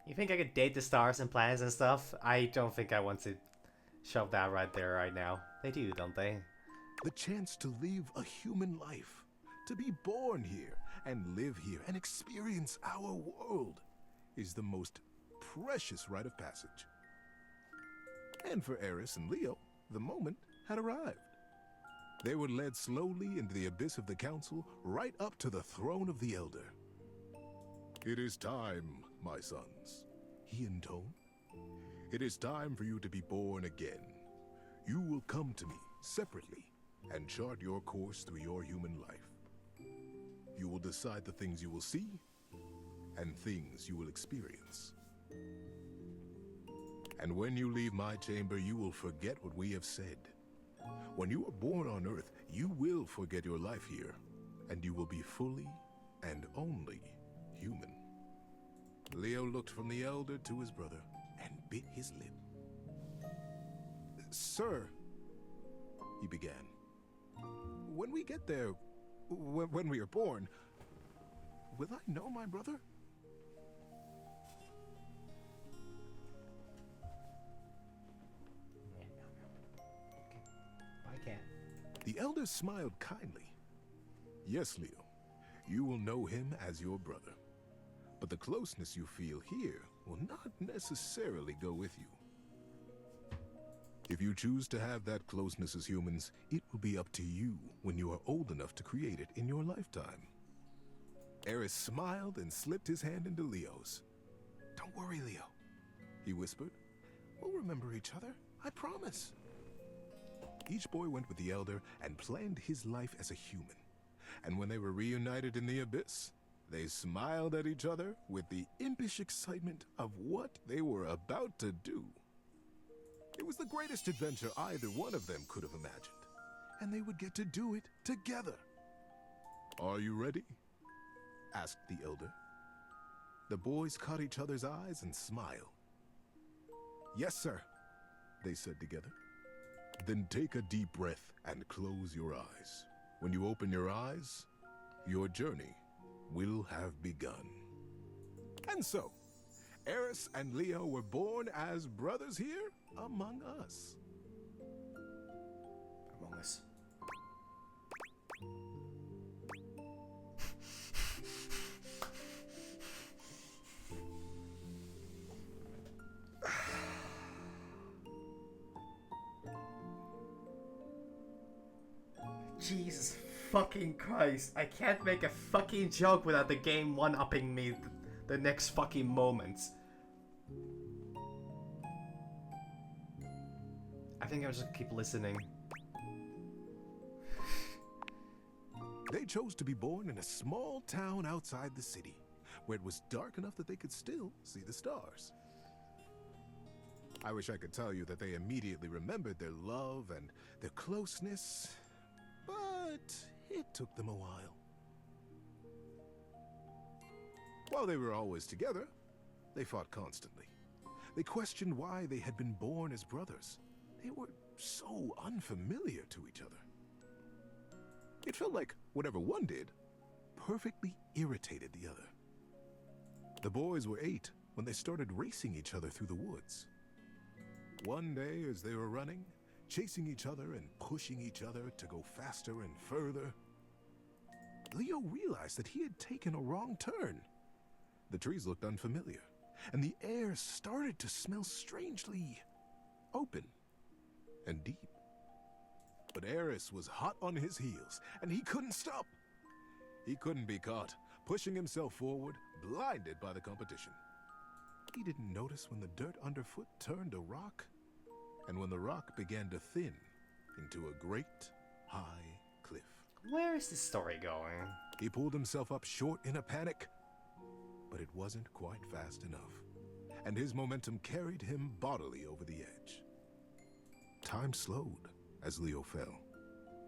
You think I could date the stars and planets and stuff? I don't think I want to shove that right there right now. They do, don't they? The chance to live a human life, to be born here and live here and experience our world is the most precious rite of passage. And for Eris and Leo, the moment had arrived. They were led slowly into the abyss of the council, right up to the throne of the Elder. "It is time, my sons," he intoned. "It is time for you to be born again. You will come to me separately and chart your course through your human life. You will decide the things you will see and things you will experience. And when you leave my chamber, you will forget what we have said. When you are born on Earth, you will forget your life here, and you will be fully and only human." Leo looked from the Elder to his brother and bit his lip. "Sir," he began, "when we get there, when we are born, will I know my brother?" I can't. The Elder smiled kindly. "Yes, Leo, you will know him as your brother. But the closeness you feel here will not necessarily go with you. If you choose to have that closeness as humans, it will be up to you when you are old enough to create it in your lifetime." Eris smiled and slipped his hand into Leo's. "Don't worry, Leo," he whispered. "We'll remember each other, I promise." Each boy went with the Elder and planned his life as a human. And when they were reunited in the abyss, they smiled at each other with the impish excitement of what they were about to do. It was the greatest adventure either one of them could have imagined, and they would get to do it together. "Are you ready?" asked the Elder. The boys caught each other's eyes and smiled. "Yes, sir," they said together. "Then take a deep breath and close your eyes. When you open your eyes, your journey will have begun." And so, Eris and Leo were born as brothers here among us. Among us. Jesus fucking Christ. I can't make a fucking joke without the game one-upping me the next fucking moments. I think I'll just keep listening. They chose to be born in a small town outside the city, where it was dark enough that they could still see the stars. I wish I could tell you that they immediately remembered their love and their closeness, but it took them a while. While they were always together, they fought constantly. They questioned why they had been born as brothers. They were so unfamiliar to each other. It felt like whatever one did perfectly irritated the other. The boys were 8 when they started racing each other through the woods. One day, as they were running, chasing each other and pushing each other to go faster and further, Leo realized that he had taken a wrong turn. The trees looked unfamiliar, and the air started to smell strangely open and deep. But Eris was hot on his heels, and he couldn't stop. He couldn't be caught, pushing himself forward, blinded by the competition. He didn't notice when the dirt underfoot turned to rock, and when the rock began to thin into a great, high cliff. Where is this story going? He pulled himself up short in a panic, but it wasn't quite fast enough, and his momentum carried him bodily over the edge. Time slowed as Leo fell,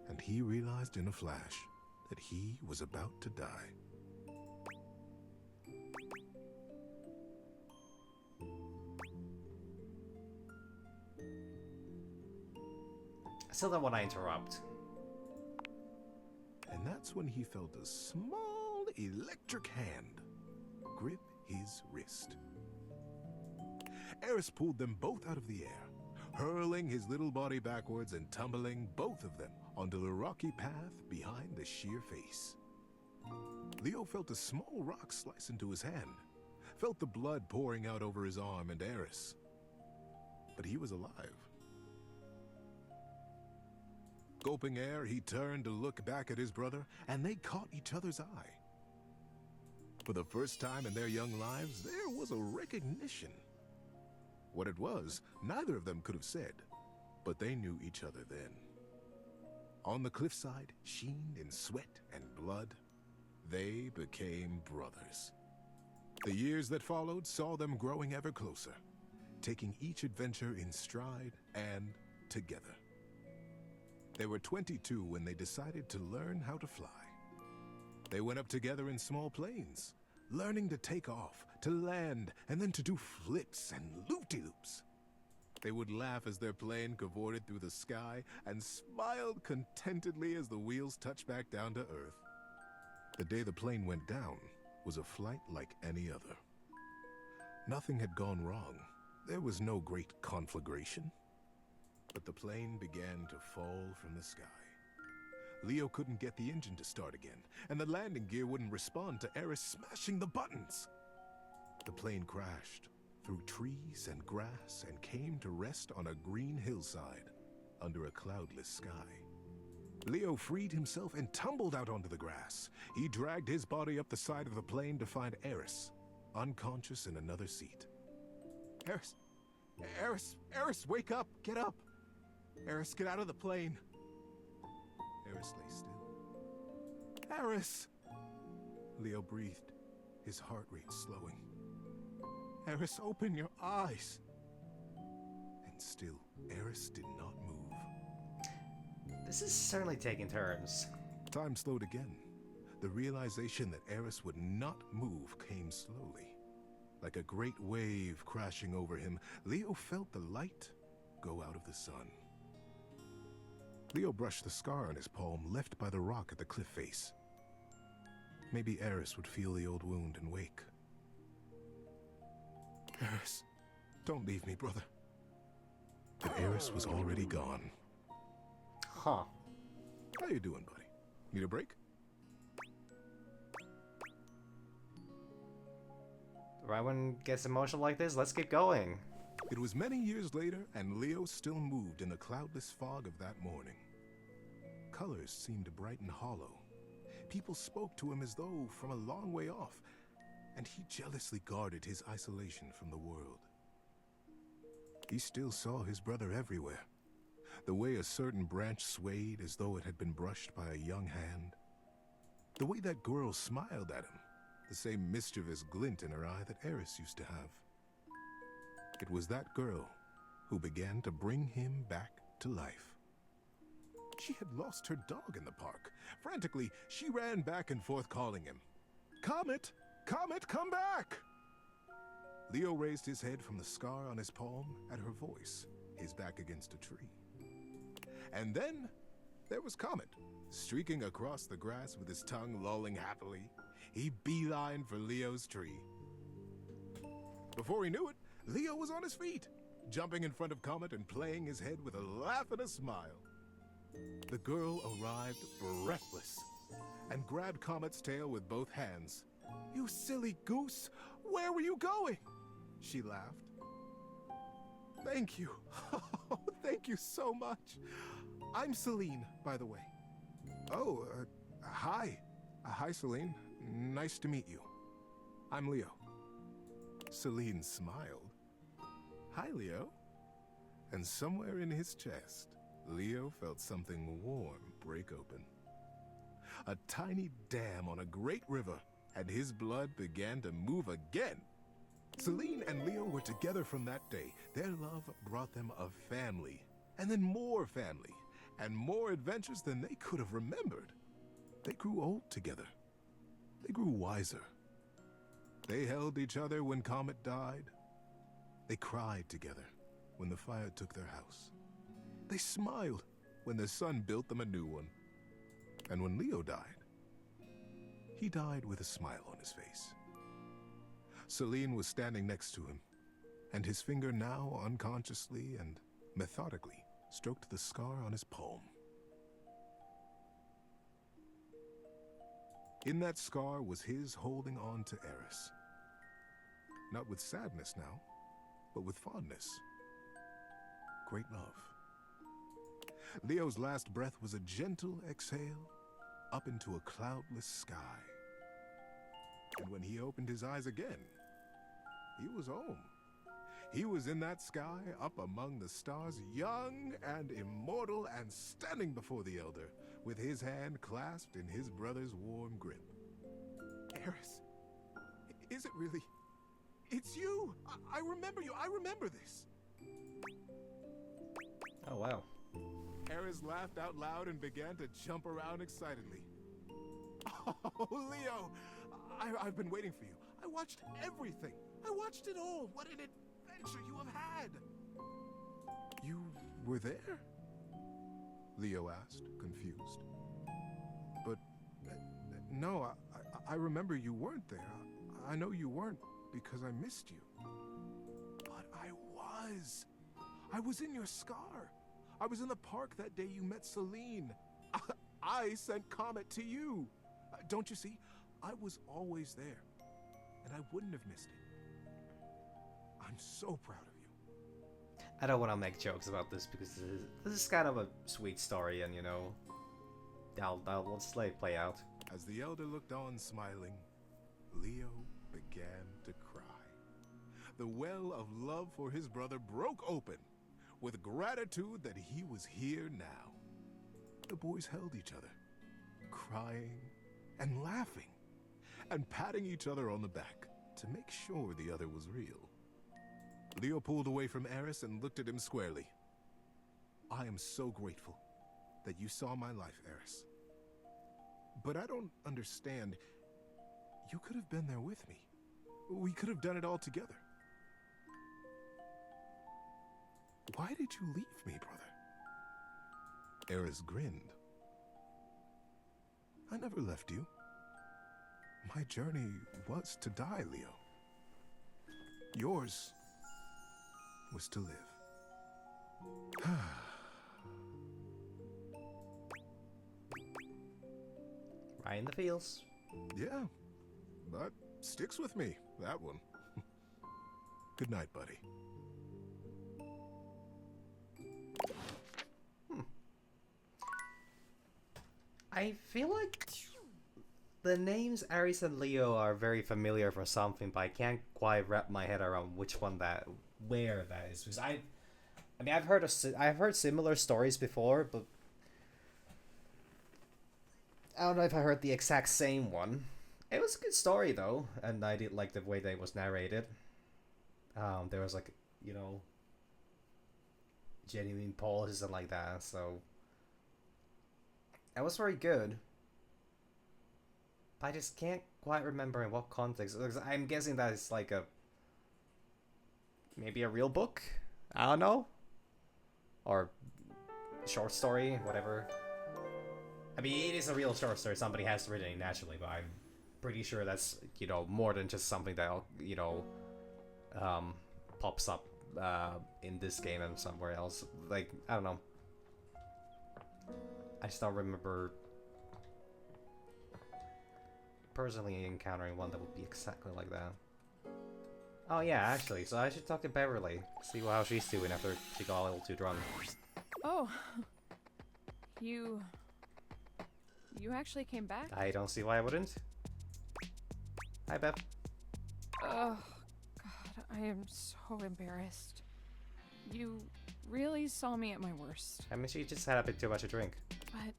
and he realized in a flash that he was about to die. I still don't want to interrupt. And that's when he felt a small electric hand grip his wrist. Eris pulled them both out of the air, hurling his little body backwards and tumbling both of them onto the rocky path behind the sheer face. Leo felt a small rock slice into his hand, felt the blood pouring out over his arm and Eris. But he was alive. Gulping air, he turned to look back at his brother, and they caught each other's eye. For the first time in their young lives, there was a recognition. What it was, neither of them could have said, but they knew each other then. On the cliffside, sheened in sweat and blood, they became brothers. The years that followed saw them growing ever closer, taking each adventure in stride and together. They were 22 when they decided to learn how to fly. They went up together in small planes, learning to take off, to land, and then to do flips and loop-de-loops. They would laugh as their plane cavorted through the sky and smiled contentedly as the wheels touched back down to Earth. The day the plane went down was a flight like any other. Nothing had gone wrong. There was no great conflagration. But the plane began to fall from the sky. Leo couldn't get the engine to start again, and the landing gear wouldn't respond to Eris smashing the buttons. The plane crashed through trees and grass and came to rest on a green hillside under a cloudless sky. Leo freed himself and tumbled out onto the grass. He dragged his body up the side of the plane to find Eris, unconscious in another seat. Eris, wake up, get up. Eris, get out of the plane. Eris lay still. Eris! Leo breathed, his heart rate slowing. Eris, open your eyes. And still, Eris did not move. This is certainly taking turns. Time slowed again. The realization that Eris would not move came slowly. Like a great wave crashing over him, Leo felt the light go out of the sun. Leo brushed the scar on his palm left by the rock at the cliff face. Maybe Eris would feel the old wound and wake. Eris, don't leave me, brother. But Eris was already gone. Huh. How you doing, buddy? Need a break? Right when it gets emotional like this, let's keep going. It was many years later, and Leo still moved in the cloudless fog of that morning. Colors seemed bright and hollow. People spoke to him as though from a long way off, and he jealously guarded his isolation from the world. He still saw his brother everywhere. The way a certain branch swayed as though it had been brushed by a young hand. The way that girl smiled at him, the same mischievous glint in her eye that Eris used to have. It was that girl who began to bring him back to life. She had lost her dog in the park. Frantically, she ran back and forth calling him. Comet! Comet, come back! Leo raised his head from the scar on his palm at her voice, his back against a tree. And then there was Comet, streaking across the grass with his tongue lolling happily. He beelined for Leo's tree. Before he knew it, Leo was on his feet, jumping in front of Comet and playing his head with a laugh and a smile. The girl arrived breathless and grabbed Comet's tail with both hands. "You silly goose! Where were you going?" she laughed. "Thank you. Oh, thank you so much. I'm Celine, by the way." "Oh, hi. Hi, Celine. Nice to meet you. I'm Leo." Celine smiled. Hi, Leo. And somewhere in his chest, Leo felt something warm break open. A tiny dam on a great river, and his blood began to move again. Celine and Leo were together from that day. Their love brought them a family, and then more family, and more adventures than they could have remembered. They grew old together. They grew wiser. They held each other when Comet died. They cried together when the fire took their house. They smiled when the sun built them a new one. And when Leo died, he died with a smile on his face. Celine was standing next to him, and his finger now unconsciously and methodically stroked the scar on his palm. In that scar was his holding on to Eris. Not with sadness now, but with fondness. Great love. Leo's last breath was a gentle exhale up into a cloudless sky. And when he opened his eyes again, he was home. He was in that sky, up among the stars, young and immortal, and standing before the Elder, with his hand clasped in his brother's warm grip. Eris, is it really? It's you! I remember you! I remember this! Oh, wow. Eris laughed out loud and began to jump around excitedly. Oh, Leo! I've been waiting for you. I watched everything. I watched it all. What an adventure you have had! You were there? Leo asked, confused. But, no, I remember you weren't there. I know you weren't because I missed you. But I was. I was in your scar. I was in the park that day you met Celine. I sent Comet to you. Don't you see? I was always there, and I wouldn't have missed it. I'm so proud of you. I don't want to make jokes about this because this is kind of a sweet story, and you know, I'll just let it play out. As the Elder looked on smiling, Leo began to cry. The well of love for his brother broke open with gratitude that he was here now. The boys held each other, crying and laughing, and patting each other on the back to make sure the other was real. Leo pulled away from Eris and looked at him squarely. I am so grateful that you saw my life, Eris. But I don't understand. You could have been there with me. We could have done it all together. Why did you leave me, brother? Eris grinned. I never left you. My journey was to die, Leo. Yours was to live. Right in the feels. Yeah, but sticks with me, that one. Good night, buddy. I feel like the names Aries and Leo are very familiar for something, but I can't quite wrap my head around where that is. Because I mean, I've heard similar stories before, but I don't know if I heard the exact same one. It was a good story though, and I did like the way that it was narrated. There was like, you know, genuine pauses and like that, so that was very good. But I just can't quite remember in what context. I'm guessing that it's like maybe a real book? I don't know. Or short story, whatever. I mean, it is a real short story. Somebody has written it naturally, but I'm pretty sure that's, you know, more than just something that, you know, pops up in this game and somewhere else. Like, I don't know. I just don't remember personally encountering one that would be exactly like that. Oh yeah, actually, so I should talk to Beverly, see how she's doing after she got a little too drunk. Oh, you actually came back? I don't see why I wouldn't. Hi, Bev. Oh, I am so embarrassed. You really saw me at my worst. I mean, she just had a bit too much to drink. But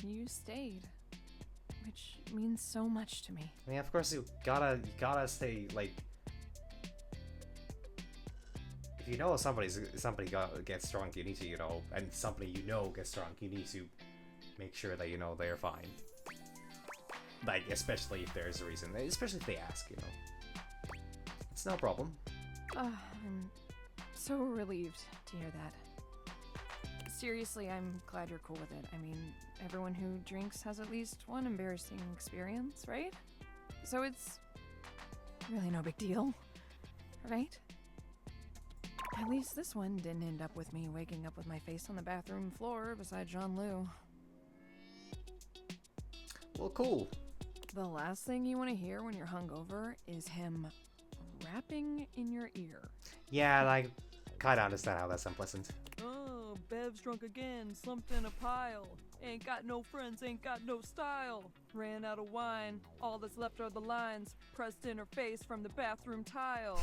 you stayed, which means so much to me. I mean, of course, you gotta stay, like... If you know somebody gets drunk, you need to, and somebody gets drunk, you need to make sure that, they're fine. Like, especially if there's a reason. Especially if they ask, It's no problem. I'm so relieved to hear that. Seriously, I'm glad you're cool with it. I mean, everyone who drinks has at least one embarrassing experience, right? So it's really no big deal, right? At least this one didn't end up with me waking up with my face on the bathroom floor beside John Liu. Well, cool. The last thing you want to hear when you're hungover is him rapping in your ear. Yeah, I kinda understand how that's unpleasant. Oh, Bev's drunk again, slumped in a pile. Ain't got no friends, ain't got no style. Ran out of wine, all that's left are the lines pressed in her face from the bathroom tile.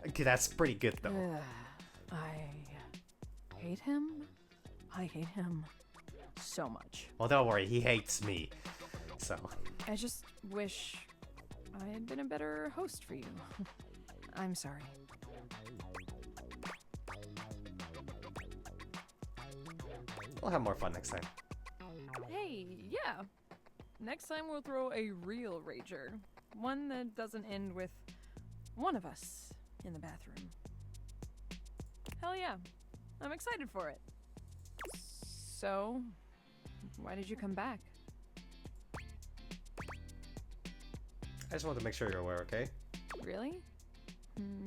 Okay, that's pretty good though. I hate him. I hate him so much. Well, don't worry, he hates me. So. I just wish I had been a better host for you. I'm sorry. We'll have more fun next time. Hey, yeah. Next time we'll throw a real rager. One that doesn't end with one of us in the bathroom. Hell yeah. I'm excited for it. So, why did you come back? I just wanted to make sure you're aware, okay? Really?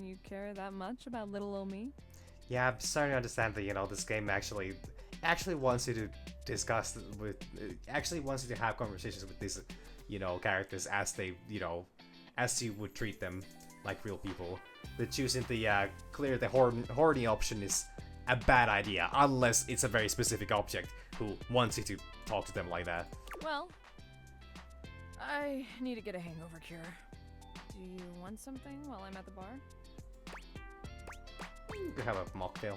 You care that much about little old me? Yeah, I'm starting to understand that, this game actually wants you to discuss actually wants you to have conversations with these, characters as they, as you would treat them like real people. But choosing the clear the horny option is a bad idea, unless it's a very specific object who wants you to talk to them like that. Well, I need to get a hangover cure. Do you want something while I'm at the bar? You could have a mocktail.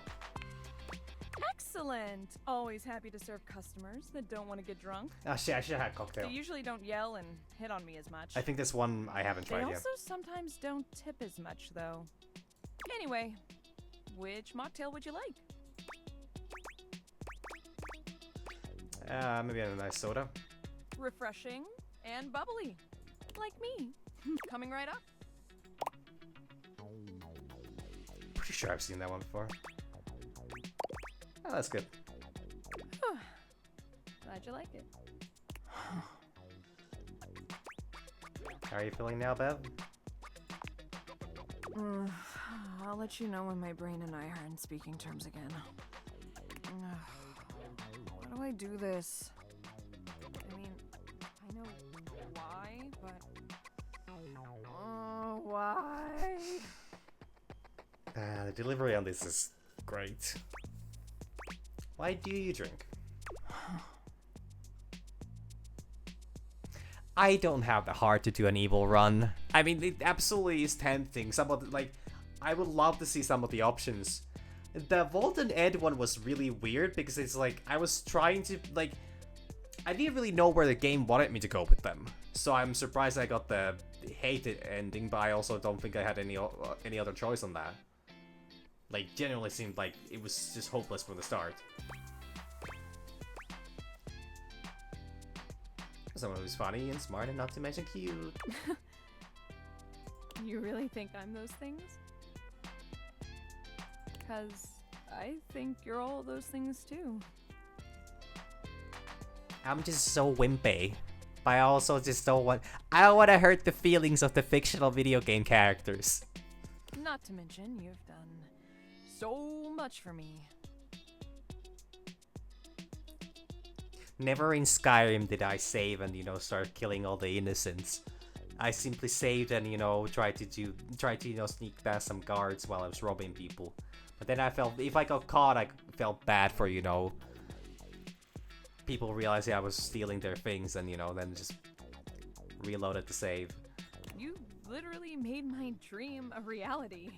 Excellent! Always happy to serve customers that don't want to get drunk. Ah, shit, I should have had a cocktail. They usually don't yell and hit on me as much. I think this one I haven't They tried yet. also sometimes don't tip as much, though. Anyway, which mocktail would you like? Maybe a nice soda. Refreshing and bubbly. Like me. Coming right up. Pretty sure I've seen that one before. Oh, that's good. Glad you like it. How are you feeling now, Bev? I'll let you know when my brain and I are in speaking terms again. How do I do this? I mean, I know why, but... Oh, why? The delivery on this is great. Why do you drink? I don't have the heart to do an evil run. I mean, it absolutely is tempting. I would love to see some of the options. The Volt and Ed one was really weird because it's like, I was trying to, I didn't really know where the game wanted me to go with them. So I'm surprised I got the hated ending, but I also don't think I had any other choice on that. Genuinely seemed like it was just hopeless from the start. Someone who's funny and smart and not to mention cute. You really think I'm those things? 'Cause I think you're all those things too. I'm just so wimpy. But I also just don't want to hurt the feelings of the fictional video game characters. Not to mention, you've done so much for me. Never in Skyrim did I save and, start killing all the innocents. I simply saved and, tried to sneak past some guards while I was robbing people. But then I felt, if I got caught, I felt bad for, people realizing I was stealing their things and, then just reloaded the save. You literally made my dream a reality.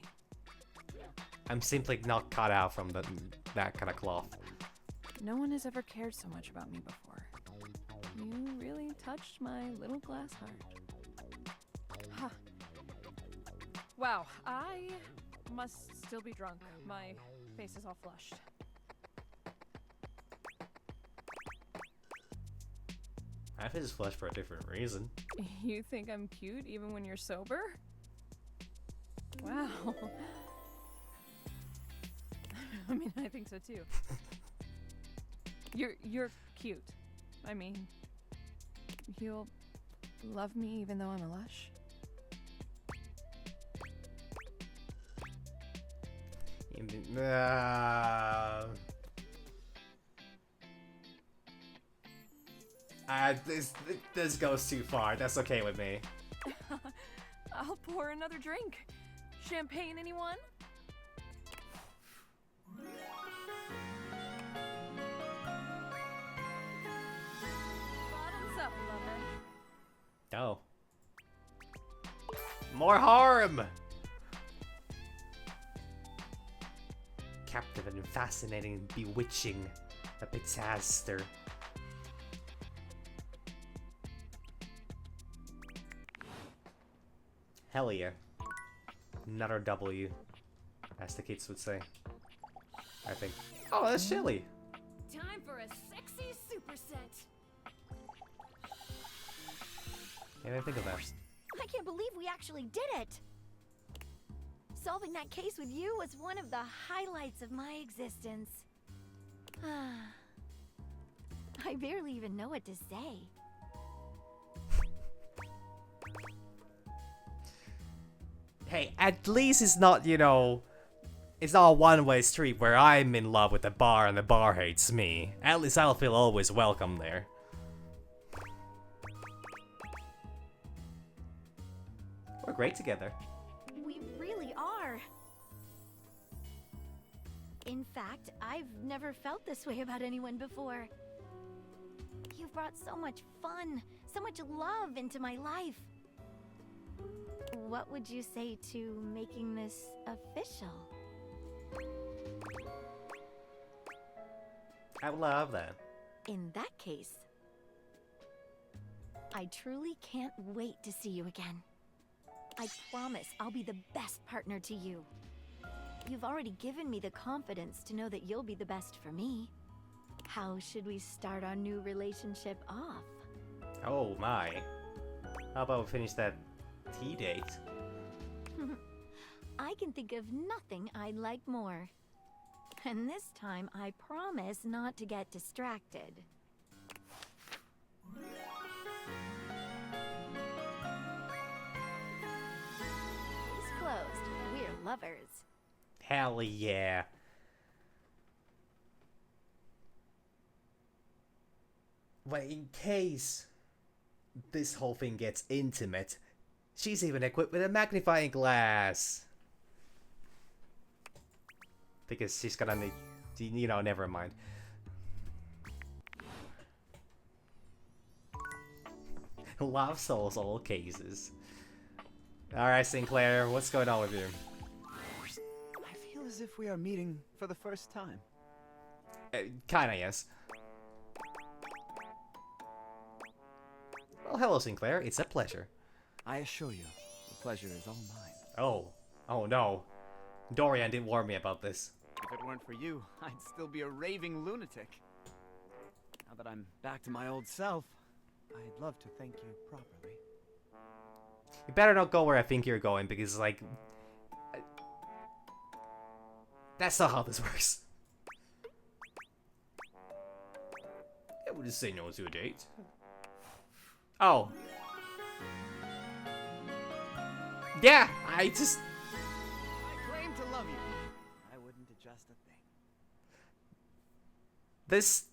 I'm simply not cut out from that kind of cloth. No one has ever cared so much about me before. You really touched my little glass heart. Huh. Wow, I must still be drunk. My face is all flushed. My face is flushed for a different reason. You think I'm cute even when you're sober? Wow. I mean, I think so too. You're cute. I mean, you'll love me even though I'm a lush? This goes too far. That's okay with me. I'll pour another drink. Champagne, anyone? Bottoms up, lover. Oh. More harm! Captive and fascinating and bewitching. A disaster. Hell yeah. Another W, as the kids would say. I think. Oh, that's Shelly. Time for a sexy superset. Can't even think of that. I can't believe we actually did it. Solving that case with you was one of the highlights of my existence. I barely even know what to say. Hey, at least it's not, you know, it's not a one-way street where I'm in love with the bar and the bar hates me. At least I'll feel always welcome there. We're great together. We really are. In fact, I've never felt this way about anyone before. You've brought so much fun, so much love into my life. What would you say to making this official? I love that. In that case, I truly can't wait to see you again. I promise I'll be the best partner to you. You've already given me the confidence to know that you'll be the best for me. How should we start our new relationship off? Oh my. How about we finish that tea date? I can think of nothing I'd like more. And this time, I promise not to get distracted. Case closed. We're lovers. Hell yeah. But in case this whole thing gets intimate, she's even equipped with a magnifying glass. Because she's gonna need, you know, never mind. Love souls all cases. Alright, Sinclair, what's going on with you? I feel as if we are meeting for the first time. Kinda, yes. Well, hello, Sinclair. It's a pleasure. I assure you, the pleasure is all mine. Oh. Oh no. Dorian did warn me about this. If it weren't for you, I'd still be a raving lunatic. Now that I'm back to my old self, I'd love to thank you properly. You better not go where I think you're going, because, like... that's not how this works. I would just say no to a date. Oh. Yeah, I just... I claim to love you. I wouldn't adjust a thing. This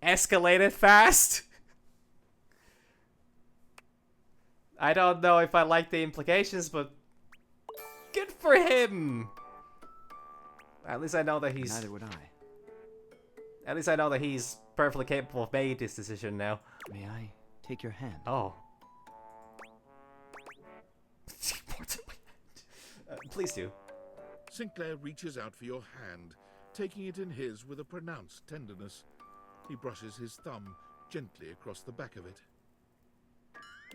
escalated fast. I don't know if I like the implications, but good for him. At least I know that he's... Neither would I. At least I know that he's perfectly capable of making this decision now. May I take your hand? Oh. Please do. Sinclair reaches out for your hand, taking it in his with a pronounced tenderness. He brushes his thumb gently across the back of it.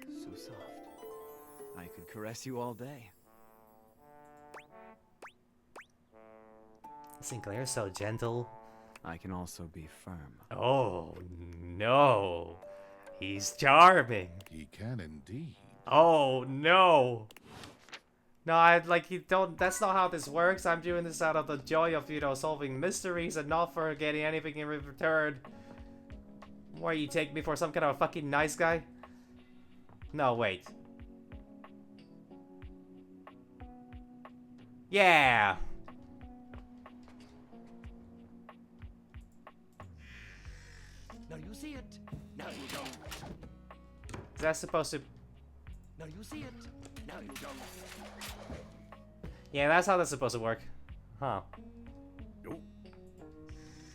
So soft. I could caress you all day. Sinclair's so gentle. I can also be firm. Oh, no. He's charming. He can indeed. Oh, no. No, he don't, that's not how this works. I'm doing this out of the joy of, solving mysteries and not for getting anything in return. Why, you take me for some kind of a fucking nice guy? No, wait. Yeah. Now you see it. Now you don't. Is that supposed to... Now you see it. Now you don't. Yeah, that's how that's supposed to work. Huh. Nope.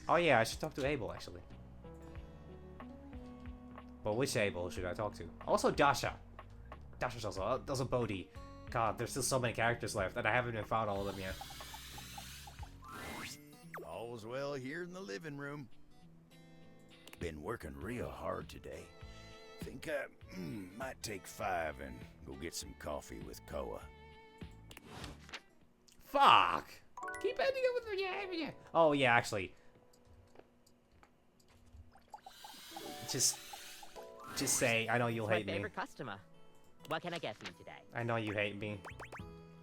Oh yeah, I should talk to Abel, actually. But which Abel should I talk to? Also Dasha. Dasha's also Bodhi. God, there's still so many characters left, and I haven't even found all of them yet. All's well here in the living room. Been working real hard today. Think I might take 5 and go get some coffee with Koa. Fuck! Keep ending up with yeah. Oh yeah, actually. Just say, I know you'll hate My me. favorite customer. What can I get for you today? I know you hate me.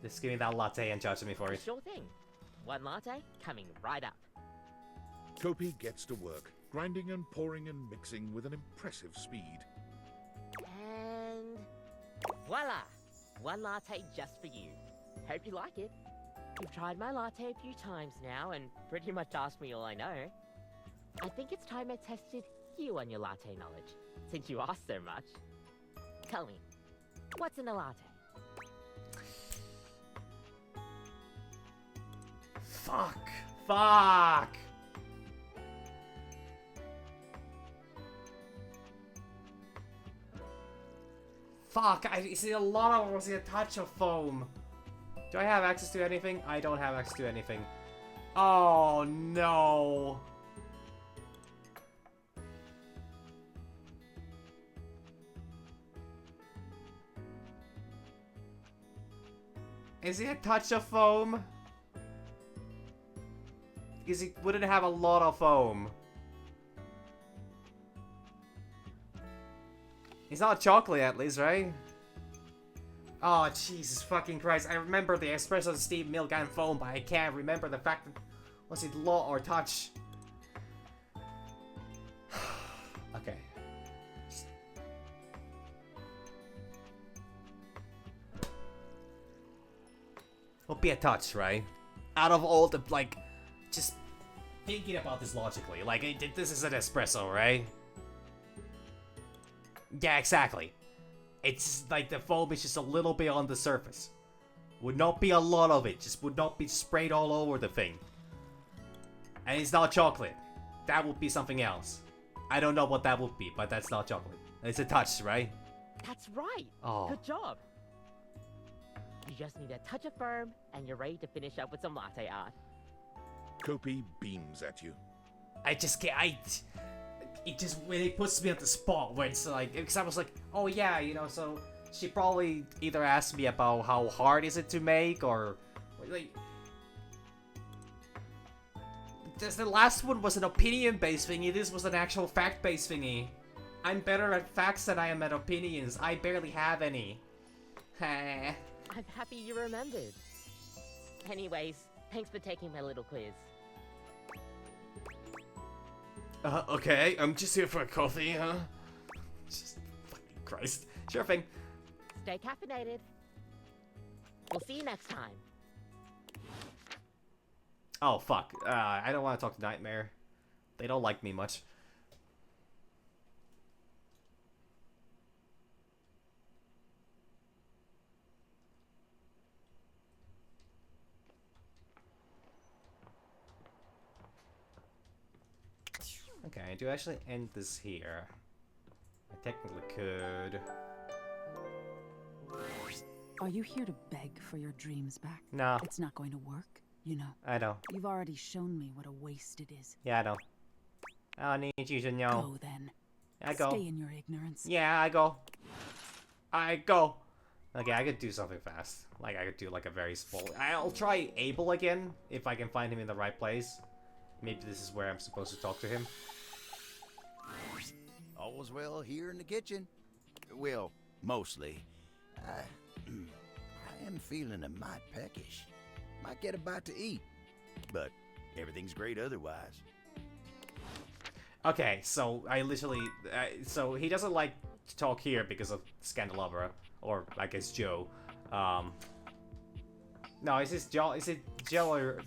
Just give me that latte and judge me for it. Sure thing. 1 latte coming right up. Kopi gets to work, grinding and pouring and mixing with an impressive speed. And voila! 1 latte just for you. Hope you like it. You've tried my latte a few times now and pretty much asked me all I know. I think it's time I tested you on your latte knowledge, since you asked so much. Tell me, what's in a latte? Fuck! Fuck! Fuck, I see a lot of them. I see a touch of foam. Do I have access to anything? I don't have access to anything. Oh no. Is it a touch of foam? Because it wouldn't have a lot of foam. It's not chocolate at least, right? Oh, Jesus fucking Christ. I remember the espresso, steamed milk, and foam, but I can't remember the fact that... Was it law or touch? Okay. Would be a touch, right? Out of all the, like... Just thinking about this logically. Like, this is an espresso, right? Yeah, exactly. It's like the foam is just a little bit on the surface. Would not be a lot of it. Just would not be sprayed all over the thing. And it's not chocolate. That would be something else. I don't know what that would be, but that's not chocolate. It's a touch, right? That's right. Oh. Good job. You just need a touch of firm, and you're ready to finish up with some latte art. Kopi beams at you. I just can't. It just when it puts me on the spot where it's like, because I was like, oh yeah, so she probably either asked me about how hard is it to make or like. The last one was an opinion-based thingy. This was an actual fact-based thingy. I'm better at facts than I am at opinions. I barely have any. I'm happy you remembered. Anyways, thanks for taking my little quiz. Okay, I'm just here for a coffee, huh? Just fucking Christ. Sure thing. Stay caffeinated. We'll see you next time. Oh, fuck. I don't want to talk to Nightmare. They don't like me much. Okay, do I actually end this here? I technically could. Are you here to beg for your dreams back? No. It's not going to work, you know. I know. You've already shown me what a waste it is. Yeah, I know. I need you to know. Go then. I go. Stay in your ignorance. Yeah, I go. I go. Okay, I could do something fast. Like, I could do like a very small... I'll try Abel again, if I can find him in the right place. Maybe this is where I'm supposed to talk to him. All's well here in the kitchen. Well, mostly. I am feeling a mite peckish. Might get a bite to eat. But everything's great otherwise. Okay, so I literally... so he doesn't like to talk here because of Scandalabra. Or, I guess, Joe. No, is this Joe? Is it Joe or...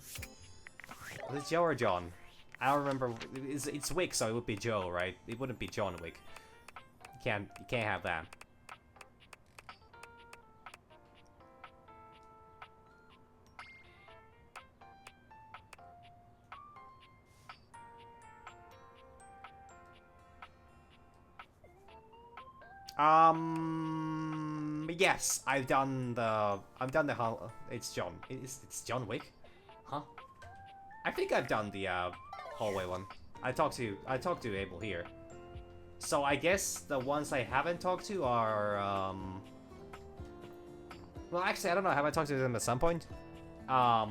Is it Joe or John? I don't remember. It's Wick, so it would be Joe, right? It wouldn't be John Wick. You can't have that. Yes, I've done the it's John. It's John Wick? Huh? I think I've done the hallway one. I talked to Abel here. So I guess the ones I haven't talked to are well, actually, I don't know. Have I talked to them at some point? I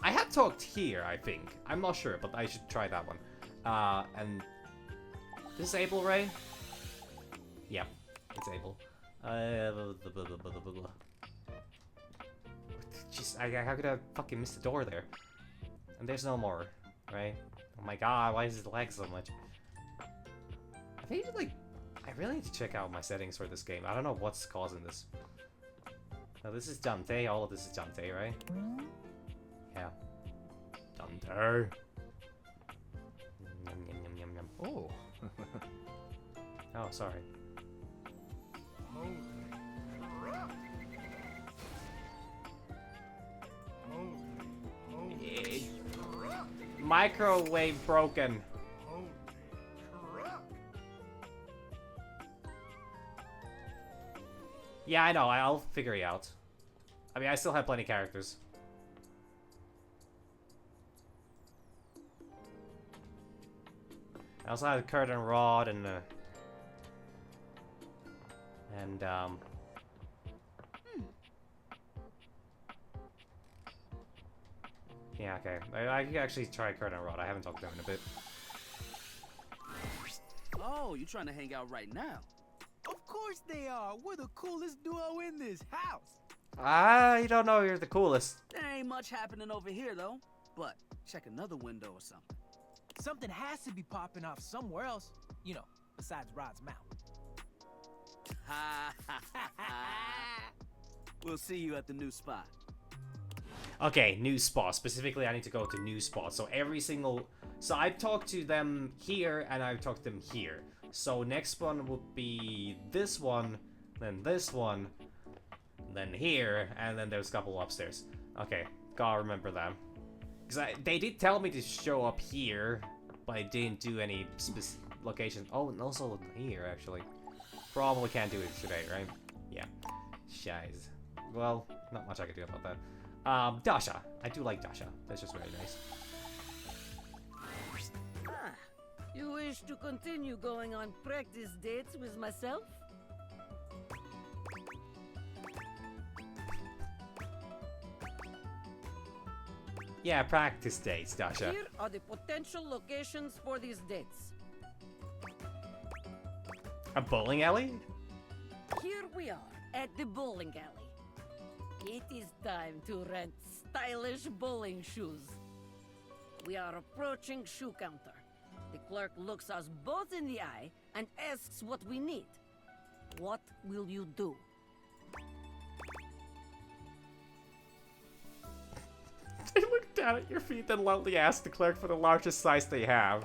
have talked here, I think. I'm not sure, but I should try that one. And this is Abel, right? Yeah, it's Abel. Just, how could I fucking miss the door there? And there's no more, right? Oh my god, why is it lag so much? I think, like, I really need to check out my settings for this game. I don't know what's causing this. Now, this is Dante. All of this is Dante, right? Yeah. Dante. Yum, yum, yum, yum, yum. Oh. Oh, sorry. Microwave broken. Yeah, I know. I'll figure it out. I mean, I still have plenty of characters. I also had a curtain rod and yeah, okay. I can actually try curtain rod. I haven't talked to him in a bit. Oh, you trying to hang out right now? Of course they are. We're the coolest duo in this house. I don't know you're the coolest. There ain't much happening over here, though. But check another window or something. Something has to be popping off somewhere else, you know, besides Rod's mouth. Ha ha ha ha. We'll see you at the new spot. Okay, new spot. Specifically, I need to go to new spot. So every single... So I've talked to them here, and I've talked to them here. So next one would be this one, then here, and then there's a couple upstairs. Okay, gotta remember that. Because they did tell me to show up here, but I didn't do any specific location. Oh, and also here, actually. Probably can't do it today, right? Yeah. Shiz. Well, not much I can do about that. Dasha. I do like Dasha. That's just very nice. Ah, you wish to continue going on practice dates with myself? Yeah, practice dates, Dasha. Here are the potential locations for these dates. A bowling alley? Here we are, at the bowling alley. It is time to rent stylish bowling shoes. We are approaching shoe counter. The clerk looks us both in the eye and asks what we need. What will you do? They look down at your feet, then loudly ask the clerk for the largest size they have.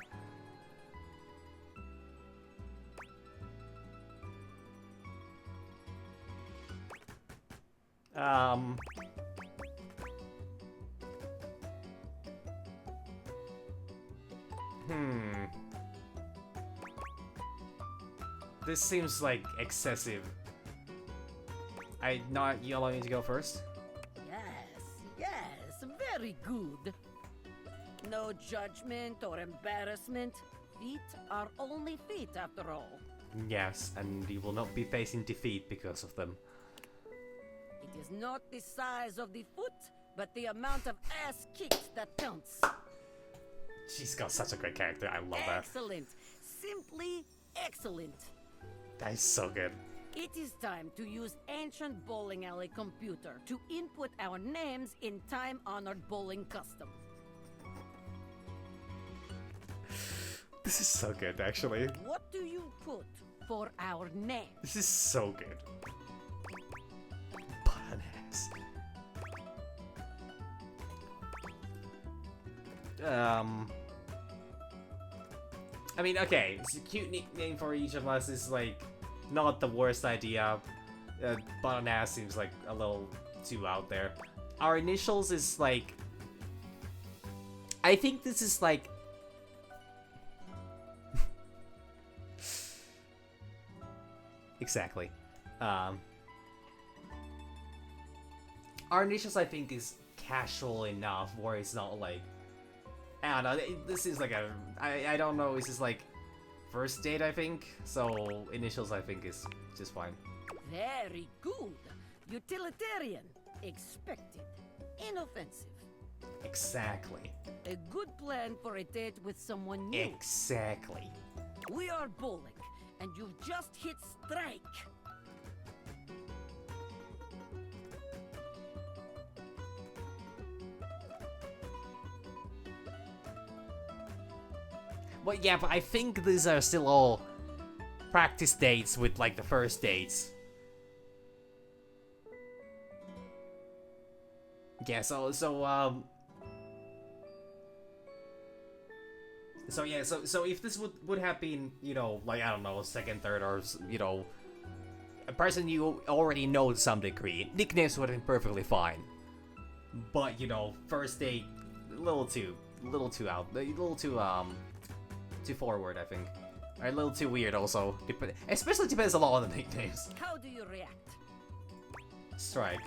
This seems like excessive. I not you allow me to go first? Yes, very good. No judgment or embarrassment. Feet are only feet after all. Yes, and you will not be facing defeat because of them. It is not the size of the foot, but the amount of ass kicked that counts. She's got such a great character. I love that. Excellent. Simply excellent. That is so good. It is time to use ancient bowling alley computer to input our names in time-honored bowling custom. This is so good, actually. What do you put for our name? This is so good. Bananas. I mean, okay, it's a cute nickname for each of us is like not the worst idea. Bananas seems like a little too out there. Our initials is like, I think this is like exactly. Our initials, I think, is casual enough where it's not like, I don't know, this is like a, I don't know, this is like first date, I think, so initials, I think, is just fine. Very good. Utilitarian. Expected. Inoffensive. Exactly. A good plan for a date with someone new. Exactly. We are bowling, and you've just hit strike. Well, yeah, but I think these are still all practice dates with like the first dates. Yeah, so if this would have been, you know, like, I don't know, second, third, or, you know, a person you already know to some degree, nicknames would have been perfectly fine. But, you know, first date, a little too forward, I think. Or a little too weird also. Especially depends a lot on the nicknames. How do you react? Strike.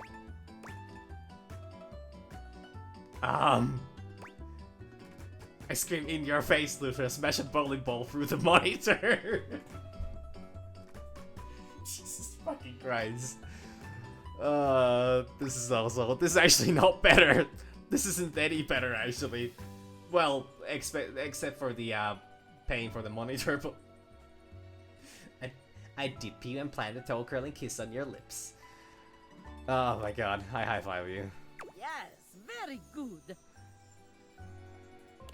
I scream in your face, Luther, smash a bowling ball through the monitor. Jesus fucking Christ. This is actually not better. This isn't any better, actually. Well, except for the, paying for the monitor, but... I dip you and plant a toe-curling kiss on your lips. Oh my god, I high-five you. Yes, very good.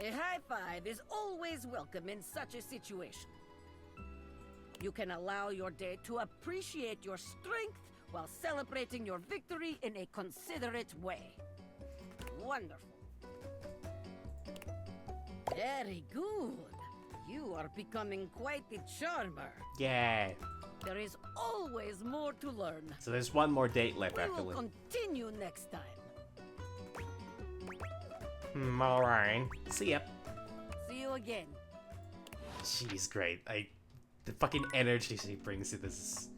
A high five is always welcome in such a situation. You can allow your date to appreciate your strength while celebrating your victory in a considerate way. Wonderful. Very good. You are becoming quite the charmer. Yeah. There is always more to learn. So there's one more date left, We actually. will continue next time. Alright. See ya. See you again. She's great. The fucking energy she brings to this is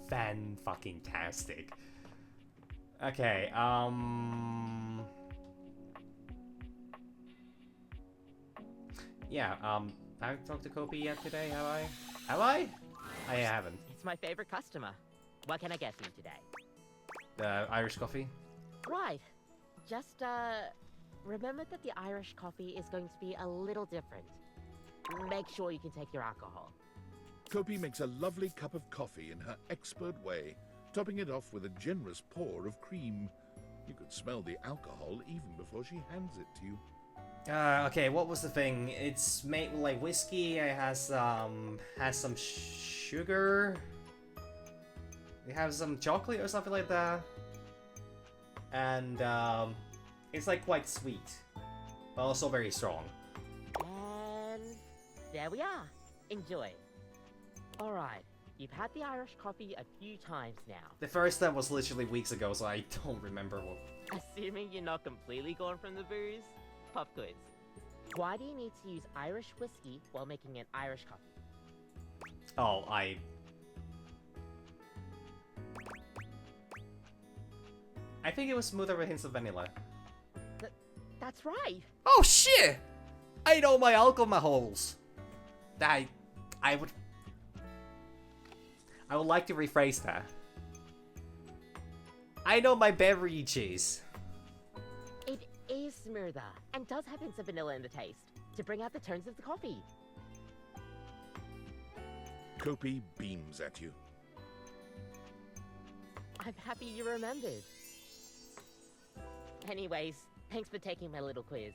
fan-fucking-tastic. Okay, yeah, I haven't talked to Kopi yet today, have I? Have I? I haven't. It's my favorite customer. What can I get for you today? Irish coffee? Right. Just, remember that the Irish coffee is going to be a little different. Make sure you can take your alcohol. Kopi makes a lovely cup of coffee in her expert way, topping it off with a generous pour of cream. You could smell the alcohol even before she hands it to you. Okay, what was the thing? It's made with, like, whiskey, it has some sugar. It has some chocolate or something like that. And, it's, like, quite sweet, but also very strong. And there we are. Enjoy. Alright, you've had the Irish coffee a few times now. The first time was literally weeks ago, so I don't remember what... Assuming you're not completely gone from the booze, pop quiz. Why do you need to use Irish whiskey while making an Irish coffee? Oh, I think it was smoother with hints of vanilla. That's right. Oh shit! I know my alcohols. I would like to rephrase that. I know my beverages. It is smoother and does have hints of vanilla in the taste to bring out the tones of the coffee. Kopi beams at you. I'm happy you remembered. Anyways, thanks for taking my little quiz.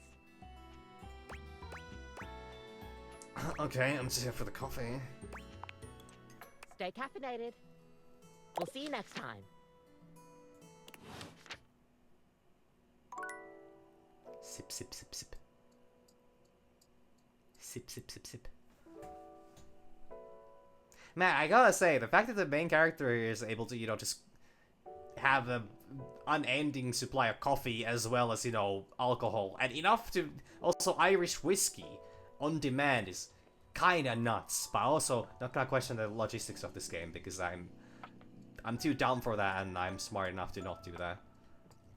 Okay, I'm just here for the coffee. Stay caffeinated. We'll see you next time. Sip, sip, sip, sip. Sip, sip, sip, sip. Man, I gotta say, the fact that the main character is able to, you know, just have a unending supply of coffee as well as, you know, alcohol, and enough to also Irish whiskey on demand is kinda nuts. But also not gonna question the logistics of this game because I'm too dumb for that and I'm smart enough to not do that.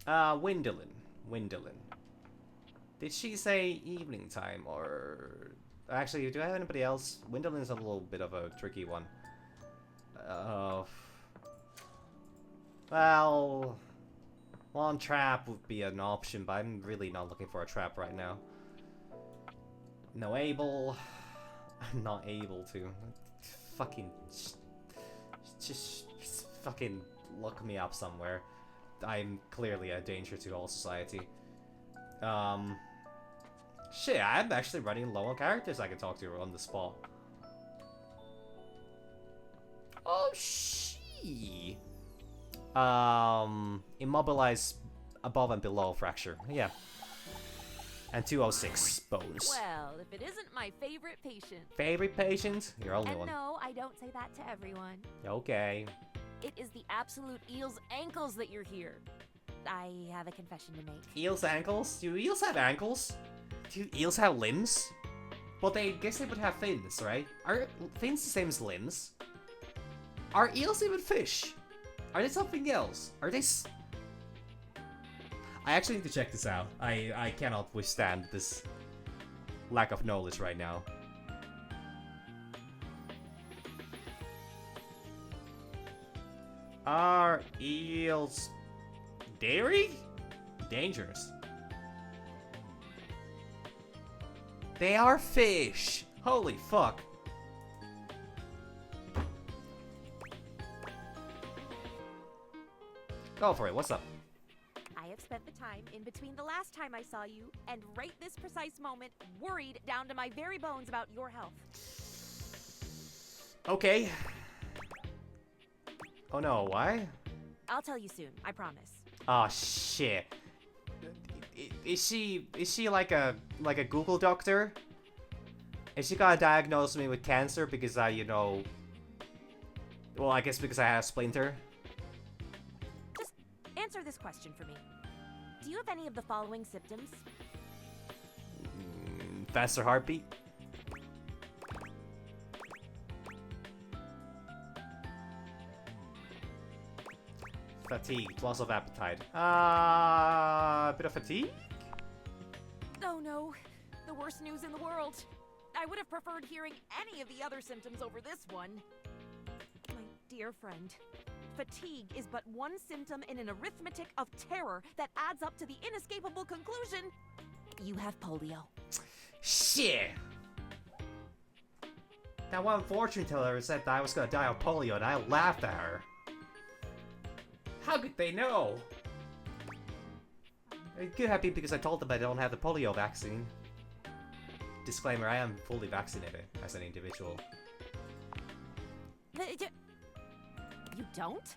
Windolin. Did she say evening time or actually do I have anybody else? Windolin's a little bit of a tricky one. Well, one trap would be an option, but I'm really not looking for a trap right now. No able. I'm not able to. Fucking just fucking look me up somewhere. I'm clearly a danger to all society. Shit, I'm actually running low on characters I can talk to on the spot. Oh, she. Immobilize above and below fracture. Yeah. And 206 bones. Well, if it isn't my favorite patient. Favorite patient? You're only And one. no, I don't say that to everyone. Okay. It is the absolute eel's ankles that you're here. I have a confession to make. Eels' ankles? Do eels have ankles? Do eels have limbs? Well, they guess they would have fins, right? Are fins the same as limbs? Are eels even fish? Are they something else? Are they I actually need to check this out. I cannot withstand this lack of knowledge right now. Are eels dairy? Dangerous. They are fish! Holy fuck. Go for it, what's up? I have spent the time in between the last time I saw you and right this precise moment worried down to my very bones about your health. Okay. Oh no, why? I'll tell you soon, I promise. Oh shit. Is she like a Google doctor? Is she gonna diagnose me with cancer because I, you know... Well, I guess because I had a splinter? Just answer this question for me. Do you have any of the following symptoms? Faster heartbeat? Fatigue, loss of appetite. A bit of fatigue? Oh no, the worst news in the world. I would have preferred hearing any of the other symptoms over this one. My dear friend, fatigue is but one symptom in an arithmetic of terror that adds up to the inescapable conclusion you have polio. Shit! That one fortune teller said that I was gonna die of polio and I laughed at her. How could they know? It could have been because I told them I don't have the polio vaccine. Disclaimer, I am fully vaccinated as an individual. You don't?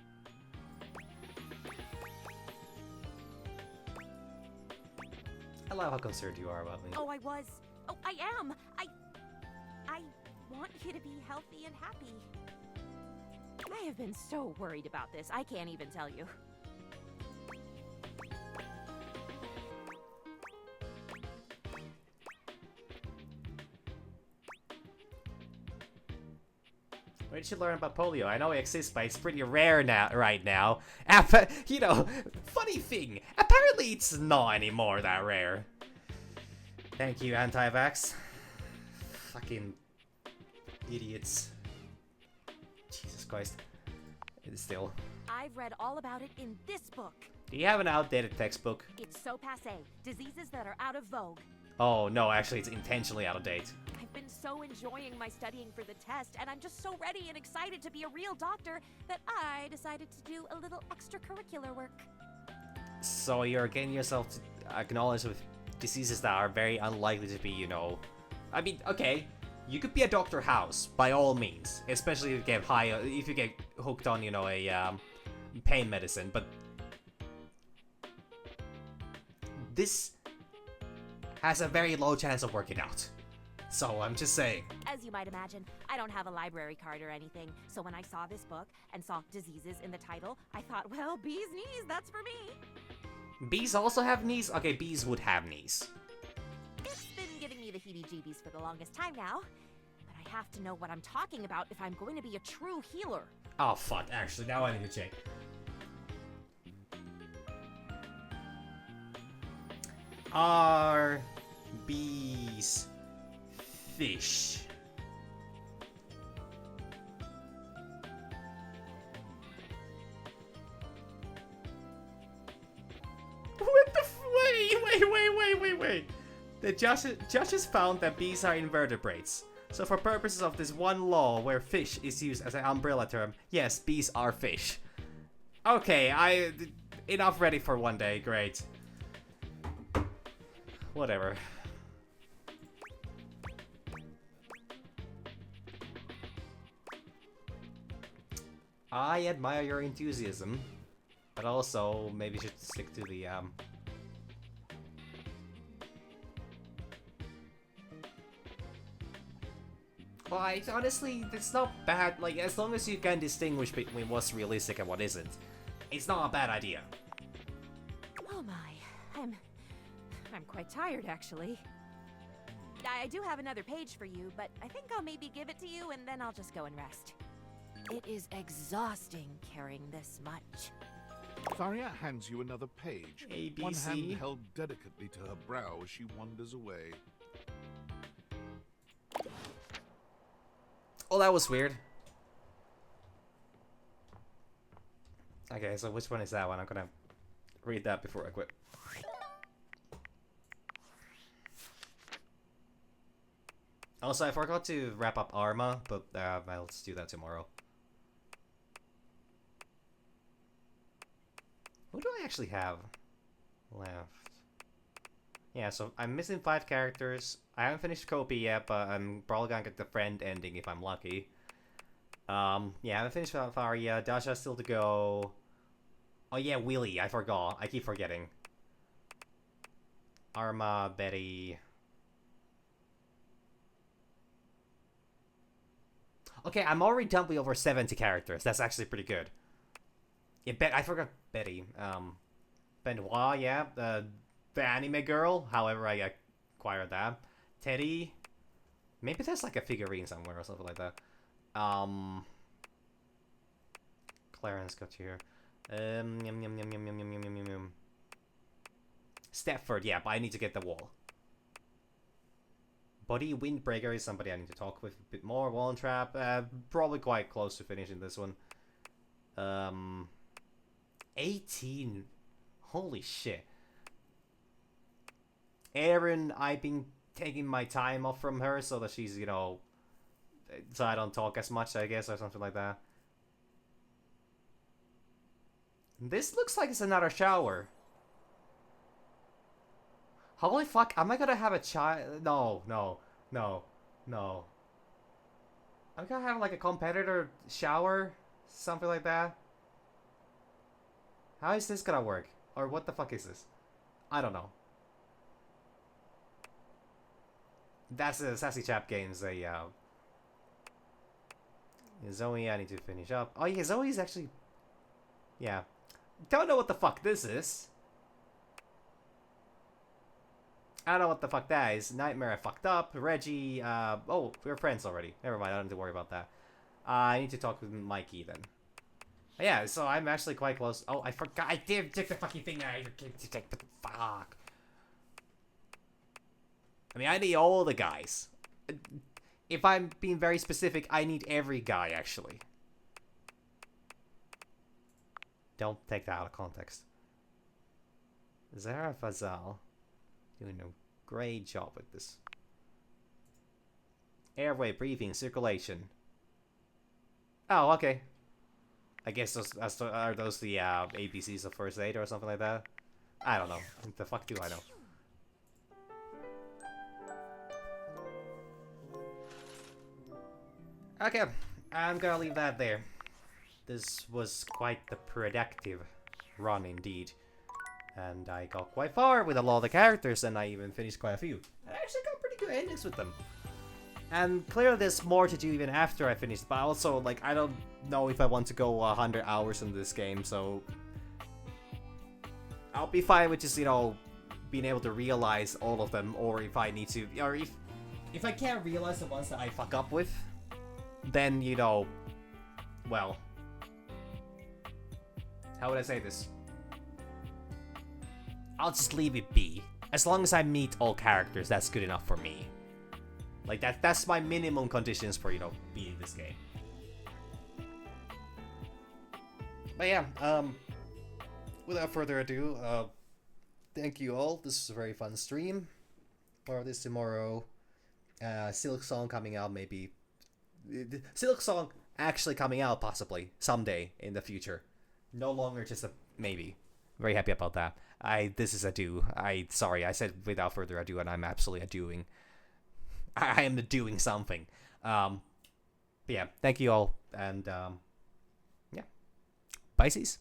I love how concerned you are about me. Oh, I was. Oh, I am. I want you to be healthy and happy. I have been so worried about this, I can't even tell you. Where did you learn about polio? I know it exists, but it's pretty rare now, right now. You know, funny thing, apparently it's not anymore that rare. Thank you, anti-vax. Fucking idiots. Jesus Christ. It's still. I've read all about it in this book. Do you have an outdated textbook? It's so passé. Diseases that are out of vogue. Oh, no, actually, it's intentionally out of date. I've been so enjoying my studying for the test, and I'm just so ready and excited to be a real doctor that I decided to do a little extracurricular work. So you're getting yourself to acknowledge with diseases that are very unlikely to be, you know... I mean, okay, you could be a Dr. House, by all means. Especially if you get hooked on, you know, a pain medicine, but... This has a very low chance of working out. So I'm just saying. As you might imagine, I don't have a library card or anything, so when I saw this book and saw diseases in the title, I thought, well, bees knees, that's for me. Bees also have knees? Okay, bees would have knees. It's been giving me the heebie-jeebies for the longest time now, but I have to know what I'm talking about if I'm going to be a true healer. Oh fuck, actually, now I need to check. Are bees fish? What the wait. The judges found that bees are invertebrates. So for purposes of this one law where fish is used as an umbrella term, yes, bees are fish. Okay, enough ready for one day, great. Whatever. I admire your enthusiasm, but also maybe you should stick to the Well, honestly, it's not bad. Like, as long as you can distinguish between what's realistic and what isn't, it's not a bad idea. Oh my, I'm quite tired, actually. I do have another page for you, but I think I'll maybe give it to you and then I'll just go and rest. It is exhausting carrying this much. Faria hands you another page, ABC. one hand held delicately to her brow as she wanders away. Oh, that was weird. Okay, so which one is that one? I'm gonna read that before I quit. Also, I forgot to wrap up Arma, but I'll just do that tomorrow. Who do I actually have left? Yeah, so I'm missing 5 characters. I haven't finished Kopi yet, but I'm probably gonna get the friend ending if I'm lucky. Yeah, I haven't finished Faria. Dasha still to go. Oh yeah, Willy, I forgot. I keep forgetting. Arma, Betty. Okay, I'm already done with over 70 characters. That's actually pretty good. Yeah, I forgot Betty. Benoit, yeah. The anime girl, however I acquired that. Teddy. Maybe there's like a figurine somewhere or something like that. Clarence got here. Stepford, yeah, but I need to get the wall. Buddy Windbreaker is somebody I need to talk with a bit more. Wall Trap, probably quite close to finishing this one. 18. Holy shit. Erin, I've been taking my time off from her so that she's, you know, so I don't talk as much, I guess, or something like that. This looks like it's another shower. Holy fuck, am I gonna have a child? No. I'm gonna have like a competitor shower? Something like that? How is this gonna work? Or what the fuck is this? I don't know. That's a Sassy Chap Games, Zoe, I need to finish up. Oh yeah, Zoe's actually... Yeah. Don't know what the fuck this is. I don't know what the fuck that is. Nightmare, I fucked up. Reggie, oh, we're friends already. Never mind, I don't need to worry about that. I need to talk with Mikey then. Yeah, so I'm actually quite close. Oh, I forgot. I did take the fucking thing out. Fuck. I mean, I need all the guys. If I'm being very specific, I need every guy, actually. Don't take that out of context. Zara Fazal doing a great job with this. Airway, breathing, circulation. Oh, okay. I guess are those the ABCs of first aid or something like that? I don't know. What the fuck do I know? Okay, I'm gonna leave that there. This was quite the productive run indeed. And I got quite far with a lot of the characters, and I even finished quite a few. I actually got pretty good endings with them. And clearly there's more to do even after I finish, but also, like, I don't know if I want to go 100 hours into this game, so... I'll be fine with just, you know, being able to realize all of them, or if I need to... Or if I can't realize the ones that I fuck up with, then, you know... Well... How would I say this? I'll just leave it be. As long as I meet all characters, that's good enough for me. Like, that's my minimum conditions for, you know, beating this game. But yeah, without further ado, thank you all. This was a very fun stream. More of this tomorrow. Silk Song coming out maybe. Silk Song actually coming out possibly someday in the future. No longer just a maybe. Very happy about that. This is a do. Sorry, I said without further ado, and I'm absolutely a doing. I am doing something. But yeah, thank you all, and yeah, bye, sees.